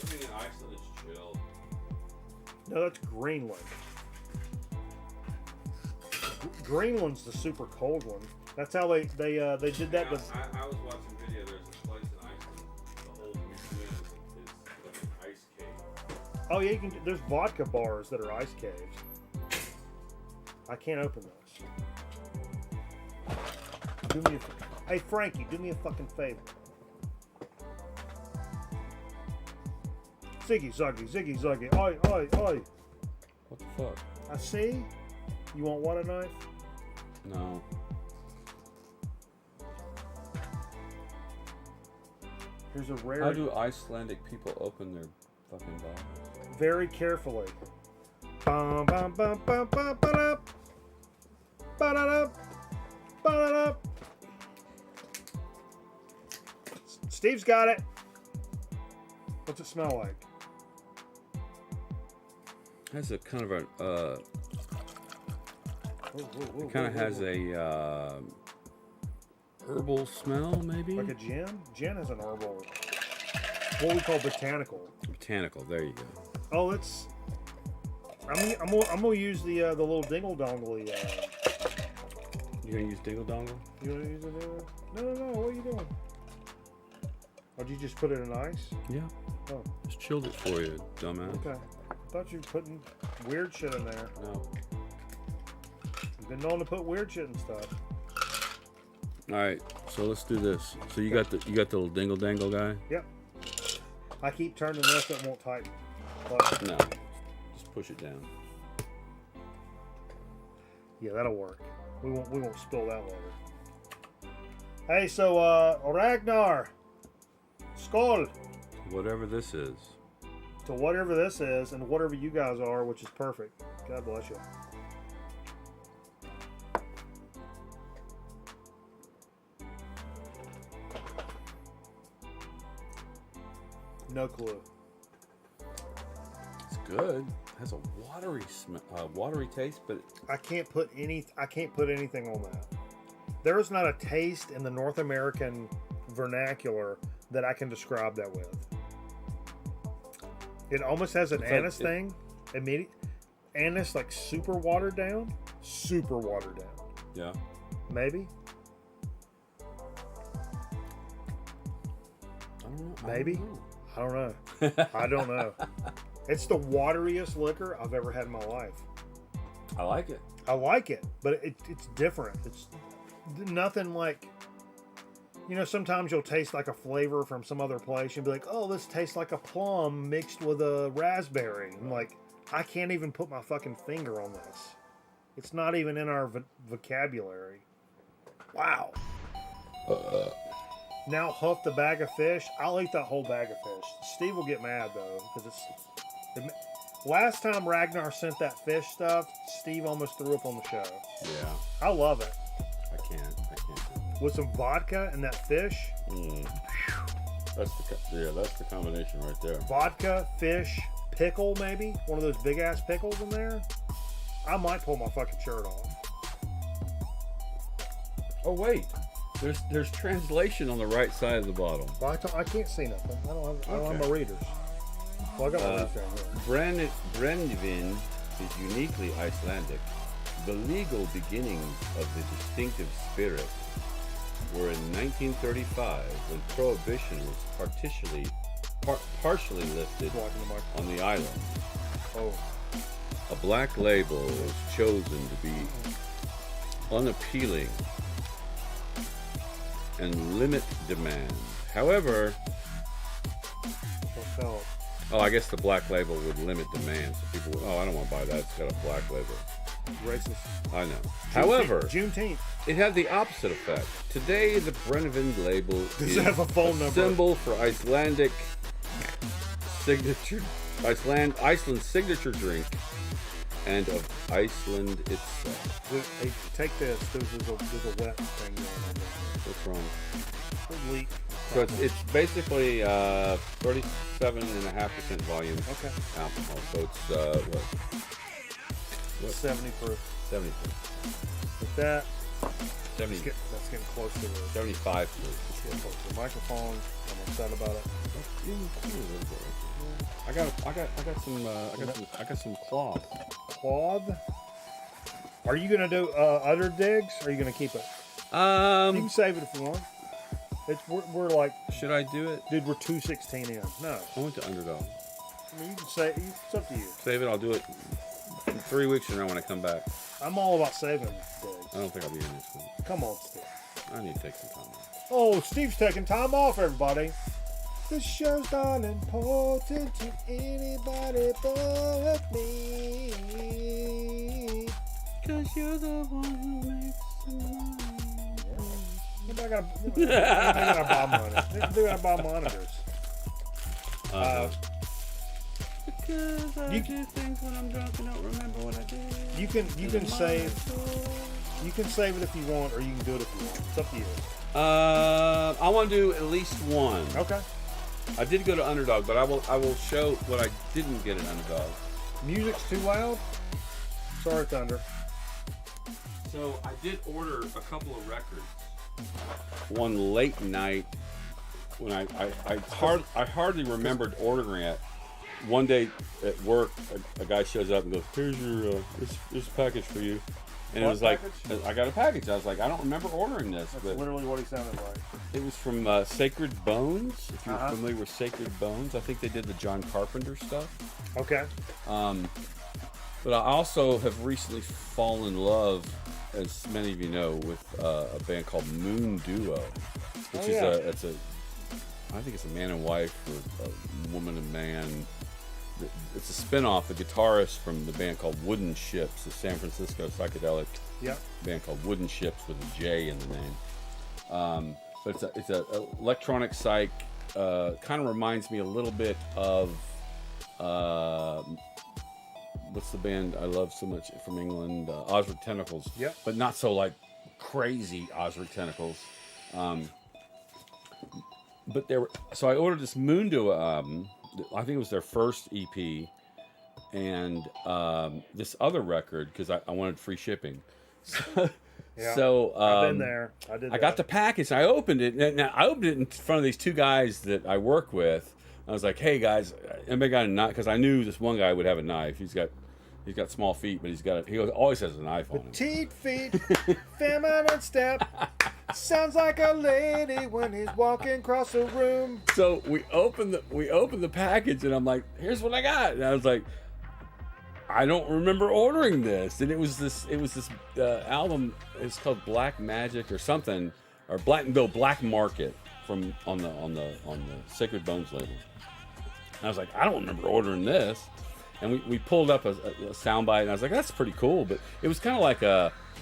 Everything in Iceland is chilled. No, that's Greenland. Greenland's the super cold one. That's how they did that. I was watching video. There's a place in Iceland. The whole museum is like an ice cave. Oh yeah, you can. There's vodka bars that are ice caves. I can't open those. Hey Frankie, do me a fucking favor. Ziggy zuggy, oi. What the fuck? I see. You want water knife? No. Here's a rare. How do Icelandic people open their fucking bottles? Very carefully. Bum bum bum bum bum ba-da. Ba-da-da. Ba-da-da. Steve's got it. What's it smell like? Has a kind of a It kind of has a herbal smell, maybe. Like a gin? Gin has an herbal. What we call botanical. Botanical. There you go. Oh, it's. I'm gonna use the little dingle dongle. You gonna use dingle dongle? You wanna use it? No. What are you doing? Oh, did you just put it in ice? Yeah. Oh, Just chilled it for you, dumbass. okay. I thought you were putting weird shit in there. No. You've been known to put weird shit in stuff. All right. So let's do this. So you got the little dingle dangle guy? Yep. I keep turning this, it won't tighten. But, No. Just push it down. yeah, that'll work. We won't spill that later. Hey, so Ragnar, skål Whatever this is. to whatever this is and whatever you guys are, which is perfect. God bless you. No clue. It's good. It has a watery watery taste, but I can't put anything on that. There is not a taste in the North American vernacular that I can describe that with. It almost has an It's anise like thing. Anise like super watered down. Super watered down. yeah. Maybe. I don't know. Maybe. I don't know. I don't know. It's the wateriest liquor I've ever had in my life. I like it. I like it, but it's different. It's nothing like, sometimes you'll taste like a flavor from some other place. You'll be like, oh, this tastes like a plum mixed with a raspberry. I'm like, I can't even put my fucking finger on this. It's not even in our vocabulary. Wow. Now huff the bag of fish. I'll eat that whole bag of fish. Steve will get mad though, because last time Ragnar sent that fish stuff, Steve almost threw up on the show. Yeah. I love it. I can't. With some vodka and that fish. That's the combination right there. Vodka, fish, pickle maybe. One of those big ass pickles in there. I might pull my fucking shirt off. Oh wait, there's translation on the right side of the bottle. Well, I can't see nothing. I don't have my readers. Well, I got my readers down here. Brennivin is uniquely Icelandic. The legal beginnings of the distinctive spirit were in 1935 when Prohibition was partially lifted on the island. Oh, A black label was chosen to be unappealing and limit demand, However, Don't tell it. oh, I guess the black label would limit demand. So people would, oh, I don't want to buy that. It's got a black label. Racist. I know. However, Juneteenth. it had the opposite effect. Today, the Brennivin label Does is it have a phone number? symbol for Icelandic signature, Iceland's signature drink, and of Iceland itself. Hey, take this. There's a wet thing going on there. What's wrong? A leak. So it's basically 37.5% volume Okay. alcohol. So it's what? 70 proof. 70. With that, 70. that's getting close to the 75. Let's get close to the microphone. I'm upset about it. I got some cloth. Cloth. Are you gonna do other digs? Or are you gonna keep it? You can save it if you want. We're like, Should I do it? dude, we're 2:16 in. No, I went to Underdog. I mean you can say it's up to you. Save it. I'll do it in 3 weeks from now when I come back. I'm all about saving digs. I don't think I'll be in this one. Come on, Steve. I need to take some time off. Oh, Steve's taking time off, everybody. This show's not important to anybody but me. Cause you're the one who makes the money. Maybe I gotta buy monitors. Maybe I gotta buy monitors. Because I do things when I'm drunk and don't remember what I did. You can save. You can save it if you want, or you can do it if you want. It's up to you. I want to do at least one. Okay. I did go to Underdog, but I will show what I didn't get at Underdog. Music's too loud. Sorry, Thunder. So I did order a couple of records. One late night when I hardly remembered ordering it. One day at work, a guy shows up and goes, "Here's your this package for you," and it What was like, package? I got a package. I was like, I don't remember ordering this, That's but literally what he sounded like. it was from Sacred Bones. If you're Uh-huh. familiar with Sacred Bones, I think they did the John Carpenter stuff. Okay. But I also have recently fallen in love, as many of you know, with a band called Moon Duo, which is I think it's a man and wife or a woman and man. It's a spin-off, the guitarist from the band called Wooden Ships, the San Francisco psychedelic band called Wooden Ships with a J in the name. But it's a electronic psych. Kind of reminds me a little bit of what's the band I love so much from England? Osric Tentacles. Yep. But not so like crazy Osric Tentacles. But so I ordered this Moon Duo album. I think it was their first EP, and this other record because I wanted free shipping. So I've been there. I got the package. I opened it. Now I opened it in front of these two guys that I work with. I was like, "Hey guys, anybody got a knife?" Because I knew this one guy would have a knife. He's got small feet, but he always has a knife on him. Petite feet, feminine step. Sounds like a lady when he's walking across the room. So we opened the package, and I'm like, "Here's what I got." And I was like, "I don't remember ordering this." And it was this album. It's called Black Magic or something, or Black Market from on the Sacred Bones label. And I was like, "I don't remember ordering this." And we pulled up a soundbite, and I was like, "That's pretty cool." But it was kind of like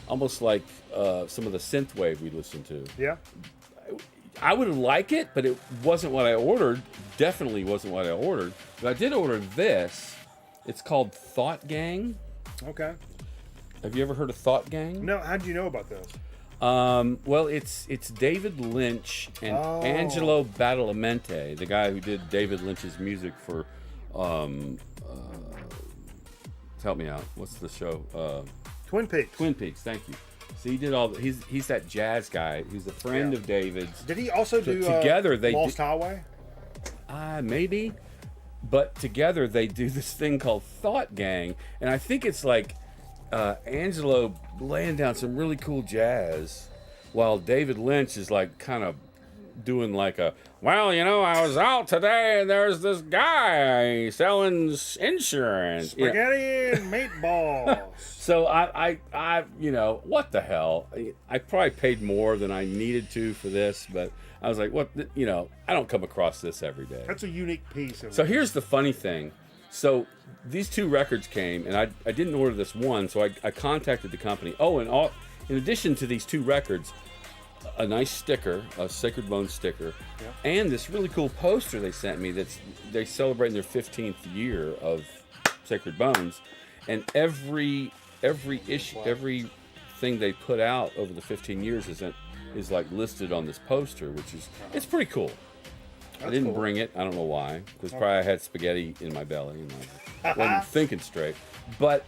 almost like some of the synthwave we listened to. Yeah. I would like it, but it wasn't what I ordered. Definitely wasn't what I ordered. But I did order this. It's called Thought Gang. Okay. Have you ever heard of Thought Gang? No. How did you know about this? Well, it's David Lynch and Angelo Badalamenti, the guy who did David Lynch's music for. Help me out. What's the show? Twin Peaks. Twin Peaks. Thank you. So he did all. He's that jazz guy. He's a friend of David's. Did he also do together? They Lost Highway? Maybe, but together they do this thing called Thought Gang, and I think it's like Angelo laying down some really cool jazz, while David Lynch is like kind of doing like I was out today and there's this guy selling insurance. Spaghetti and meatballs. So I what the hell? I probably paid more than I needed to for this, but I was like, what? You know, I don't come across this every day. That's a unique piece. So here's the funny thing. So these 2 records came, and I didn't order this one, so I contacted the company. Oh, and in addition to these 2 records, a nice sticker, a Sacred Bones sticker, and this really cool poster they sent me. They celebrating their 15th year of Sacred Bones, and every issue, everything they put out over the 15 years is like listed on this poster, which is it's pretty cool. I didn't bring it. I don't know why, because probably I had spaghetti in my belly and I wasn't thinking straight. But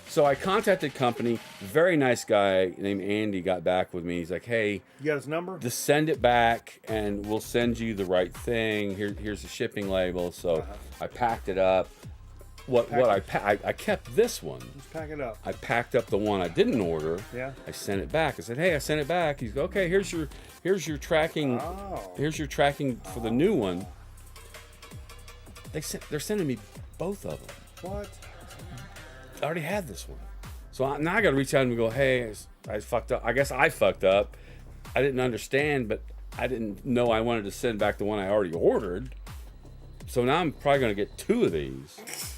so I contacted company. Very nice guy named Andy got back with me. He's like, "Hey, you got his number? Just send it back, and we'll send you the right thing. Here's the shipping label." So I packed it up. I kept this one. Just pack it up. I packed up the one I didn't order. Yeah. I sent it back. I said, "Hey, I sent it back." He's go, "Okay, here's your tracking. Here's your tracking for the new one." They're sending me both of them. What? I already had this one, so now I got to reach out and go, "Hey, I fucked up. I guess I fucked up. I didn't understand, but I didn't know I wanted to send back the one I already ordered. So now I'm probably going to get 2 of these."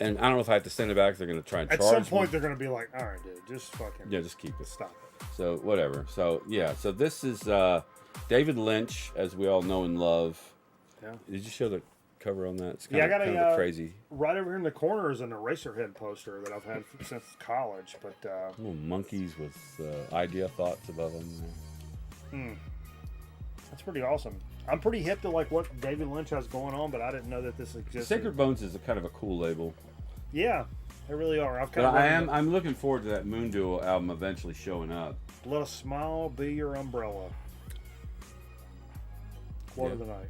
And I don't know if I have to send it back. They're going to try and charge me. At some point, they're going to be like, all right, dude, just fucking... Yeah, just keep it. Stop it. So, whatever. So, yeah. So, this is David Lynch, as we all know and love. Yeah. Did you show the cover on that? It's kind I got kind of crazy. Right over here in the corner is an Eraserhead poster that I've had since college. But little monkeys with idea thoughts above them. That's pretty awesome. I'm pretty hip to like what David Lynch has going on, but I didn't know that this existed. Sacred Bones is a kind of a cool label. Yeah, they really are. I'm looking forward to that Moon Duo album eventually showing up. Let a smile be your umbrella. Quote of the night.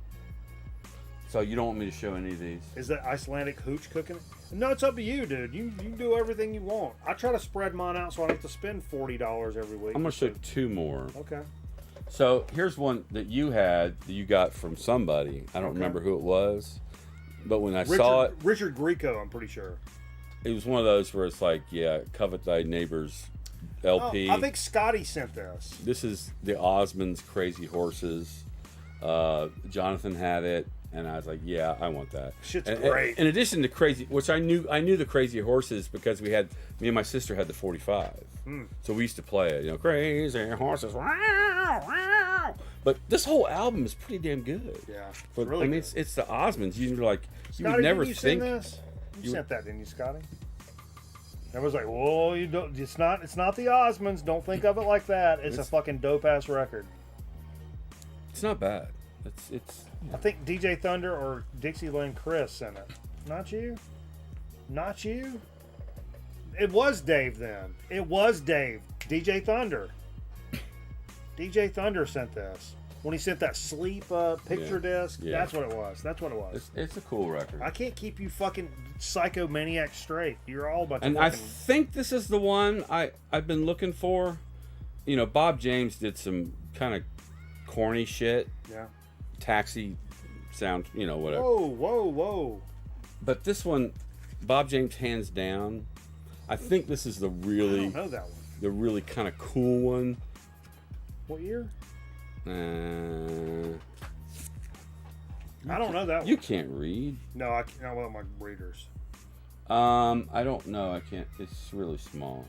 So you don't want me to show any of these? Is that Icelandic hooch cooking? No, it's up to you, dude. You do everything you want. I try to spread mine out so I don't have to spend $40 every week. I'm gonna show 2 more. Okay. So here's one that you got from somebody. I don't remember who it was, but when I saw it, Richard Grieco, I'm pretty sure. It was one of those where it's like, yeah, covet thy neighbor's LP. I think Scotty sent this. This is the Osmonds Crazy Horses. Jonathan had it, and I was like, yeah, I want that. Shit's great. In addition to Crazy, which I knew the Crazy Horses because me and my sister had the 45. So we used to play it, Crazy Horses. Wow, wow. But this whole album is pretty damn good. Yeah. Really good. It's the Osmonds. You're like, Scotty, you would never didn't you think. Send this? You sent that, didn't you, Scotty? I was like, whoa, you don't. It's not the Osmonds. Don't think of it like that. It's a fucking dope ass record. It's not bad. It's. I think DJ Thunder or Dixieland Chris sent it. Not you. Not you. It was Dave then. It was Dave. DJ Thunder. DJ Thunder sent this. When he sent that sleep picture disc, that's what it was. That's what it was. It's a cool record. I can't keep you fucking psychomaniac straight. You're all about to. And I think this is the one I've been looking for. Bob James did some kind of corny shit. Yeah. Taxi sound, whatever. Whoa. But this one, Bob James hands down. I think this is the really, I don't know that one. The really kind of cool one. What year? I don't know that one. You can't read. No, I can't. Not with my readers. I don't know. I can't. It's really small,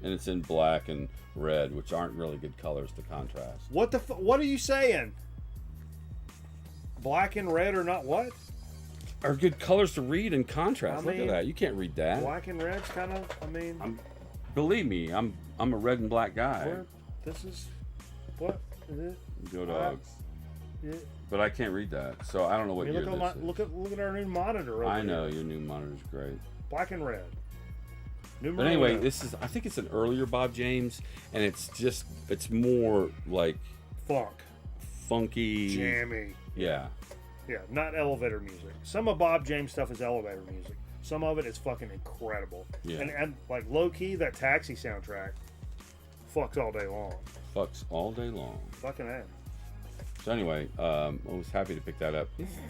and it's in black and red, which aren't really good colors to contrast. What the? What are you saying? Black and red are not what? Are good colors to read in contrast. Look at that. You can't read that. Black and red's kind of. Believe me, I'm a red and black guy. This is what is it? Go Dogs. Yeah. But I can't read that, so I don't know what year this is. Look at our new monitor. I know your new monitor's great. Black and red. But anyway, I think it's an earlier Bob James, and it's more like funky, jammy. Yeah. Yeah, not elevator music. Some of Bob James stuff is elevator music. Some of it is fucking incredible. Yeah. And like low key, that Taxi soundtrack fucks all day long. Fucks all day long. Fucking A. So anyway, I was happy to pick that up.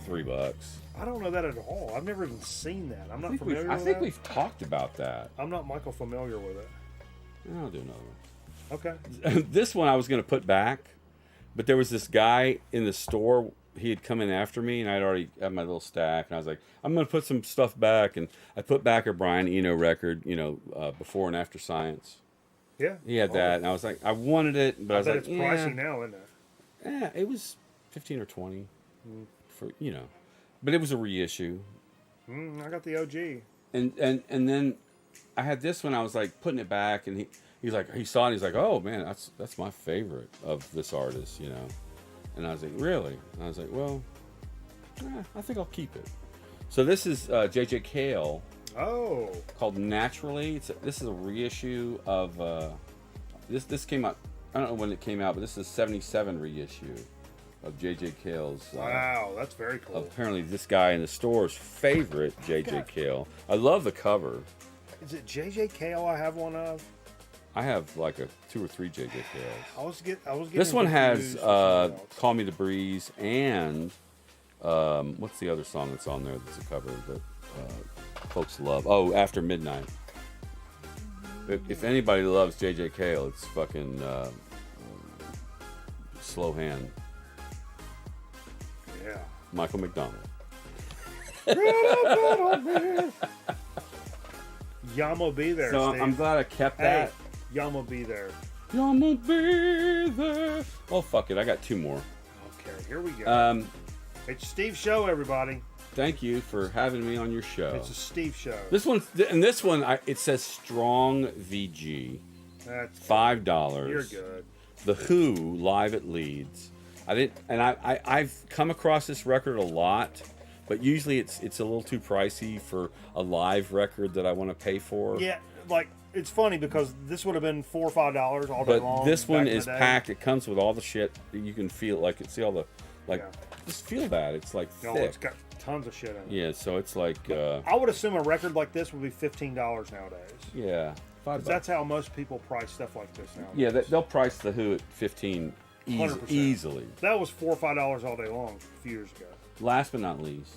$3. I don't know that at all. I've never even seen that. I'm not familiar with that. I think we've talked about that. I'm not Michael familiar with it. I'll do another one. Okay. This one I was going to put back But there was this guy in the store. He had come in after me, and I'd already had my little stack. And I was like, I'm going to put some stuff back. And I put back a Brian Eno record, Before and After Science. Yeah. He had that, and I was like, I wanted it, but I was bet like, it's pricey now, isn't it? Yeah, it was 15 or 20 for but it was a reissue. I got the OG. And then I had this one. I was like putting it back, and he saw it. And he's like, oh man, that's my favorite of this artist, And I was like, really? And I was like, well, I think I'll keep it. So this is J.J. Cale. Oh. Called Naturally. This is a reissue of this came out. I don't know when it came out, but this is a 77 reissue of J.J. Cale's. Wow, that's very cool. Apparently, this guy in the store's favorite J.J. Cale. I love the cover. Is it J.J. Cale I have one of? I have like 2 or 3 J.J. Cales. I was getting This one has confused with something else. "Call Me the Breeze" and what's the other song that's on there? That's a cover that folks love. Oh, "After Midnight." If anybody loves J.J. Cale, it's fucking Slow Hand. Yeah. Michael McDonald. Yama be there. So Steve. I'm glad I kept that. Hey, Yama be there. Yama be there. Oh fuck it, I got 2 more. Okay, here we go. It's Steve's show, everybody. Thank you for having me on your show. It's a Steve show. This one, it says Strong VG. That's $5. You're good. The Who live at Leeds. I've come across this record a lot, but usually it's a little too pricey for a live record that I want to pay for. Yeah, like it's funny because this would have been $4 or $5 all day long. But this one back in is the day. packed. It comes with all the shit. You can feel see all the Yeah. just feel that it's like No, thick. it's got tons of shit in it. Yeah, so it's like I would assume a record like this would be $15 nowadays. yeah, $5. That's how most people price stuff like this nowadays. Yeah, they'll price the Who at 15 100%. easily. That was $4 or $5 all day long a few years ago. Last but not least,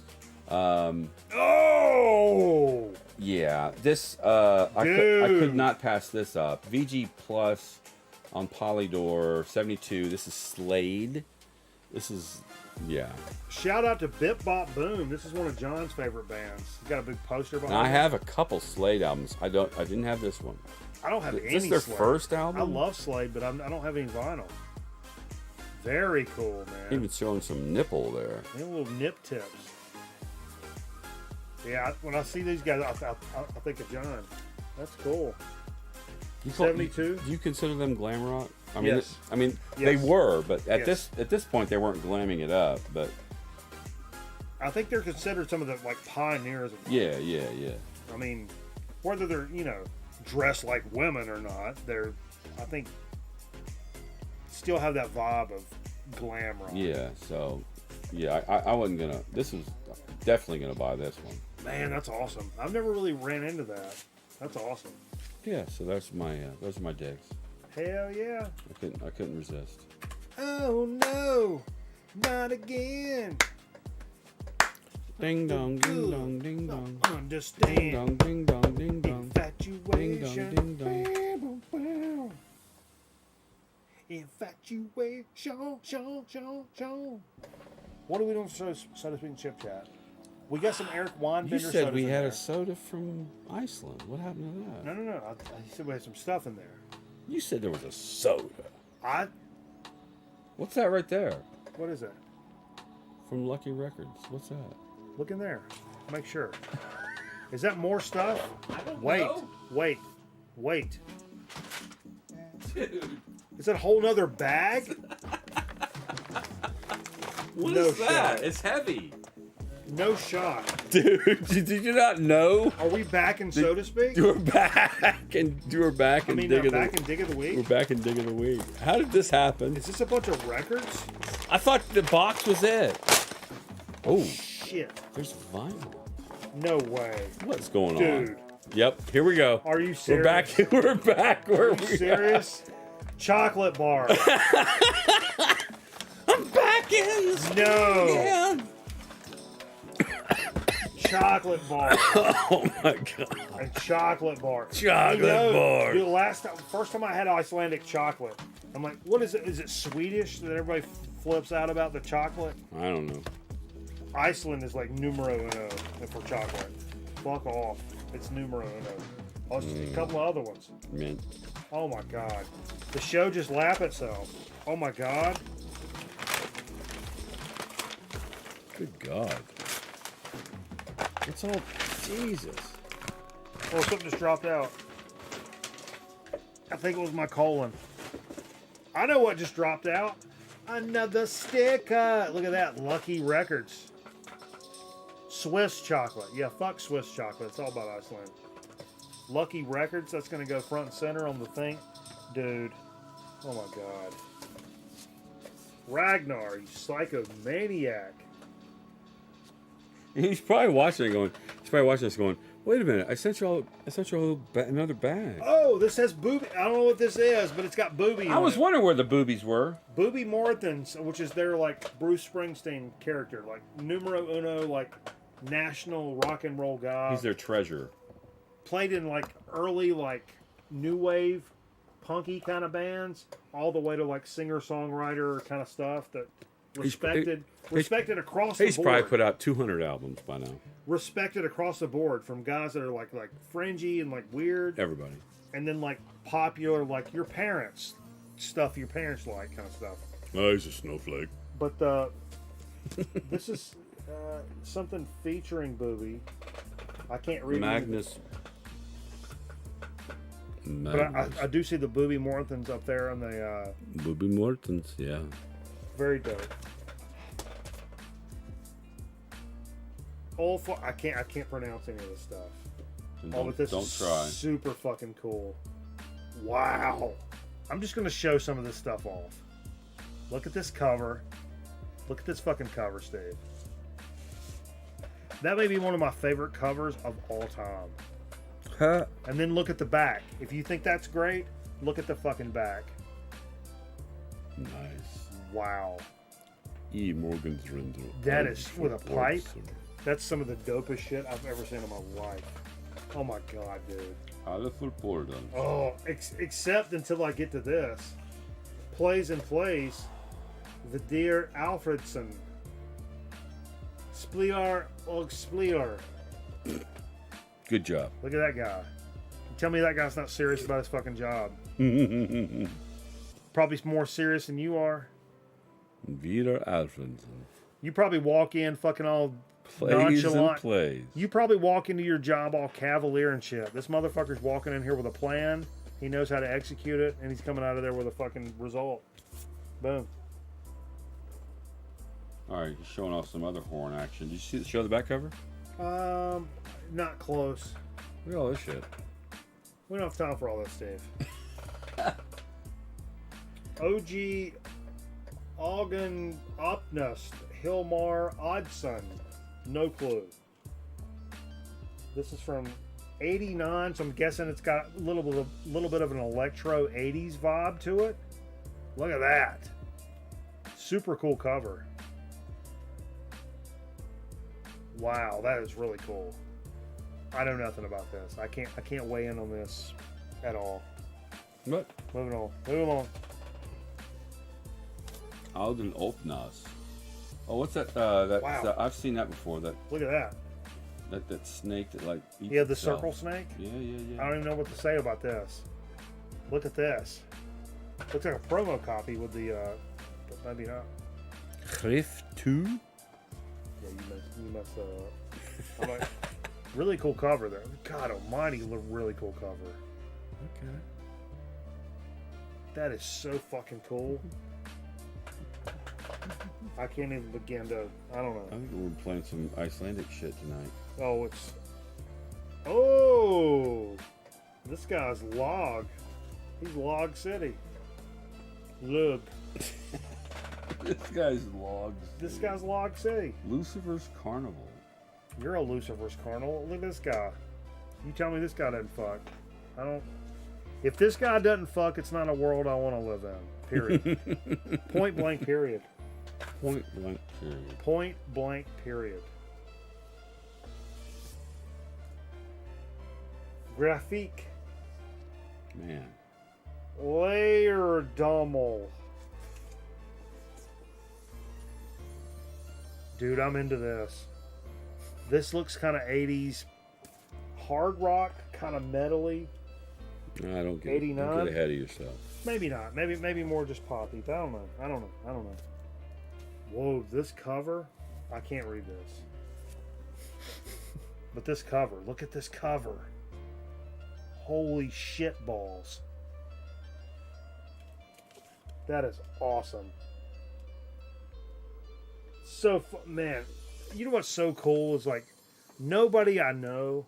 Oh! yeah, this I could Dude. not pass this up. VG Plus on Polydor 72. This is Slade. This is Shout out to Bip Bop Boom. This is one of John's favorite bands. He's got a big poster behind Now, I him. have a couple Slade albums. I didn't have this one. I don't have Is any this their Slade. first album? I love Slade, but I don't have any vinyl. Very cool, man. Even showing some nipple there. They have little nip tips. Yeah, when I see these guys, I think of John. That's cool. 72? Do you consider them glam rock? I mean, Yes. they Yes. were, but at Yes. this point they weren't glamming it up. But I think they're considered some of the pioneers of. yeah. I mean, whether they're dressed like women or not, I think still have that vibe of glam rock. Yeah, so yeah, I wasn't gonna. This was definitely gonna buy this one. Man, that's awesome. I've never really ran into that. That's awesome. Yeah, so those are my digs. Hell yeah. I couldn't resist. Oh no, not again. Ding dong, ding dong, ding dong, ding Understand. dong, ding dong, ding dong. Infatuation. Ding dong, Infatuation. Sean. What are we doing for Soda Speak and Chip Chat? We got some Eric Weinbender You said sodas we in had there. a soda from Iceland. What happened to that? No. I said we had some stuff in there. You said there was a soda. What's that right there? What is it? From Lucky Records. What's that? Look in there. Make sure. Is that more stuff? I don't Wait. know. Dude, Is that a whole nother bag? what No is that? shot. It's heavy. No shot. Dude, did you not know? Are we back in Soda Speak? We're back and back I and mean, dig of back the in Dig of the we're Week? back in dig of the week. How did this happen? Is this a bunch of records? I thought the box was it. Oh, Shit. there's vinyl. No way. What's going Dude. on? Yep, here we go. Are you We're serious? back. We're back. Where Are we you serious? Chocolate bar. I'm back in. No. Yeah. chocolate bar. Oh my god. A chocolate bar. Chocolate bar. Dude, first time I had Icelandic chocolate, I'm like, what is it? Is it Swedish that everybody flips out about the chocolate? I don't know. Iceland is like numero uno for chocolate. Fuck off. It's numero uno. Oh, it's a couple of other ones. Mint. Oh my god. The show just lapped itself. Oh my god. Good God. What's all... Jesus. Oh, something just dropped out. I think it was my colon. I know what just dropped out. Another sticker. Look at that. Lucky Records. Swiss chocolate. Yeah, fuck Swiss chocolate. It's all about Iceland. Lucky Records. That's going to go front and center on the thing. Dude. Oh my god. Ragnar, you psychomaniac. He's probably watching it going... He's probably watching this going, wait a minute, I sent you all another bag. Oh, this has booby. I don't know what this is, but it's got booby. I was wondering where the boobies were. Booby Morthens, which is their like Bruce Springsteen character, like numero uno, like national rock and roll guy. He's their treasurer. Played in like early like new wave, punky kind of bands, all the way to like singer songwriter kind of stuff that respected across the board. He's probably put out 200 albums by now. Respected across the board from guys that are like fringy and like weird. Everybody. And then like popular, like your parents stuff, your parents like kind of stuff. Oh, he's a snowflake. But this is something featuring Booby. I can't read Magnus. But I do see the Booby Morthens up there on the Booby Mortens, yeah. very dope. I can't pronounce any of this stuff. But this Don't is try. super fucking cool. Wow. I'm just gonna show some of this stuff off. Look at this cover. Look at this fucking cover, Steve. That may be one of my favorite covers of all time. Huh. And then look at the back. If you think that's great, look at the fucking back. Nice. Wow. E. Morgan's Render. That is with a pipe. That's some of the dopest shit I've ever seen in my life. Oh my god, dude. Oh, except until I get to this. Plays and plays. The dear Alfredson. Spliar og Spliar. Good job. Look at that guy. Tell me that guy's not serious about his fucking job. Probably more serious than you are. Vidar Alfredson. You probably walk in fucking all Plays nonchalant. and plays. You probably walk into your job all cavalier and shit. This motherfucker's walking in here with a plan. He knows how to execute it, and he's coming out of there with a fucking result. Boom. All right, he's showing off some other horn action. Did you show the back cover? Not close. Look at all this shit. We don't have time for all this, Dave. OG Augen Opnust Hilmar Oddson. No clue. This is from '89, so I'm guessing it's got a little bit of an electro '80s vibe to it. Look at that. Super cool cover. Wow, that is really cool. I know nothing about this. I can't weigh in on this at all. What? Moving on. Moving on. Alden Opnas. Oh, what's that? Wow. I've seen that before. That Look at that. that snake that like eats Yeah, the itself. circle snake. Yeah. I don't even know what to say about this. Look at this. Looks like a promo copy with the, but maybe not. Griff 2? Yeah, you messed that up. I'm like, really cool cover there. God almighty, really cool cover. Okay. That is so fucking cool. I can't even begin to, I don't I know. think we're playing some Icelandic shit tonight. Oh, oh, this guy's Log. He's Log City. Look, This guy's logs. this guy's Log City. Lucifer's Carnival. You're a Lucifer's Carnival. Look at this guy. You tell me this guy doesn't fuck. I don't. If this guy doesn't fuck, it's not a world I want to live in. Period. Point blank. Period. Point blank period. Point blank. Period. Graphique. Man. Layer Dummel. Dude, I'm into this. This looks kind of 80s hard rock, kind of metally. No, I don't get 89? Don't get ahead of yourself. Maybe not. Maybe more just poppy. But I don't know. Whoa, this cover. I can't read this. But this cover. Look at this cover. Holy shit balls. That is awesome. So, man, you know what's so cool is like nobody I know,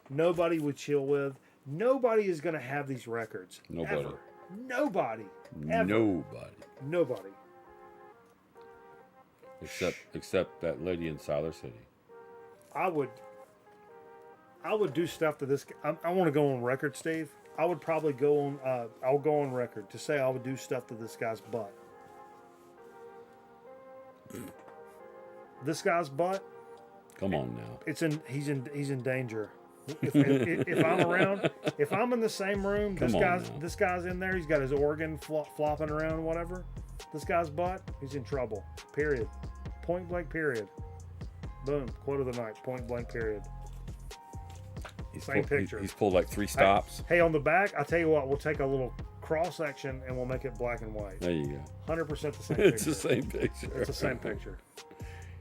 nobody we chill with, nobody is going to have these records. Nobody. Ever. Nobody. Ever. Nobody. Except that lady in Siler City. I would do stuff to this. I want to go on record, Steve. I would probably go on. I'll go on record to say I would do stuff to this guy's butt. This guy's butt. Come on now. He's in danger. If I'm around, if I'm in the same room, this guy's in there. He's got his organ flopping around, whatever. This guy's butt. He's in trouble. Period. Point blank. Period. Boom. Quote of the night. Point blank. Period. Same picture. He's pulled like 3 stops. Hey, on the back, I tell you what, we'll take a little cross section and we'll make it black and white. There you go. 100% the same picture. It's the same picture. It's the same picture.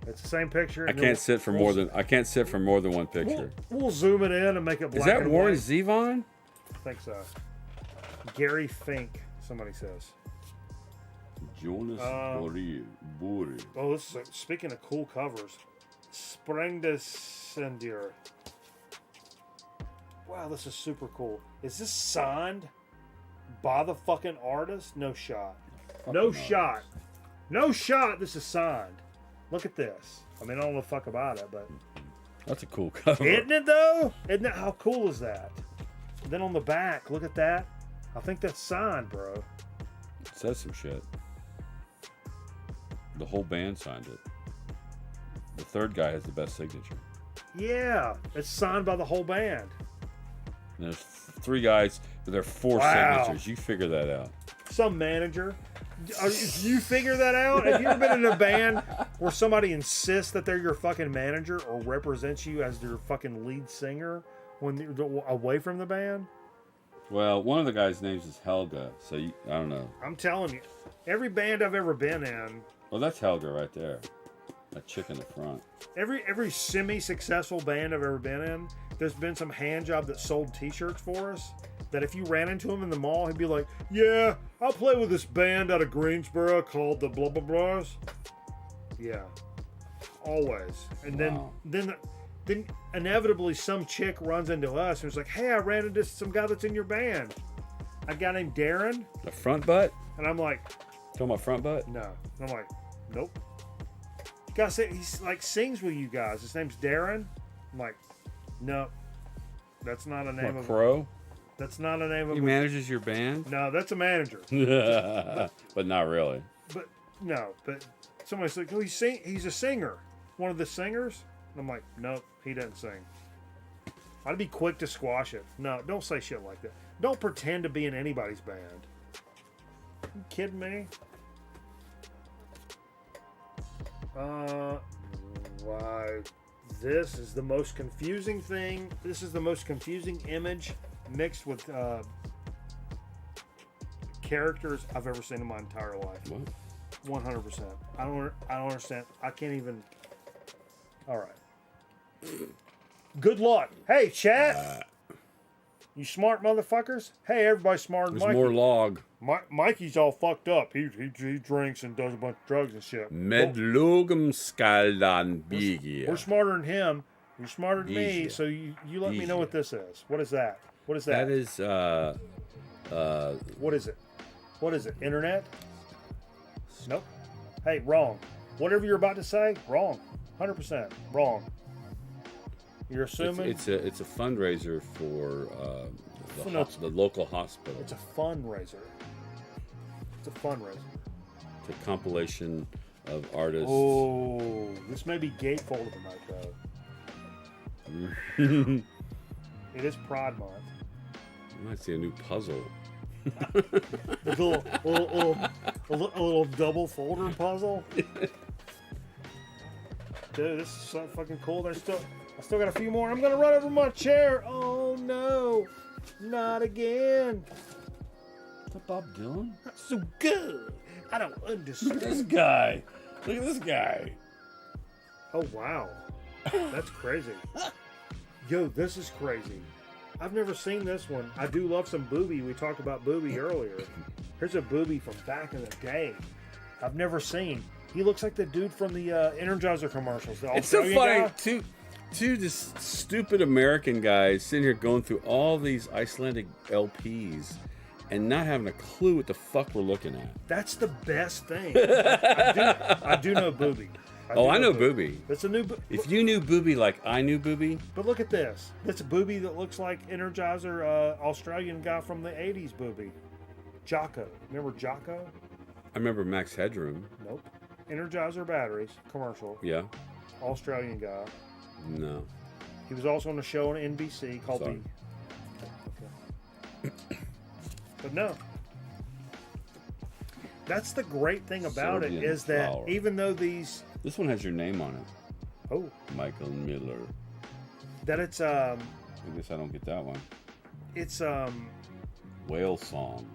It's the same picture. I can't sit for more than one picture. We'll zoom it in and make it black. Is that and Warren white. Zevon? I think so. Gary Fink, somebody says. Jonas Borrell. Oh, this is speaking of cool covers. Sprengdesendier. Wow, this is super cool. Is this signed by the fucking artist? No shot. No shot. No shot. This is signed. Look at this. I mean, I don't know the fuck about it, but That's a cool cover. isn't it though? Isn't it? How cool is that? And then on the back, look at that. I think that's signed, bro. It says some shit. The whole band signed it. The third guy has the best signature. Yeah, it's signed by the whole band. And there's 3 guys, but there are 4 Wow. signatures. You figure that out. Some manager. You figure that out? Have you ever been in a band where somebody insists that they're your fucking manager or represents you as their fucking lead singer when they're away from the band? Well, one of the guys' names is Helga, so I don't know. I'm telling you, every band I've ever been in, Well, that's Helga right there. That chick in the front. every semi-successful band I've ever been in, there's been some hand job that sold T-shirts for us. That if you ran into him in the mall, he'd be like, "Yeah, I'll play with this band out of Greensboro called the blah blah blahs." Yeah, always. And Wow. then inevitably some chick runs into us and is like, "Hey, I ran into some guy that's in your band. A guy named Darren." The front butt? And I'm like, Talking about front butt? "No." And I'm like, "Nope." Guy said he's like sings with you guys. His name's Darren. I'm like, "No, that's not a name What, of. Crow? That's not a name of. He manages your band? No, that's a manager." But not really. But no, but somebody's like, "Oh, he's a singer, one of the singers." And I'm like, "Nope, he doesn't sing." I'd be quick to squash it. No, don't say shit like that. Don't pretend to be in anybody's band. You kidding me? Why? This is the most confusing thing. This is the most confusing image mixed with characters I've ever seen in my entire life. What? 100%. I don't understand. I can't even. All right. Good luck. Hey, chat. You smart motherfuckers. Hey, everybody smart. There's Mikey. more log. Mikey's all fucked up. He drinks and does a bunch of drugs and shit. Medlugum skaldan bigia. We're smarter than him. You're smarter than me. Easier. So you let me know Easier. what this is. What is that? What is that? That is, What is it? What is it? Internet? Nope. Hey, wrong. Whatever you're about to say, wrong. 100% wrong. You're assuming it's a fundraiser for No. the local hospital. it's a fundraiser. It's a fundraiser. It's a compilation of artists. Oh, this may be gatefold tonight, though. It is Pride Month. You might see a new puzzle. A little double folder puzzle. Dude, this is so fucking cool. I still got a few more. I'm gonna run over my chair. Oh no, not again. Is that Bob Dylan? Not so good. I don't Look at understand. this guy. Look at this guy. Oh wow, that's crazy. Yo, this is crazy. I've never seen this one. I do love some Booby. We talked about Booby earlier. Here's a Booby from back in the day. I've never seen. He looks like the dude from the Energizer commercials. The It's so Australian funny. guy. Two just stupid American guys sitting here going through all these Icelandic LPs and not having a clue what the fuck we're looking at. That's the best thing. I do know Booby. I know Booby. That's a new. If you knew Booby like I knew Booby, But look at this. That's a Booby that looks like Energizer Australian guy from the '80s. Booby, Jocko. Remember Jocko? I remember Max Headroom. Nope. Energizer batteries commercial. Yeah. Australian guy. No. He was also on a show on NBC called Sorry. Okay. But no. That's the great thing about Serbian it is that flower. even though these This one has your name on it. oh Michael Miller. that it's I guess I don't get that one. it's Whale Song.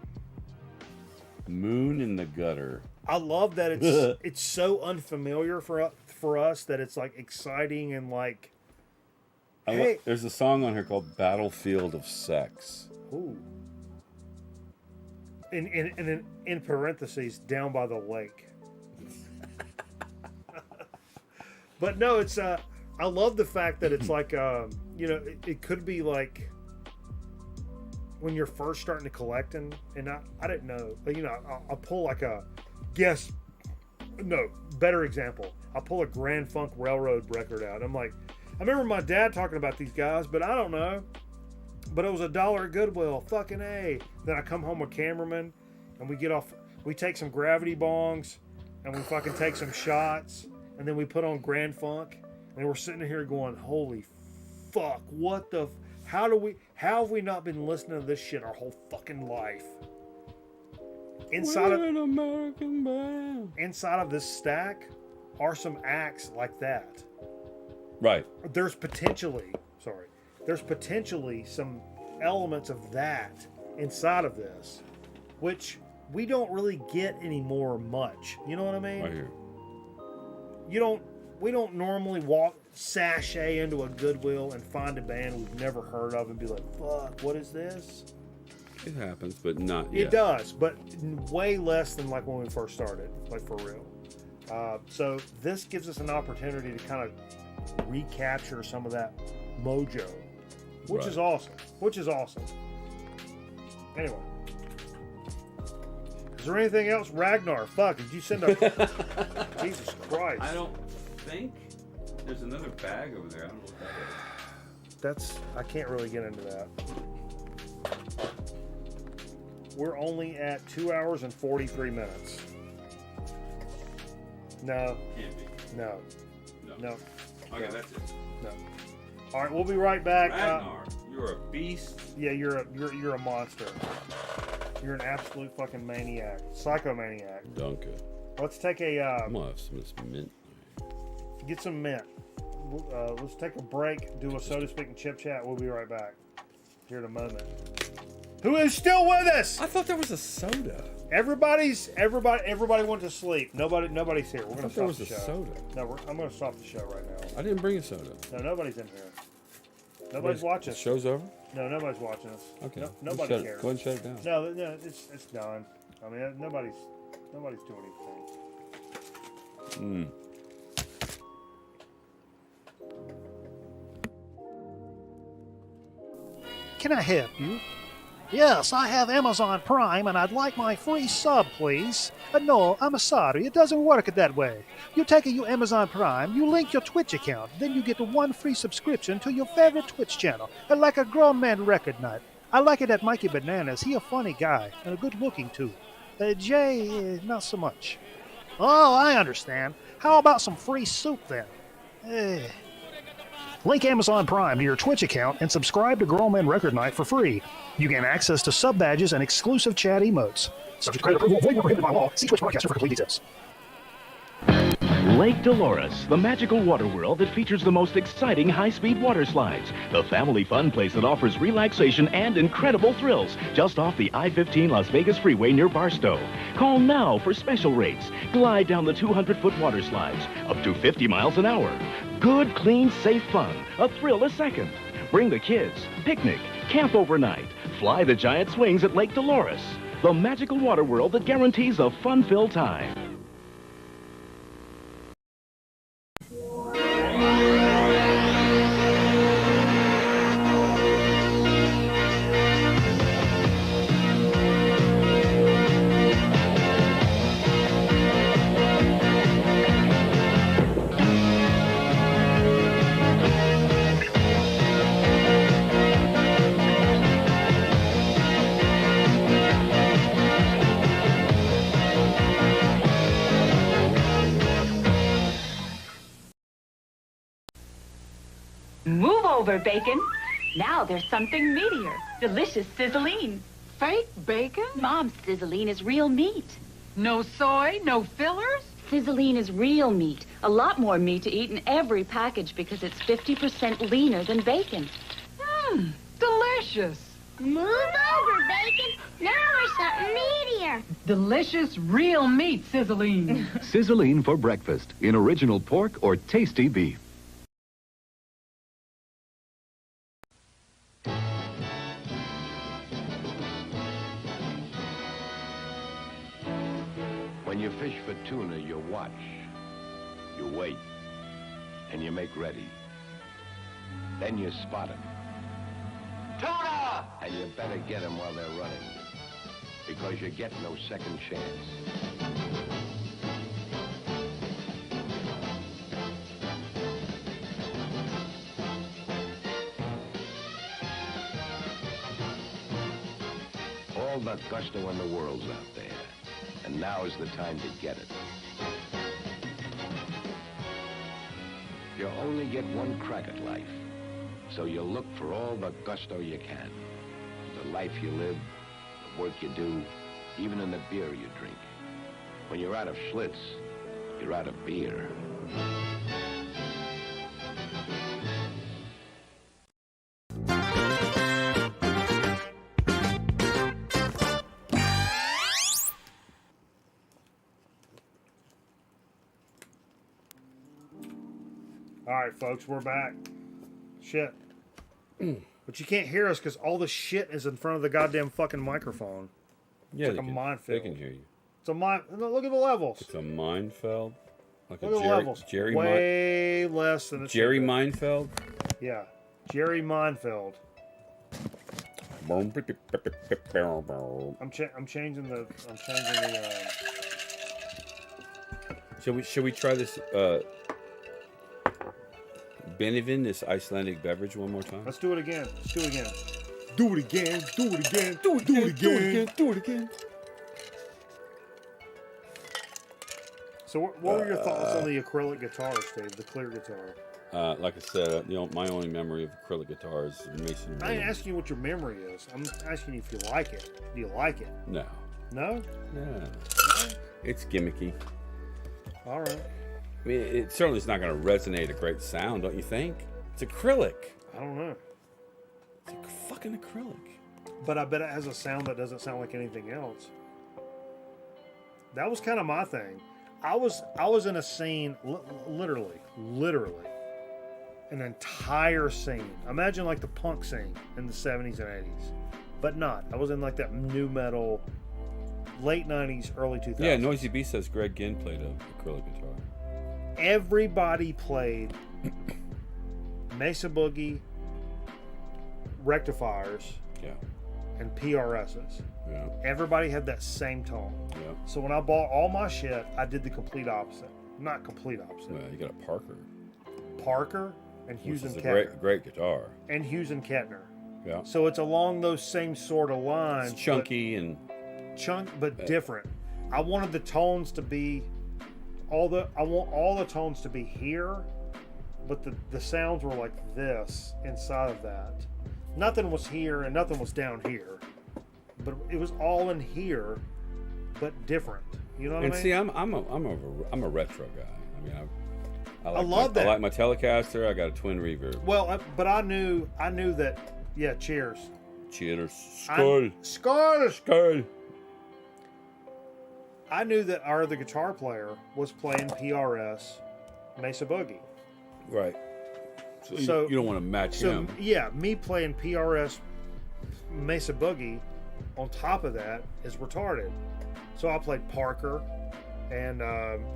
Moon in the Gutter. I love that it's so unfamiliar for us that it's like exciting and like hey. There's a song on here called Battlefield of Sex. Ooh. In parentheses, down by the lake. But no, it's I love the fact that it's like you know, it could be like when you're first starting to collecting, and I didn't know, you know, I'll pull like a better example. I'll pull a Grand Funk Railroad record out. I'm like, I remember my dad talking about these guys, but I don't know. But it was $1 at Goodwill. Fucking A. Then I come home with cameraman, and we take some gravity bongs, and we fucking take some shots, and then we put on Grand Funk, and we're sitting here going, holy fuck, what the, how have we not been listening to this shit our whole fucking life? Inside We're an American band. of this stack are some acts like that. Right. There's potentially some elements of that inside of this, which we don't really get anymore much. You know what I mean? Right here. We don't normally sashay into a Goodwill and find a band we've never heard of and be like, fuck, what is this? It happens, but not It yet. does, but way less than like when we first started, like for real. So this gives us an opportunity to kind of recapture some of that mojo, which is awesome. Anyway, is there anything else, Ragnar? Fuck, did you send a Jesus Christ? I don't think there's another bag over there. I don't know what that is. I can't really get into that. We're only at 2 hours and 43 minutes. No. Can't be. No. No. Okay, that's it. No. All right, we'll be right back. Ragnar, you're a beast. Yeah, you're a monster. You're an absolute fucking maniac, psychomaniac. Duncan. Let's take a I'm gonna have some of this mint. get some mint. Let's take a break, do a so to speak and chip chat. We'll be right back here in a moment. Who is still with us? I thought there was a soda. Everybody went to sleep. Nobody's here. We're gonna There stop was the a show. soda. No, I'm gonna stop the show right now. I didn't bring a soda. No, nobody's in here. Nobody's watching. The show's over. No, nobody's watching us. Okay. No, Let's nobody shut it. cares. Go ahead and shut it down. No, it's done. I mean, nobody's doing anything. Can I help you? Yes, I have Amazon Prime and I'd like my free sub, please. No, I'm sorry, it doesn't work that way. You take your Amazon Prime, you link your Twitch account, then you get one free subscription to your favorite Twitch channel, like a grown man record night. I like it at Mikey Bananas. He a funny guy and a good looking too. Jay, not so much. Oh, I understand. How about some free soup then? Link Amazon Prime to your Twitch account and subscribe to Grown Men Record Night for free. You gain access to sub badges and exclusive chat emotes. Subject to credit approval, void where prohibited by law. See Twitch broadcaster for complete details. Lake Dolores, the magical water world that features the most exciting high-speed water slides. The family fun place that offers relaxation and incredible thrills just off the I-15 Las Vegas freeway near Barstow. Call now for special rates. Glide down the 200-foot water slides, up to 50 miles an hour. Good, clean, safe fun. A thrill a second. Bring the kids, picnic, camp overnight. Fly the giant swings at Lake Dolores. The magical water world that guarantees a fun-filled time. Move over, bacon. Now there's something meatier. Delicious sizzling. Fake bacon? Mom's sizzling is real meat. No soy, no fillers? Sizzling is real meat. A lot more meat to eat in every package because it's 50% leaner than bacon. Delicious. Move over, bacon. Now we're something meatier. Delicious real meat sizzling. Sizzling for breakfast in original pork or tasty beef. When you fish for tuna, you watch, you wait, and you make ready. Then you spot it. Tuna! And you better get them while they're running, because you get no second chance. All the gusto in the world's out there. And now is the time to get it. You only get one crack at life, so you look for all the gusto you can. The life you live, the work you do, even in the beer you drink. When you're out of Schlitz, you're out of beer. All right, folks, we're back. Shit. But you can't hear us because all the shit is in front of the goddamn fucking microphone. Yeah, It's like a minefield. They can hear you. It's a mine. Look at the levels. It's a minefield. Like Look a at the levels. Jerry Way less than it Jerry should be. Meinfeld? Yeah. Jerry Meinfeld. I'm changing the. Should we try this Benevin, this Icelandic beverage, one more time? Let's do it again. Let's do it again. Do it again. Do it again. Do it again. Do it again. Do it again. So, what were your thoughts on the acrylic guitar, Steve? The clear guitar. Like I said, my only memory of acrylic guitars is Mason. I ain't asking you what your memory is. I'm asking you if you like it. Do you like it? No. No? Yeah. It's gimmicky. All right. I mean, it certainly is not going to resonate a great sound, don't you think? It's acrylic. I don't know. It's like fucking acrylic. But I bet it has a sound that doesn't sound like anything else. That was kind of my thing. I was in a scene, literally, an entire scene. Imagine like the punk scene in the 70s and 80s. But not. I was in like that new metal, late 90s, early 2000s. Yeah, Noisy B says Greg Ginn played an acrylic guitar. Everybody played Mesa Boogie, rectifiers, Yeah. and PRSs. Yeah. Everybody had that same tone. Yeah. So when I bought all my shit, I did the complete opposite. Not complete opposite. Well, you got a Parker. Parker and Which Hughes is and a Kettner. great guitar. And Hughes and Kettner. Yeah. So it's along those same sort of lines. It's chunky and but different. I wanted the tones to be I want all the tones to be here, but the sounds were like this inside of that. Nothing was here and nothing was down here, but it was all in here, but different. You know what I mean? And see, I'm a retro guy. I mean, I love that. I like my Telecaster. I got a twin reverb. Well, but I knew that. Yeah, cheers. Cheers. Skull. Skull. I knew that our other guitar player was playing PRS Mesa Boogie. Right. So you don't want to match him. Yeah, me playing PRS Mesa Boogie on top of that is retarded. So I played Parker and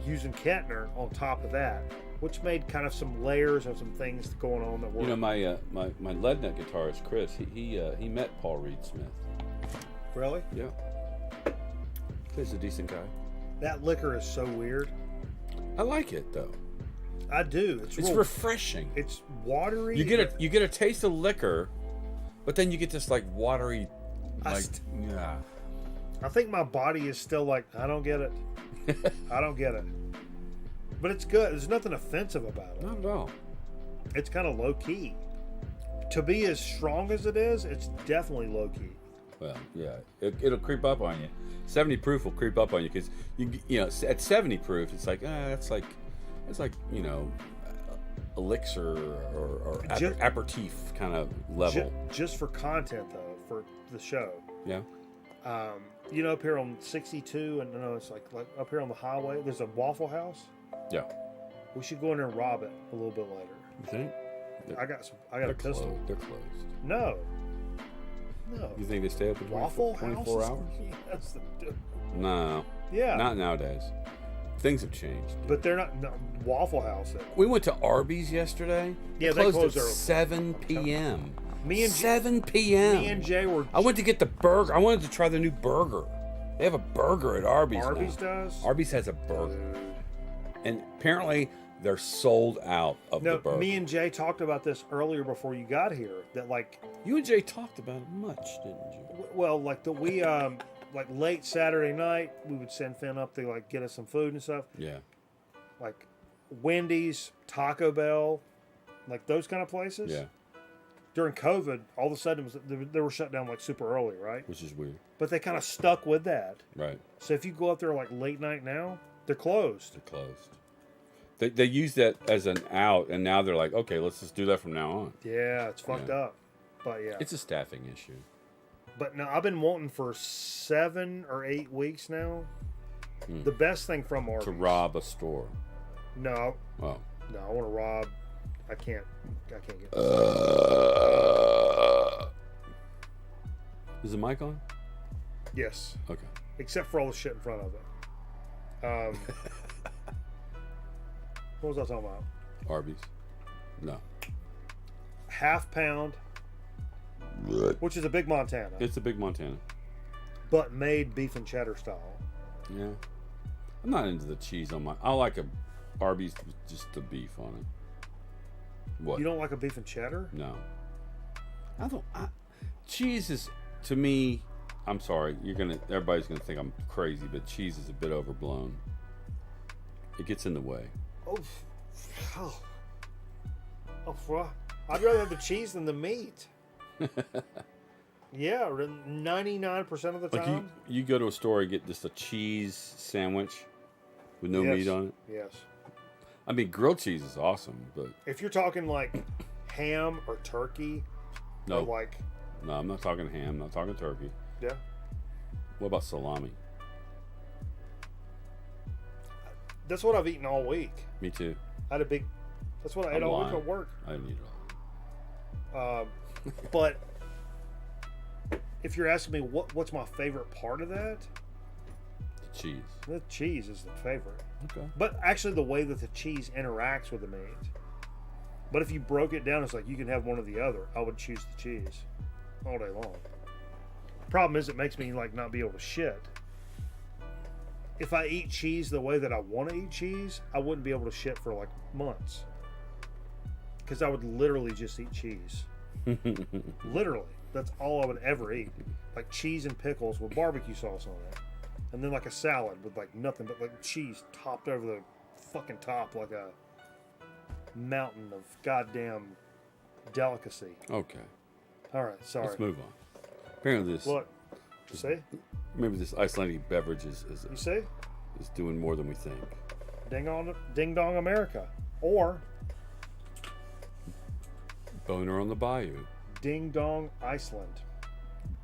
using Kettner on top of that, which made kind of some layers of some things going on that were. You know, my lead neck guitarist Chris, he met Paul Reed Smith. Really? Yeah. He's a decent guy. That liquor is so weird. I like it though. I do. It's refreshing. It's watery. You get a taste of liquor, but then you get this like watery, yeah. I think my body is still like, I don't get it. I don't get it. But it's good. There's nothing offensive about it. Not at all. It's kind of low key. To be as strong as it is, it's definitely low key. Well, yeah, it'll creep up on you. 70 proof will creep up on you because you know at 70 proof it's like it's like elixir or aperitif kind of level. Just for content though, for the show. Yeah. You know, up here on 62, and it's like up here on the highway, there's a Waffle House. Yeah. We should go in there and rob it a little bit later. You think? I got a pistol. They're closed. No. You think they stay open 24 hours? Yes. No. Yeah. Not nowadays. Things have changed. But they're not Waffle House. We went to Arby's yesterday. Yeah, they closed at early. 7 p.m. Me and 7 p.m. Me and Jay were. I went to get the burger. I wanted to try the new burger. They have a burger at Arby's. Arby's now. does. Arby's has a burger, and apparently they're sold out of the burger. Me and Jay talked about this earlier before you got here. That like you and Jay talked about it much, didn't you? Well, like like late Saturday night, we would send Finn up to like get us some food and stuff. Yeah. Like Wendy's, Taco Bell, like those kind of places. Yeah. During COVID, all of a sudden they were shut down like super early, right? Which is weird. But they kind of stuck with that. Right. So if you go up there like late night now, they're closed. They're closed. They use that as an out, and now they're like, okay, let's just do that from now on. Yeah, it's fucked up. But yeah. It's a staffing issue. But no, I've been wanting for 7 or 8 weeks now. The best thing from Arby's. To rob a store. No. Oh. No, I want to rob. I can't get this. Is the mic on? Yes. Okay. Except for all the shit in front of it. What was I talking about? Arby's. No. Half pound. Which is a big Montana. It's a big Montana. But made beef and cheddar style. Yeah. I'm not into the cheese on my... I like a Arby's with just the beef on it. What? You don't like a beef and cheddar? No. Cheese is, to me... I'm sorry. Everybody's gonna think I'm crazy, but cheese is a bit overblown. It gets in the way. I'd rather have the cheese than the meat. Yeah, 99% of the time. Like you go to a store and get just a cheese sandwich with no meat on it. Yes. I mean, grilled cheese is awesome, but if you're talking like ham or turkey, no, or no, I'm not talking ham. I'm not talking turkey. Yeah. What about salami? That's what I've eaten all week. Me too. That's what I ate all week at work. I didn't eat it all. But if you're asking me what's my favorite part of that, the cheese. The cheese is the favorite. Okay. But actually, the way that the cheese interacts with the meat. But if you broke it down, it's like you can have one or the other. I would choose the cheese all day long. Problem is, it makes me like not be able to shit. If I eat cheese the way that I want to eat cheese, I wouldn't be able to shit for like months. Because I would literally just eat cheese. Literally. That's all I would ever eat. Like cheese and pickles with barbecue sauce on it. And then like a salad with like nothing but like cheese topped over the fucking top like a... mountain of goddamn delicacy. Okay. All right, sorry. Let's move on. Apparently this. Look, see? Maybe this Icelandic beverage is You see? doing more than we think. Ding dong America. Or Boner on the Bayou. Ding dong Iceland.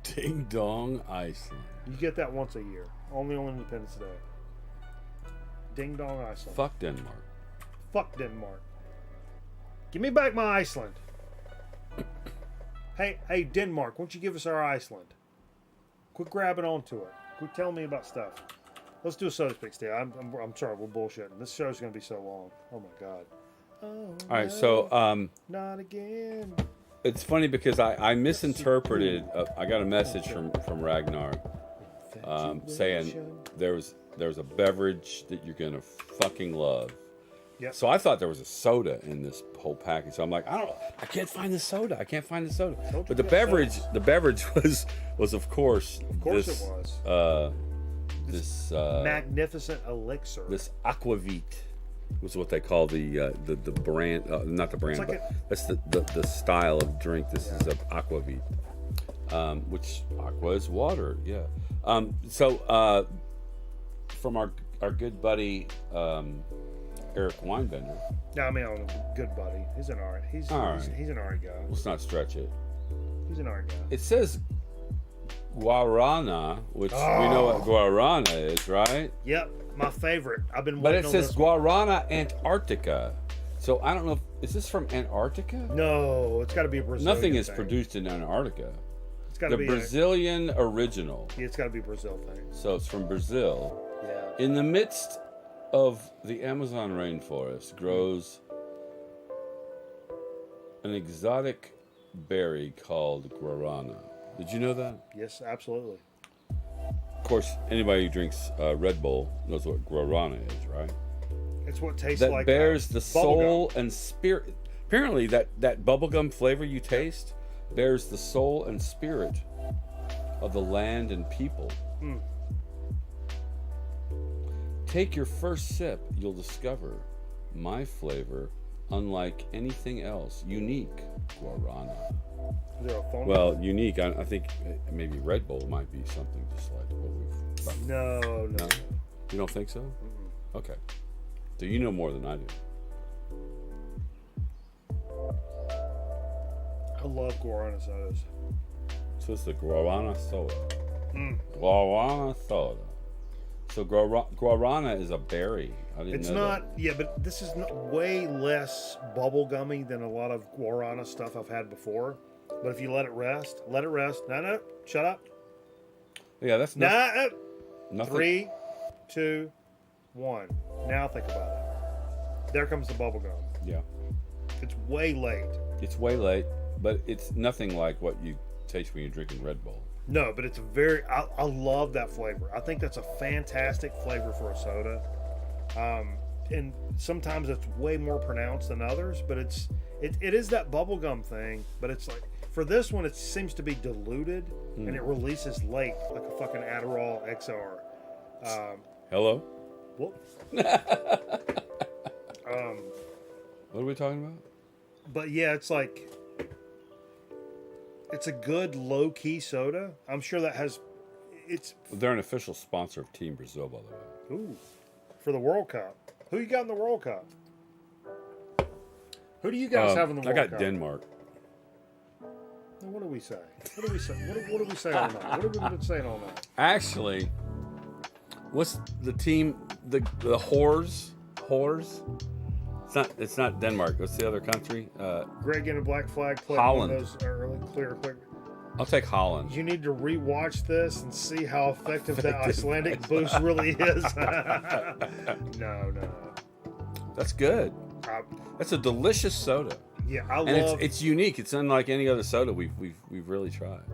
Ding dong Iceland. You get that once a year. Only on Independence Day. Ding dong Iceland. Fuck Denmark. Fuck Denmark. Give me back my Iceland. Hey, Denmark, why don't you give us our Iceland? Quit grabbing onto it. Quit telling me about stuff. Let's do a soda speak, Steve. I'm sorry, we're bullshitting. This show's going to be so long. Oh, my God. Oh, All right, so not again. it's funny because I misinterpreted. I got a message from Ragnar saying there's a beverage that you're gonna fucking love. Yep. So I thought there was a soda in this whole package. So I'm like, I can't find the soda. But the beverage was of course. Of course this, it was. This magnificent elixir. This aquavit was what they call the brand, not the brand, like but that's the style of drink. This is of aquavit, which aqua is water. Yeah. So from our good buddy Eric Weinbender. No, I mean, I'm a good buddy. He's an alright. He's an alright guy. Let's not stretch it. He's an alright guy. It says guarana, which we know what guarana is, right? Yep, my favorite. I've been But waiting it on says this guarana Antarctica. So I don't know. Is this from Antarctica? No, it's got to be a Brazilian Nothing is thing. produced in Antarctica. It's got The to be Brazilian original. Yeah, it's got to be a Brazil thing. So it's from Brazil. Yeah. In the midst of the Amazon rainforest grows an exotic berry called guarana. Did you know that? Yes, absolutely. Of course, anybody who drinks Red Bull knows what guarana is, right? It's what tastes That like bears the soul bubblegum. and spirit. Apparently, that bubblegum flavor you taste bears the soul and spirit of the land and people. Mm. Take your first sip, you'll discover my flavor, unlike anything else, unique guarana. Is there a phone Well, unique. I think maybe Red Bull might be something just like what we've. No. You don't think so? Okay. So you know more than I do. I love guarana sodas. So it's the guarana soda. Mm. Guarana soda. So guarana is a berry. I didn't It's know not, yeah, but this is way less bubblegummy than a lot of guarana stuff I've had before. But if you let it rest. No, shut up. that. Yeah, that's No. nothing. 3, 2, 1. Now think about it. There comes the bubblegum. Yeah. It's way late. It's way late, but it's nothing like what you taste when you're drinking Red Bull. No, but it's I love that flavor. I think that's a fantastic flavor for a soda. And sometimes it's way more pronounced than others, but it is that bubblegum thing, but it's like, for this one, it seems to be diluted and it releases late, like a fucking Adderall XR. Hello? Whoop. What are we talking about? But yeah, it's like, it's a good low-key soda. I'm sure that has, They're an official sponsor of Team Brazil, by the way. ooh, for the World Cup. Who you got in the World Cup? Who do you guys have in the World Cup? I got Denmark. Now, what do we say? What do we say? What do we say all night? What have we been saying all night? Actually, what's the team? The whores? Whores? It's not Denmark. What's the other country? Greg in a black flag played Holland. one of those early, clear, quick. I'll take Holland. You need to rewatch this and see how effective that Icelandic boost really is. No. That's good. That's a delicious soda. Yeah, And it's unique. It's unlike any other soda we've really tried.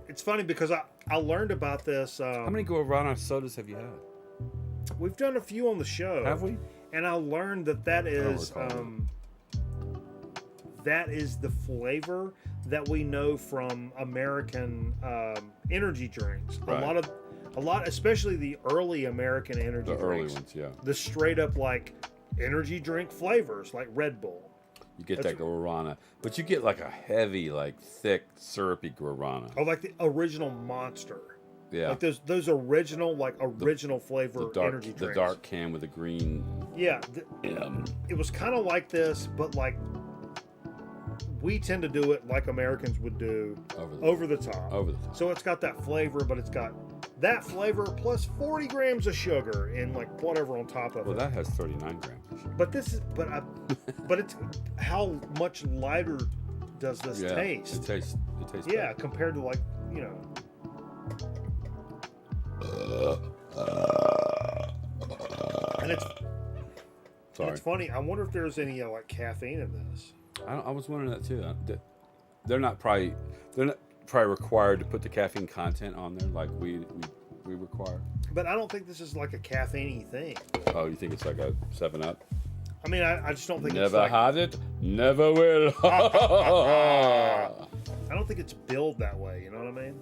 It's funny because I learned about this. How many guarana sodas have you had? We've done a few on the show. Have we? And I learned that is recall that is the flavor that we know from American energy drinks. Right. A lot, especially the early American energy The drinks. early ones, yeah. The straight up like energy drink flavors, like Red Bull. You get that guarana, but you get like a heavy, like thick, syrupy guarana. Oh, like the original Monster. Yeah. Like those original, flavor energy drinks. The dark can with the green. Yeah. It was kind of like this, but like we tend to do it like Americans would do, over the top. So it's got that flavor, but it's got that flavor plus 40 grams of sugar and like whatever on top of it. Well, that has 39 grams of sugar. But this is, but it's how much lighter does this taste? It tastes. Yeah, compared to like, you know. And it's funny. I wonder if there's any like caffeine in this. I was wondering that too. They're not probably required to put the caffeine content on there like we require. But I don't think this is like a caffeine-y thing. Oh, you think it's like a 7-Up? I mean, I just don't think never it's like... had it, never will. I don't think it's billed that way, you know what I mean?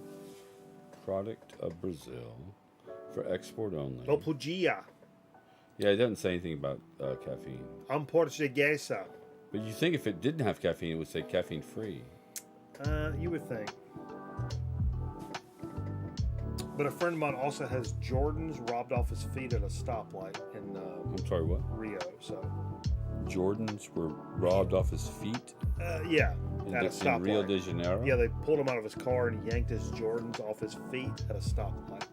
Product of Brazil for export only. Oh, Pugia. Yeah, it doesn't say anything about caffeine. Portuguesa. But you think if it didn't have caffeine, it would say caffeine free. You would think. But a friend of mine also has Jordans robbed off his feet at a stoplight in I'm sorry, what? Rio. So Jordans were robbed off his feet? Yeah, at a stoplight. In Rio de Janeiro? Yeah, they pulled him out of his car and yanked his Jordans off his feet at a stoplight.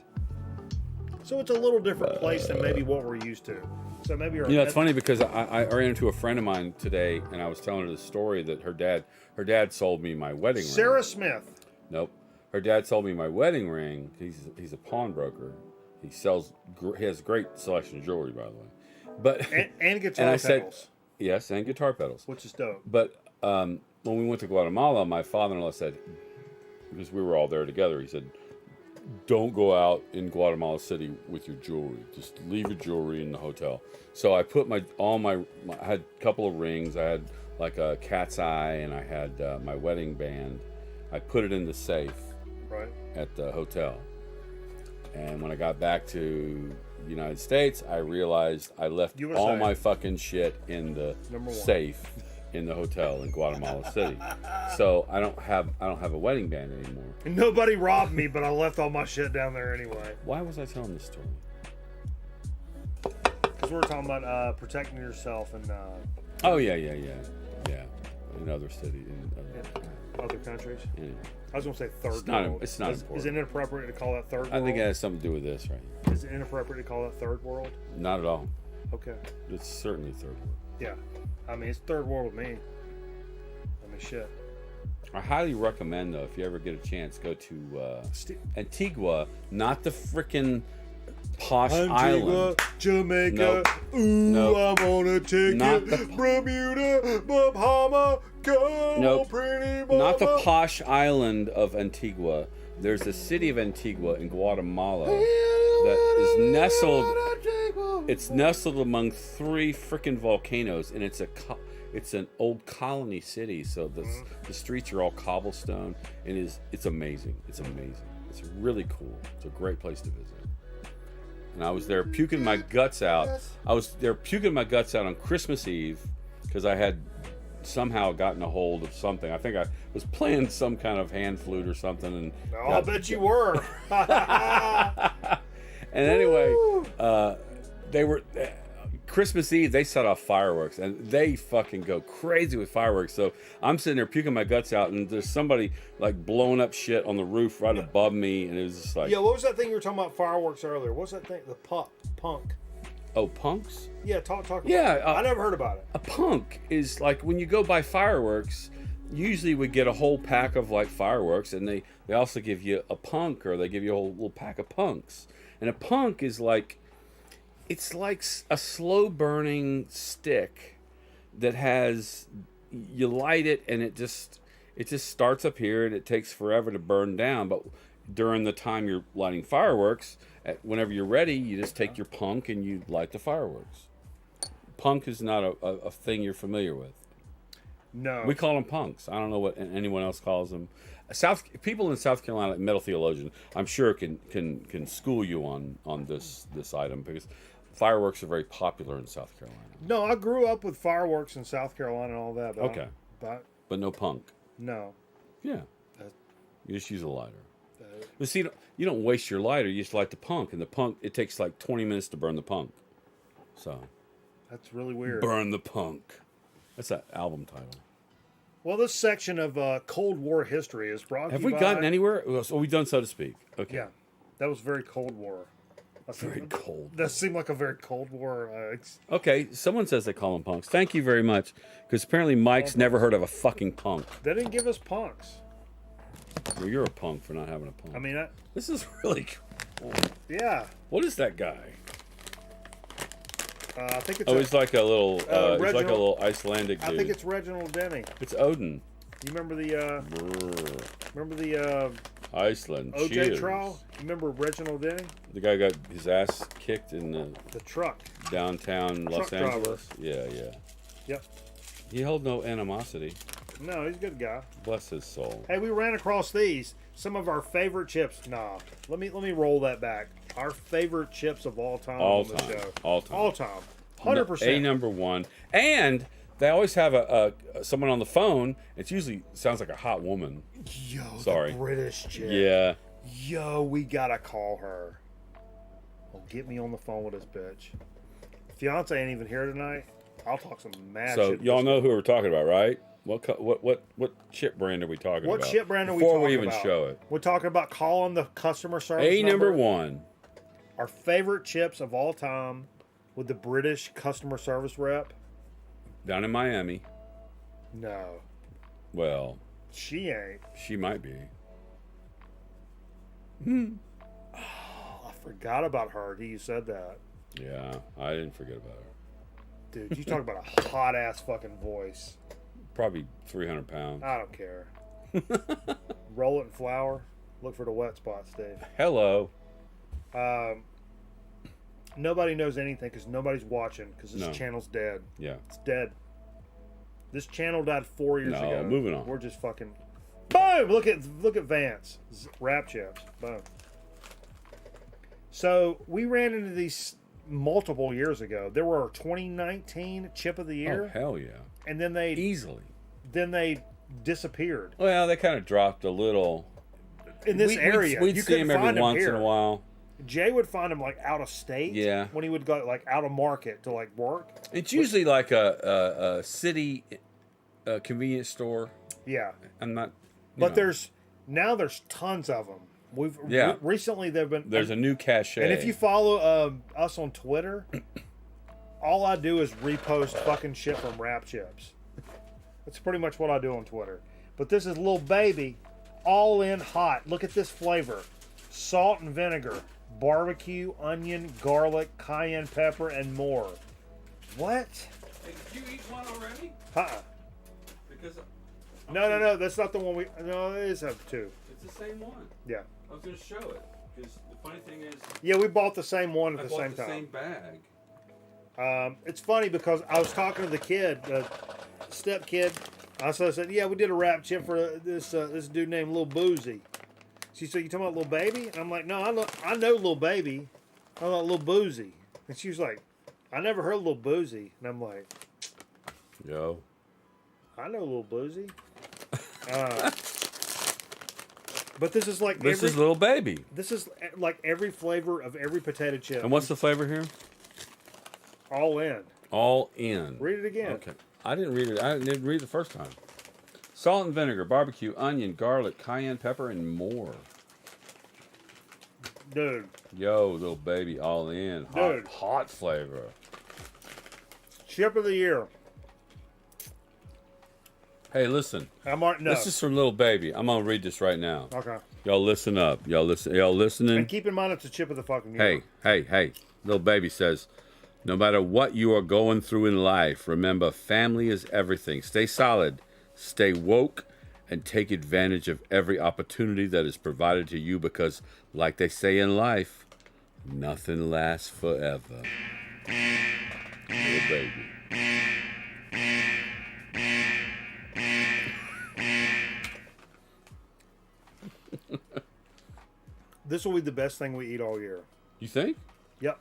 So it's a little different place than maybe what we're used to. So maybe it's funny because I ran into a friend of mine today, and I was telling her the story that her dad sold me my wedding ring. Sarah Smith. Nope. Her dad sold me my wedding ring. He's a pawnbroker. He has a great selection of jewelry, by the way. But and guitar pedals. Yes, and guitar pedals. Which is dope. But when we went to Guatemala, my father-in-law said, because we were all there together, he said, don't go out in Guatemala City with your jewelry. Just leave your jewelry in the hotel. So I put I had a couple of rings. I had like a cat's eye, and I had my wedding band. I put it in the safe at the hotel. And when I got back to the United States, I realized I left all my fucking shit in the safe in the hotel in Guatemala City. So I don't have a wedding band anymore. Nobody robbed me, but I left all my shit down there anyway. Why was I telling this story? Because we were talking about protecting yourself and oh yeah, in other cities, in other countries. Yeah. I was gonna say third world. It's not important. Is it inappropriate to call that third world? I think it has something to do with this, right? Is it inappropriate to call that third world? Not at all. Okay. It's certainly third world. Yeah. I mean, it's third world with me. I mean, shit. I highly recommend, though, if you ever get a chance, go to Antigua, not the frickin' posh island. Jamaica. Nope. Ooh, I'm on a ticket. Bermuda, Bahama, go, pretty mama. Not the posh island of Antigua. There's the city of Antigua in Guatemala that is nestled. It's nestled among 3 frickin' volcanoes, and it's an old colony city. So the streets are all cobblestone, and it's amazing. It's amazing. It's really cool. It's a great place to visit. And I was there puking my guts out. I was there puking my guts out on Christmas Eve because I had somehow gotten a hold of something. I think I was playing some kind of hand flute or something. And I bet you were. And anyway, they were Christmas Eve. They set off fireworks, and they fucking go crazy with fireworks. So I'm sitting there puking my guts out, and there's somebody like blowing up shit on the roof right above me, and it was just like, yeah. What was that thing you were talking about fireworks earlier? What was that thing? The punk. Oh, punks? Yeah, talk about yeah, it. I never heard about it. A punk is like when you go buy fireworks, usually we get a whole pack of like fireworks, and they also give you a punk, or they give you a whole little pack of punks. And a punk is like, it's like a slow burning stick that has, you light it and it just starts up here and it takes forever to burn down. But during the time you're lighting fireworks, whenever you're ready, you just take your punk and you light the fireworks. Punk is not a thing you're familiar with. No. We call them punks. I don't know what anyone else calls them. People in South Carolina, metal theologian, I'm sure can school you on this item, because fireworks are very popular in South Carolina. No, I grew up with fireworks in South Carolina and all that. But Okay. But no punk. no. Yeah. Uh, You just use a lighter. But see, you don't waste your lighter. You just light the punk, and the punk, it takes like 20 minutes to burn the punk. So. That's really weird. Burn the punk. That's that album title. Well, this section of Cold War history is brought to Have you we by... gotten anywhere? So we've done, so to speak. Okay. Yeah. That was very Cold War. Very cold. That seemed like a very Cold War... Okay, someone says they call them punks. Thank you very much. Because apparently Mike's never heard of a fucking punk. They didn't give us punks. Well, you're a punk for not having a punk. I mean... This is really cool. Yeah. What is that guy? I think it's... he's like a little... he's like a Reginald- little Icelandic dude. I think it's Reginald Denny. It's Odin. You remember the... Remember the Iceland. OJ Cheers. trial? You remember Reginald Denny? The guy got his ass kicked in the truck. Downtown Los Truck driver. Angeles. Yeah, yeah. Yep. He held no animosity. No, he's a good guy. Bless his soul. Hey, we ran across these. Some of our favorite chips. Nah, let me roll that back. Our favorite chips of all time All on the time. show. All time. All time. 100%. Number one. And they always have a someone on the phone. It's usually sounds like a hot woman. Yo, Sorry. the British chick. Yeah. Yo, we gotta call her. Well, get me on the phone with this bitch. Fiance ain't even here tonight. I'll talk some mad So shit. y'all know who we're talking about, right? What chip brand are we talking about? What chip brand are we Before talking we even about? show it. We're talking about calling the customer service Number one. Our favorite chips of all time with the British customer service rep. Down in Miami. No. Well. She ain't. She might be. Oh, I forgot about her. You said that. Yeah, I didn't forget about her. Dude, you talk about a hot ass fucking voice. Probably 300 pounds. I don't care. Roll it in flour. Look for the wet spots, Dave. Hello. Nobody knows anything because nobody's watching because this No. channel's dead. Yeah. It's dead. This channel died 4 years No, ago. moving on. We're just fucking... Boom! Look at Vance. Rap chips. Boom. So, we ran into these multiple years ago. There were our 2019 Chip of the Year. Oh, hell yeah. And then they... Easily. Then they disappeared. Well, they kind of dropped a little. In this area. We'd you see them couldn't every find once here. in a while. Jay would find them like out of state. Yeah. When he would go like out of market to like work. It's usually like a city convenience store. Yeah. I'm not. But there's tons of them. We've recently they've been. There's a new cachet. And if you follow us on Twitter, all I do is repost fucking shit from Rap Chips. That's pretty much what I do on Twitter. But this is Lil Baby, all in hot. Look at this flavor: salt and vinegar, barbecue, onion, garlic, cayenne pepper, and more. What? Hey, did you eat one already? Because No. That's not the one we. No, it is have two. it's the same one. Yeah. I was going to show it because the funny thing is. Yeah, we bought the same one at the same time. Same bag. It's funny because I was talking to the kid, the step kid. I said, "Yeah, we did a rap chip for this dude named Lil Boozy." She said, "You talking about Lil Baby?" And I'm like, "No, I know Lil Baby. I know Lil Boozy." And she was like, "I never heard Lil Boozy." And I'm like, Yo. "I know Lil Boozy." But this is like This is Lil Baby. This is like every flavor of every potato chip. And what's the flavor here? All in. All in. Read it again. Okay. I didn't read it. I didn't read it the first time. Salt and vinegar, barbecue, onion, garlic, cayenne pepper, and more. Dude. Yo, Lil Baby, all in. Dude. Hot flavor. Chip of the year. Hey, listen. No. This is from Lil Baby. I'm gonna read this right now. Okay. Y'all listen up. Y'all listening? And keep in mind it's a chip of the fucking year. Hey. Lil Baby says, no matter what you are going through in life, remember family is everything. Stay solid, stay woke, and take advantage of every opportunity that is provided to you because, like they say in life, nothing lasts forever. Lil Baby. This will be the best thing we eat all year. You think? Yep.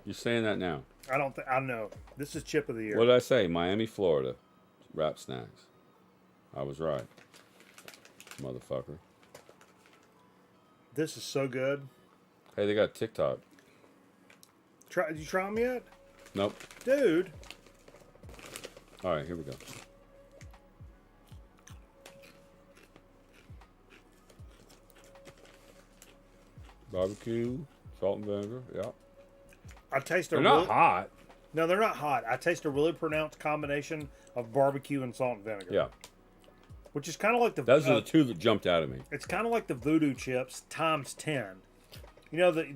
You're saying that now. I don't think I know. This is chip of the year. What did I say? Miami, Florida. Wrap snacks. I was right. Motherfucker. This is so good. Hey, they got TikTok. Did you try them yet? Nope. Dude. All right, here we go. Barbecue, salt and vinegar. Yeah. I taste a They're not hot. No, they're not hot. I taste a really pronounced combination of barbecue and salt and vinegar. Yeah. Which is kind of like the... Those are the two that jumped out at me. It's kind of like the voodoo chips times 10. You know, the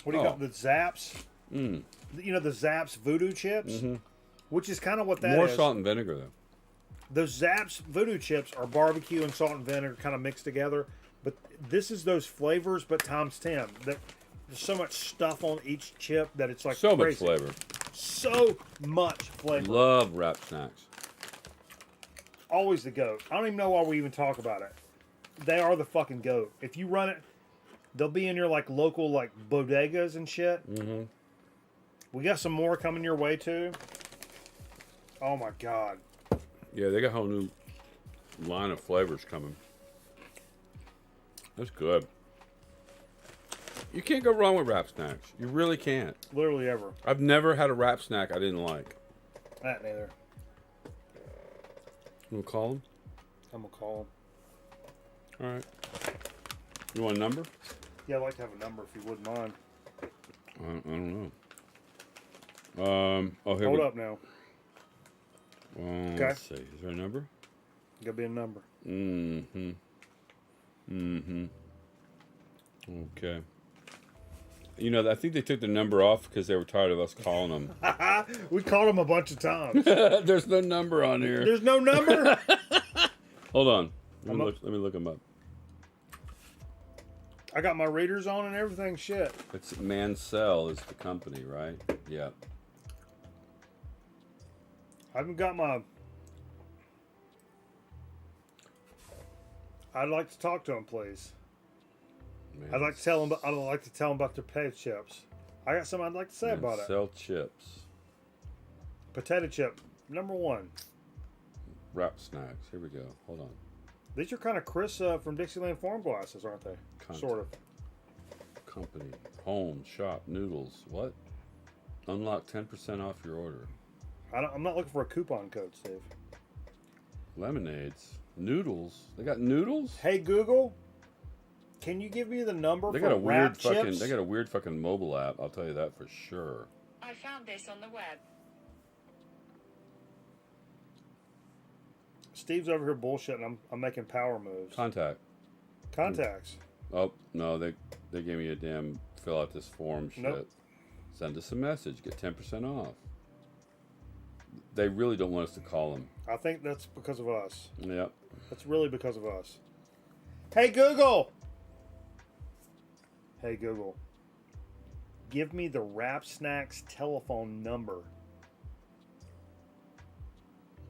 what do you call it? The Zaps? Mm. You know, the Zaps voodoo chips? Mm-hmm. Which is kind of what that is. More salt and vinegar, though. Those Zaps voodoo chips are barbecue and salt and vinegar kind of mixed together. But this is those flavors, but times 10. There's so much stuff on each chip that it's like so crazy. much flavor. So much flavor. Love wrap snacks. Always the GOAT. I don't even know why we even talk about it. They are the fucking GOAT. If you run it, they'll be in your like local like bodegas and shit. Mm-hmm. We got some more coming your way too. Oh my god. Yeah, they got a whole new line of flavors coming. That's good. You can't go wrong with wrap snacks. You really can't. Literally ever. I've never had a wrap snack I didn't like. That neither. You want to call them? I'm gonna call All right. You want a number? them. Yeah, I'd like to have a number if you wouldn't mind. I don't know. Oh, here Hold we up now. Okay. Let's see. Is there a number? Gotta be a number. Mm-hmm. Mm-hmm. Okay. You know, I think they took the number off because they were tired of us calling them. We called them a bunch of times. There's no number on here. There's no number? Hold on. Let me look them up. I got my readers on and everything. Shit. It's Mansell is the company, right? Yeah. I haven't got my... I'd like to talk to them, please. I'd like to tell them. I'd like to tell them about their potato chips. I got something I'd like to say about it. Mansell chips. Potato chip number 1. Wrap snacks. Here we go. Hold on. These are kind of Chris from Dixieland Farm Glasses, aren't they? Sort of. Company. Home. Shop. Noodles. What? Unlock 10% off your order. I'm not looking for a coupon code, Steve. Lemonades. Noodles. They got noodles? Hey Google, can you give me the number They for got a wrap weird fucking. chips? They got a weird fucking mobile app. I'll tell you that for sure. I found this on the web. Steve's over here bullshitting. I'm making power moves. Contacts. Oh no, they gave me a damn fill out this form shit. Nope. Send us a message. Get 10% off. They really don't want us to call them. I think that's because of us. Yep. That's really because of us. Hey Google. Hey Google. Give me the Wrap Snacks telephone number.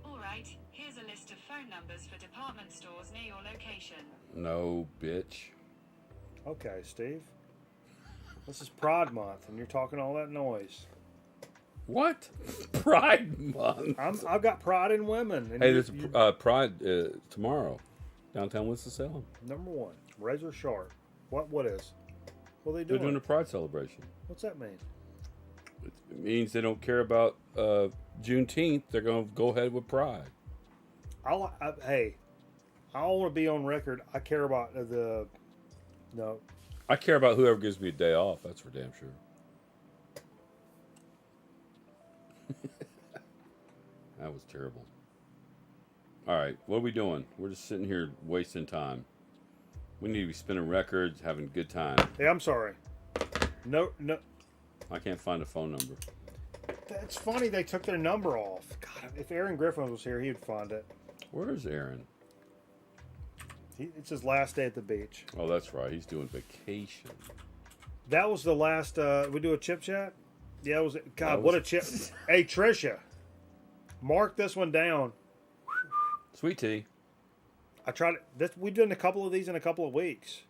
All right, here's a list of phone numbers for department stores near your location. No, bitch. Okay, Steve. This is Pride Month, and you're talking all that noise. What? Pride Month. I've got pride in women. And Hey, there's Pride tomorrow, downtown Winston-Salem. Number 1, razor sharp. What is? What are they They're doing? doing a Pride celebration. What's that mean? It means they don't care about Juneteenth. They're going to go ahead with Pride. Hey, I don't want to be on record. I care about no. I care about whoever gives me a day off. That's for damn sure. That was terrible. All right, what are we doing? We're just sitting here wasting time. We need to be spinning records, having a good time. Hey, I'm sorry. No. I can't find a phone number. That's funny. They took their number off. God, if Aaron Griffin was here, he'd find it. Where's Aaron? It's his last day at the beach. Oh, that's right. He's doing vacation. That was the last. We do a chip chat. Yeah, it was. God, what a chip. Hey, Trisha, mark this one down. Sweet tea. I tried it. We've done a couple of these in a couple of weeks.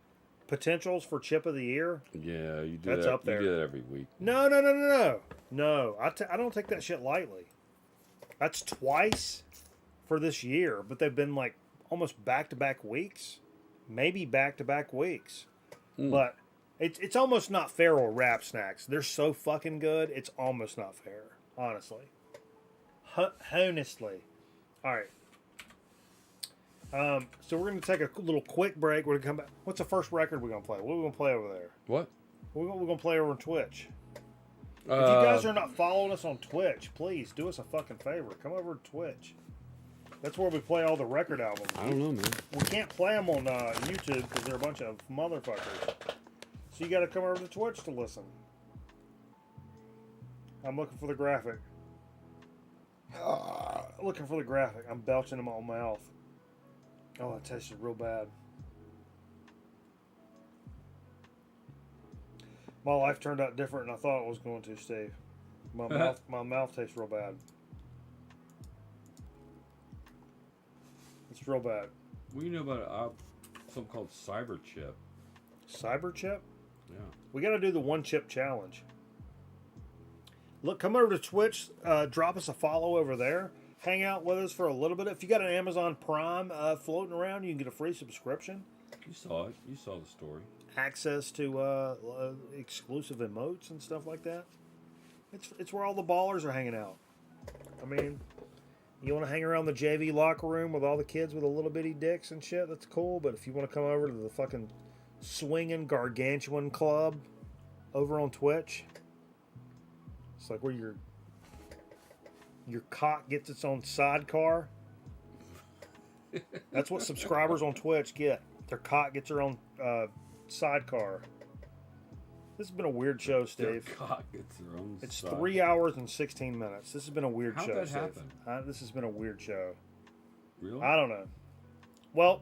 potentials for chip of the year. Yeah, you do That's that. up there. You do that every week. No. No, I don't take that shit lightly. That's twice for this year, but they've been like almost back-to-back weeks. Maybe back-to-back weeks. But it's almost not fair with Rap Snacks. They're so fucking good, it's almost not fair, honestly. Honestly. All right. So we're going to take a little quick break. We're going to come back. What's the first record we're going to play? What are we going to play over there? What? We're going to play over on Twitch. If you guys are not following us on Twitch, please do us a fucking favor. Come over to Twitch. That's where we play all the record albums. I don't know, man. We can't play them on YouTube because they're a bunch of motherfuckers. So you got to come over to Twitch to listen. I'm looking for the graphic. Looking for the graphic. I'm belching in my own mouth. Oh, it tasted real bad. My life turned out different than I thought it was going to, Steve. My mouth tastes real bad. It's real bad. What do you know about something called Cyber Chip? Cyber chip? Yeah. We got to do the one chip challenge. Look, come over to Twitch. Drop us a follow over there. Hang out with us for a little bit. If you got an Amazon Prime floating around, you can get a free subscription. You saw it. You saw the story. Access to exclusive emotes and stuff like that. It's where all the ballers are hanging out. I mean, you want to hang around the JV locker room with all the kids with the little bitty dicks and shit, that's cool. But if you want to come over to the fucking swinging gargantuan club over on Twitch, it's like where your cock gets its own sidecar. That's what subscribers on Twitch get. Their cock gets their own sidecar. This has been a weird show, Steve. Their cock gets their own It's sidecar. 3 hours and 16 minutes. This has been a weird How'd show, that Steve. happen? This has been a weird show. Really? I don't know. Well,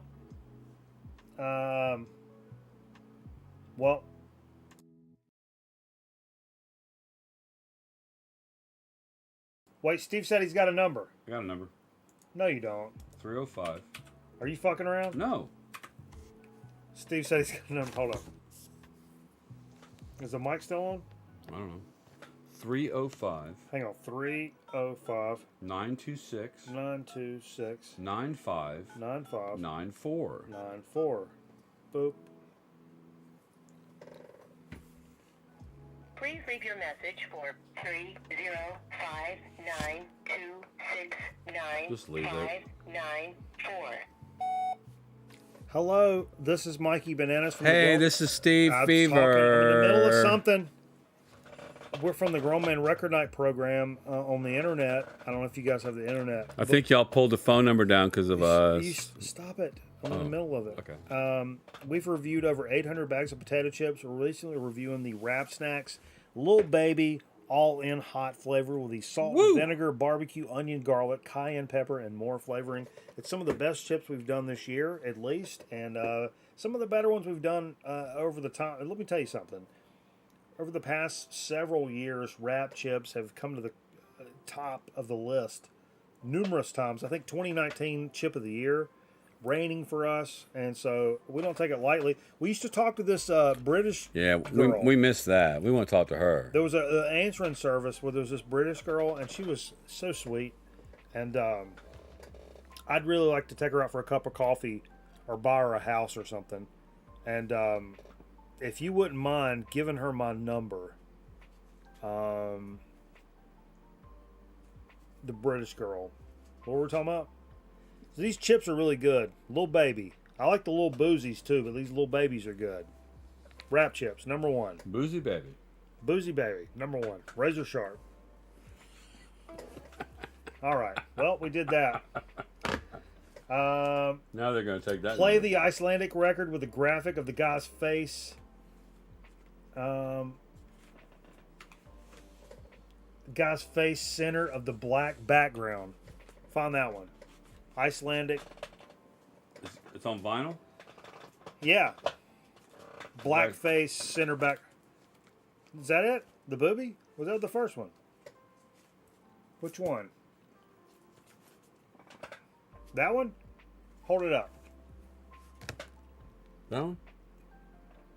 wait, Steve said he's got a number. I got a number. No, you don't. 305. Are you fucking around? No. Steve said he's got a number. Hold up. Is the mic still on? I don't know. 305. Hang on. 305 926 926 95 95 94. 94. Boop. Please leave your message for 3059269 Just leave it. 594. Hello, this is Mikey Bananas from Hey, the this is Steve I'm Fever. talking. I'm in the middle of something. We're from the Grown Man Record Night program on the internet. I don't know if you guys have the internet. I think y'all pulled the phone number down because of us. Stop it. I'm in the middle of it. Okay. We've reviewed over 800 bags of potato chips. We're recently reviewing the Rap Snacks Little Baby all-in hot flavor with the salt, and vinegar, barbecue, onion, garlic, cayenne pepper, and more flavoring. It's some of the best chips we've done this year, at least, and some of the better ones we've done over the time. Let me tell you something. Over the past several years, Rap chips have come to the top of the list numerous times. I think 2019 Chip of the Year, reigning for us, and so we don't take it lightly. We used to talk to this British girl. we missed that. We want to talk to her. There was an answering service where there was this British girl, and she was so sweet. And I'd really like to take her out for a cup of coffee or buy her a house or something. And if you wouldn't mind giving her my number, the British girl. What were we talking about? These chips are really good. Little Baby. I like the little boozies too, but these little babies are good. Rap chips, number one. Boozy Baby. Boozy Baby, number one. Razor sharp. All right. Well, we did that. Now they're going to take that. Play number. the Icelandic record with the graphic of the guy's face. Guy's face center of the black background. Find that one. Icelandic. It's on vinyl? Yeah. Black Right. face center back. Is that it? The booby? Was that the first one? Which one? That one? Hold it up. That one?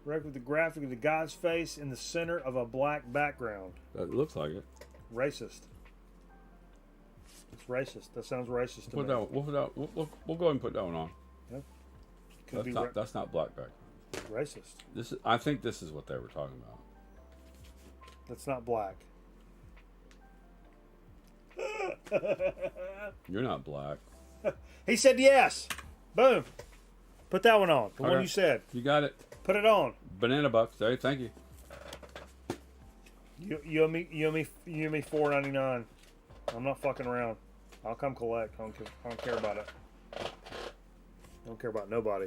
Wreck with the graphic of the guy's face in the center of a black background. That looks like it. Racist. It's racist. That sounds racist to me. We'll go ahead and put that one on. Yep. Could be That's not black back. racist. I think this is what they were talking about. That's not black. You're not black. He said yes. Boom. Put that one on. The one Okay. you said. You got it. Put it on. Banana bucks. Hey, thank you. You owe me $4.99. I'm not fucking around. I'll come collect. I don't care about it. I don't care about nobody.